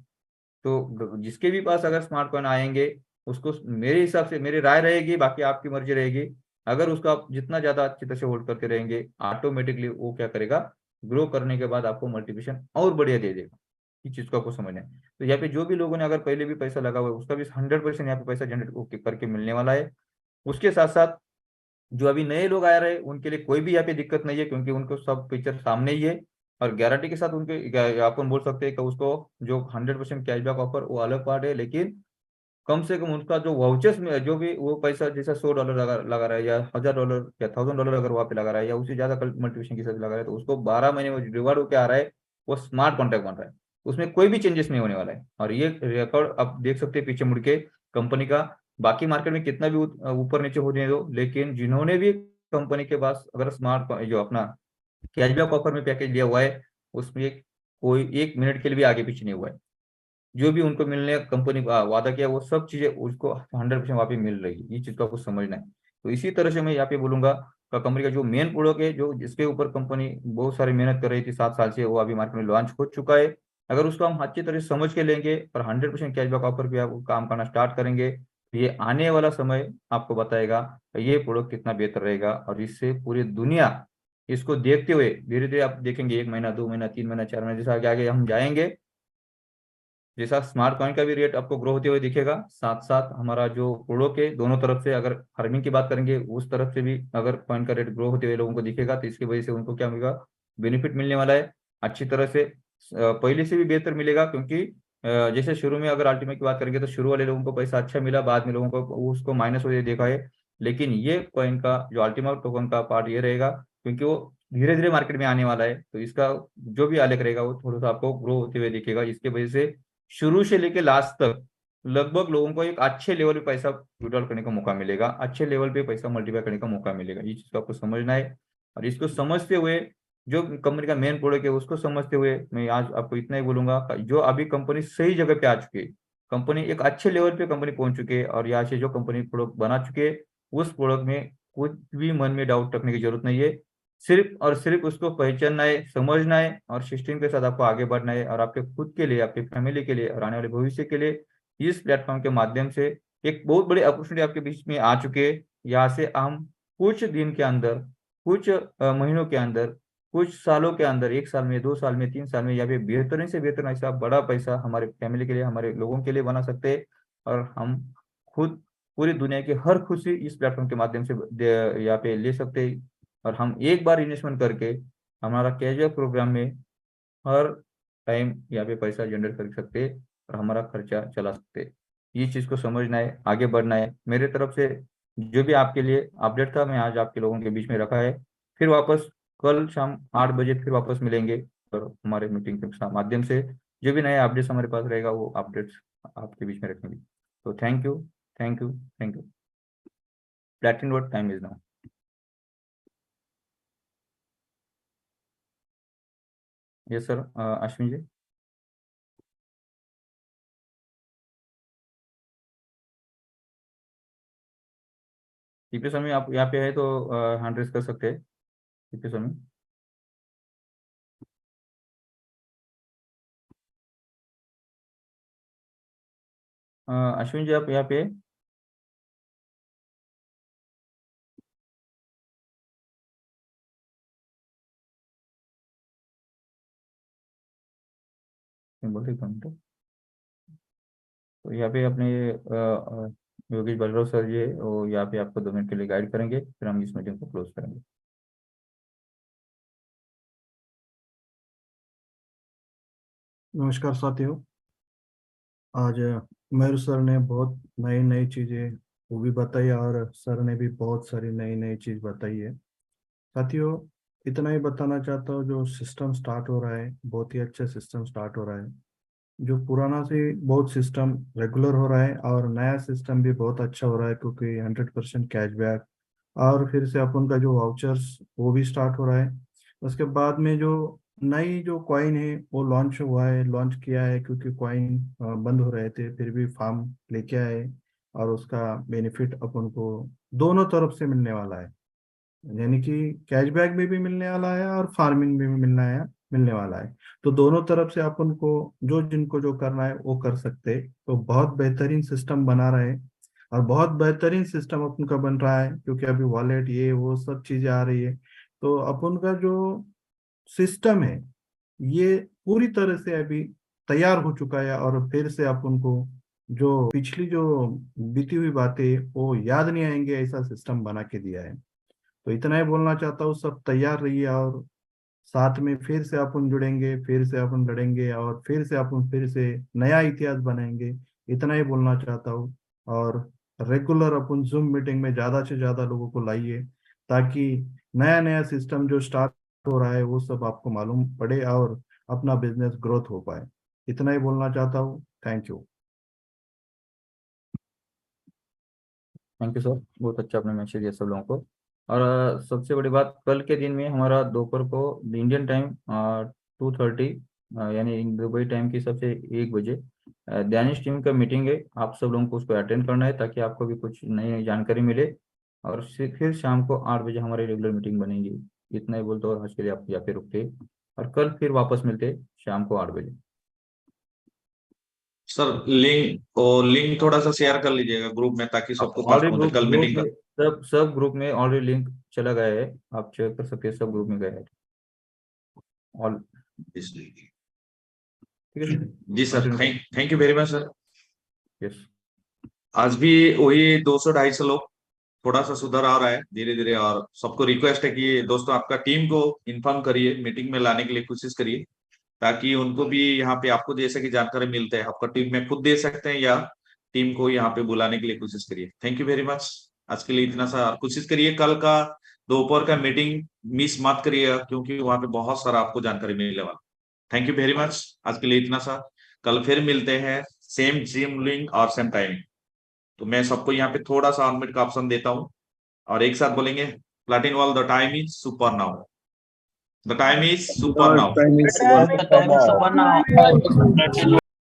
तो जिसके भी पास अगर स्मार्ट कॉइन आएंगे उसको, मेरे हिसाब से मेरी राय रहेगी, बाकी आपकी मर्जी रहेगी, अगर उसको आप जितना ज्यादा अच्छी तरह से होल्ड करते रहेंगे ऑटोमेटिकली वो क्या करेगा, ग्रो करने के बाद आपको मल्टीप्लिकेशन और बढ़िया दे देगा। इस चीज को आपको समझना है। तो यहाँ पे जो भी लोगों ने अगर पहले भी पैसा लगा हुआ है उसका भी 100% यहाँ पे पैसा जनरेट करके मिलने वाला है। उसके साथ साथ जो अभी नए लोग आ रहे हैं उनके लिए कोई भी यहाँ पे दिक्कत नहीं है, क्योंकि उनको सब फीचर सामने ही है, और गारंटी के साथ उनके अपन बोल सकते हैं कि उसको जो 100% कैशबैक ऑफर वो अलग पार्ट है, लेकिन कम से कम उनका जो वाउचर्स में जो भी वो पैसा जैसा $100 लगा रहा है, या $1000 या $1000 अगर वहाँ पे लगा रहा है, या उससे ज्यादा मल्टीप्लिकेशन के साथ लगा रहा है, तो उसको 12 महीने में रिवार्ड होकर आ रहा है, वो स्मार्ट कॉन्ट्रैक्ट बन रहा है, उसमें कोई भी चेंजेस नहीं होने वाला है। और ये रिकॉर्ड आप देख सकते हैं पीछे मुड़ के कंपनी का, बाकी मार्केट में कितना भी ऊपर नीचे होने दो, लेकिन जिन्होंने भी कंपनी के पास अगर स्मार्ट जो अपना कैशबैक ऑफर में पैकेज लिया हुआ है, उसमें कोई 1 मिनट के लिए भी आगे पीछे नहीं हुआ है। जो भी उनको मिलने कंपनी का वादा किया वो सब चीजें उसको 100% वहाँ पे मिल रही है, ये चीज को आपको समझना है। तो इसी तरह से मैं यहाँ पे बोलूंगा कंपनी का जो मेन प्रोडक्ट है, जो जिसके ऊपर कंपनी बहुत सारी मेहनत कर रही थी 7 साल से, वो अभी मार्केट में लॉन्च हो चुका है। अगर उसको हम अच्छी तरह से समझ के लेंगे और 100% कैशबैक ऑफर पे आप काम करना स्टार्ट करेंगे, तो ये आने वाला समय आपको बताएगा ये प्रोडक्ट कितना बेहतर रहेगा। और इससे पूरी दुनिया इसको देखते हुए धीरे धीरे आप देखेंगे, 1 महीना, 2 महीना, 3 महीना, 4 महीना, जैसा आगे आगे हम जाएंगे, जैसा स्मार्ट कॉइन का भी रेट आपको ग्रो होते हुए दिखेगा, साथ साथ हमारा जो प्रोडक्ट है दोनों तरफ से, अगर फार्मिंग की बात करेंगे उस तरफ से भी अगर कॉइन का रेट ग्रो होते हुए लोगों को दिखेगा, तो इसकी वजह से उनको क्या मिलेगा, बेनिफिट मिलने वाला है अच्छी तरह से। पहले से भी बेहतर मिलेगा, क्योंकि जैसे शुरू में अगर अल्टीमेट की बात करेंगे तो शुरू वाले लोगों को पैसा अच्छा मिला, बाद में लोगों को उसको माइनस होते देखा है। लेकिन ये कॉइन का जो अल्टीमेट टोकन का पार्ट ये रहेगा, क्योंकि वो धीरे धीरे मार्केट में आने वाला है, तो इसका जो भी आलेख रहेगा वो थोड़ा सा आपको ग्रो होते हुए दिखेगा। इसके वजह से शुरू से लेके लास्ट तक लगभग लोगों को एक अच्छे लेवल पे पैसा विड्रॉल करने का मौका मिलेगा, अच्छे लेवल पे पैसा मल्टीप्लाई करने का मौका मिलेगा। ये चीज को आपको समझना है। और इसको समझते हुए, जो कंपनी का मेन प्रोडक्ट है उसको समझते हुए, मैं आज आपको इतना ही बोलूंगा, जो अभी कंपनी सही जगह पे आ चुकी है, कंपनी एक अच्छे लेवल पे कंपनी पहुंच चुकी है, और यहाँ से जो कंपनी प्रोडक्ट बना चुके है उस प्रोडक्ट में कुछ भी मन में डाउट रखने की जरूरत नहीं है। सिर्फ और सिर्फ उसको पहचानना है, समझना है, और सिस्टम के साथ आपको आगे बढ़ना है, और आपके खुद के लिए, आपके फैमिली के लिए, और आने वाले भविष्य के लिए इस प्लेटफॉर्म के माध्यम से एक बहुत बड़ी अपॉर्चुनिटी आपके बीच में आ चुके हैं। यहाँ से हम कुछ दिन के अंदर, कुछ महीनों के अंदर, कुछ सालों के अंदर, 1 साल में, 2 साल में, 3 साल में, या फिर बेहतरीन से बेहतर ऐसा बड़ा पैसा हमारे फैमिली के लिए, हमारे लोगों के लिए बना सकते हैं। और हम खुद पूरी दुनिया की हर खुशी इस प्लेटफॉर्म के माध्यम से यहाँ पे ले सकते हैं। और हम एक बार इन्वेस्टमेंट करके हमारा कैजुअल प्रोग्राम में हर टाइम यहाँ पे पैसा जनरेट कर सकते हैं और हमारा खर्चा चला सकते हैं। ये चीज़ को समझना है, आगे बढ़ना है। मेरे तरफ से जो भी आपके लिए अपडेट था, मैं आज आपके लोगों के बीच में रखा है। फिर वापस कल शाम 8 बजे फिर वापस मिलेंगे, और हमारे मीटिंग के माध्यम से जो भी नए अपडेट्स हमारे पास रहेगा वो अपडेट्स आपके बीच में रखेंगे। तो thank you, thank you, thank you. Platinum word time is now. Yes sir, Ashwin ji. TP Swami आप यहाँ पे है तो हैंड रेस कर सकते हैं, टीपी स्वामी। अश्विन जी आप यहाँ पे बोलते घंटे, तो यहाँ पे अपने योगेश बलराव सर जी है, वो यहाँ पे आपको 2 मिनट के लिए गाइड करेंगे, फिर हम इस मीटिंग को क्लोज करेंगे। नमस्कार साथियों। आज मेहर सर ने बहुत नई नई चीज़ें वो भी बताई, और सर ने भी बहुत सारी नई नई चीज़ बताई है। साथियों, इतना ही बताना चाहता हूँ, जो सिस्टम स्टार्ट हो रहा है बहुत ही अच्छा सिस्टम स्टार्ट हो रहा है। जो पुराना से बहुत सिस्टम रेगुलर हो रहा है, और नया सिस्टम भी बहुत अच्छा हो रहा है, क्योंकि 100% कैशबैक, और फिर से अपन का जो वाउचर्स वो भी स्टार्ट हो रहा है। उसके बाद में जो नई जो कॉइन है वो लॉन्च हुआ है, लॉन्च किया है, क्योंकि कॉइन बंद हो रहे थे, फिर भी फार्म लेके आए, और उसका बेनिफिट अपन को दोनों तरफ से मिलने वाला है। यानी कि कैशबैक में भी मिलने वाला है, और फार्मिंग में भी मिलने वाला है। तो दोनों तरफ से अपन को जो जिनको जो करना है वो कर सकते हैं। तो बहुत बेहतरीन सिस्टम बना रहे हैं, और बहुत बेहतरीन सिस्टम अपन का बन रहा है, क्योंकि अभी वॉलेट ये वो सब चीजें आ रही है। तो अपन का जो सिस्टम है ये पूरी तरह से अभी तैयार हो चुका है, और फिर से अपन को जो पिछली जो बीती हुई बातें वो याद नहीं आएंगे, ऐसा सिस्टम बना के दिया है। तो इतना ही बोलना चाहता हूँ, सब तैयार रहिए, और साथ में फिर से अपन जुड़ेंगे, फिर से अपन लड़ेंगे, और फिर से नया इतिहास बनाएंगे। इतना ही बोलना चाहता हूँ। और रेगुलर अपन जूम मीटिंग में ज्यादा से ज्यादा लोगों को लाइए, ताकि नया नया सिस्टम जो स्टार्ट हो रहा है वो सब आपको मालूम पड़े, और अपना बिजनेस ग्रोथ हो पाए। इतना ही बोलना चाहता हूँ। Thank you. Thank you sir, बहुत अच्छा आपने मैसेज दिया सब लोगों को। और सबसे बड़ी बात, कल के दिन में हमारा दोपहर को इंडियन टाइम 2:30, यानी दुबई टाइम के हिसाब से 1 बजे दैनिश टीम का मीटिंग है। आप सब लोगों को उसको अटेंड करना है, ताकि आपको भी कुछ नई नई जानकारी मिले। और फिर शाम को 8 बजे हमारी रेगुलर मीटिंग बनेगी। इतना ही बोलते और आज के लिए आप यहाँ पे रुकते, और कल फिर वापस मिलते शाम को 8 बजे। सर लिंक थोड़ा सा शेयर कर लीजिएगा ग्रुप में ताकि सबको पास ऑलरेडी पहुंचे ग्रुप कल ग्रुप मीटिंग का। में सब ग्रुप में ऑलरेडी लिंक चला गया है, आप चेक कर सकते हैं, सब ग्रुप में गया है ऑल। ठीक है सर, जी sir, continue. Thank you very much sir. Yes. आज भी वही 200-250 लोग, थोड़ा सा सुधार आ रहा है धीरे धीरे। और सबको रिक्वेस्ट है कि दोस्तों आपका टीम को इन्फॉर्म करिए, मीटिंग में लाने के लिए कोशिश करिए, ताकि उनको भी यहाँ पे आपको जैसे कि जानकारी मिलते हैं आपका टीम में खुद दे सकते हैं, या टीम को यहाँ पे बुलाने के लिए कोशिश करिए। Thank you very much. आज के लिए इतना सा। और कोशिश करिए कल का दोपहर का मीटिंग मिस मत करिएगा, क्योंकि वहां पे बहुत सारा आपको जानकारी मिलने वाला। Thank you very much. आज के लिए इतना सा। कल फिर मिलते हैं, सेम जिम लिंक और सेम टाइम। तो मैं सबको यहाँ पे थोड़ा सा अनम्यूट का ऑप्शन देता हूँ और एक साथ बोलेंगे, platinum wall, the time is super now, the time is super now. Time is super now.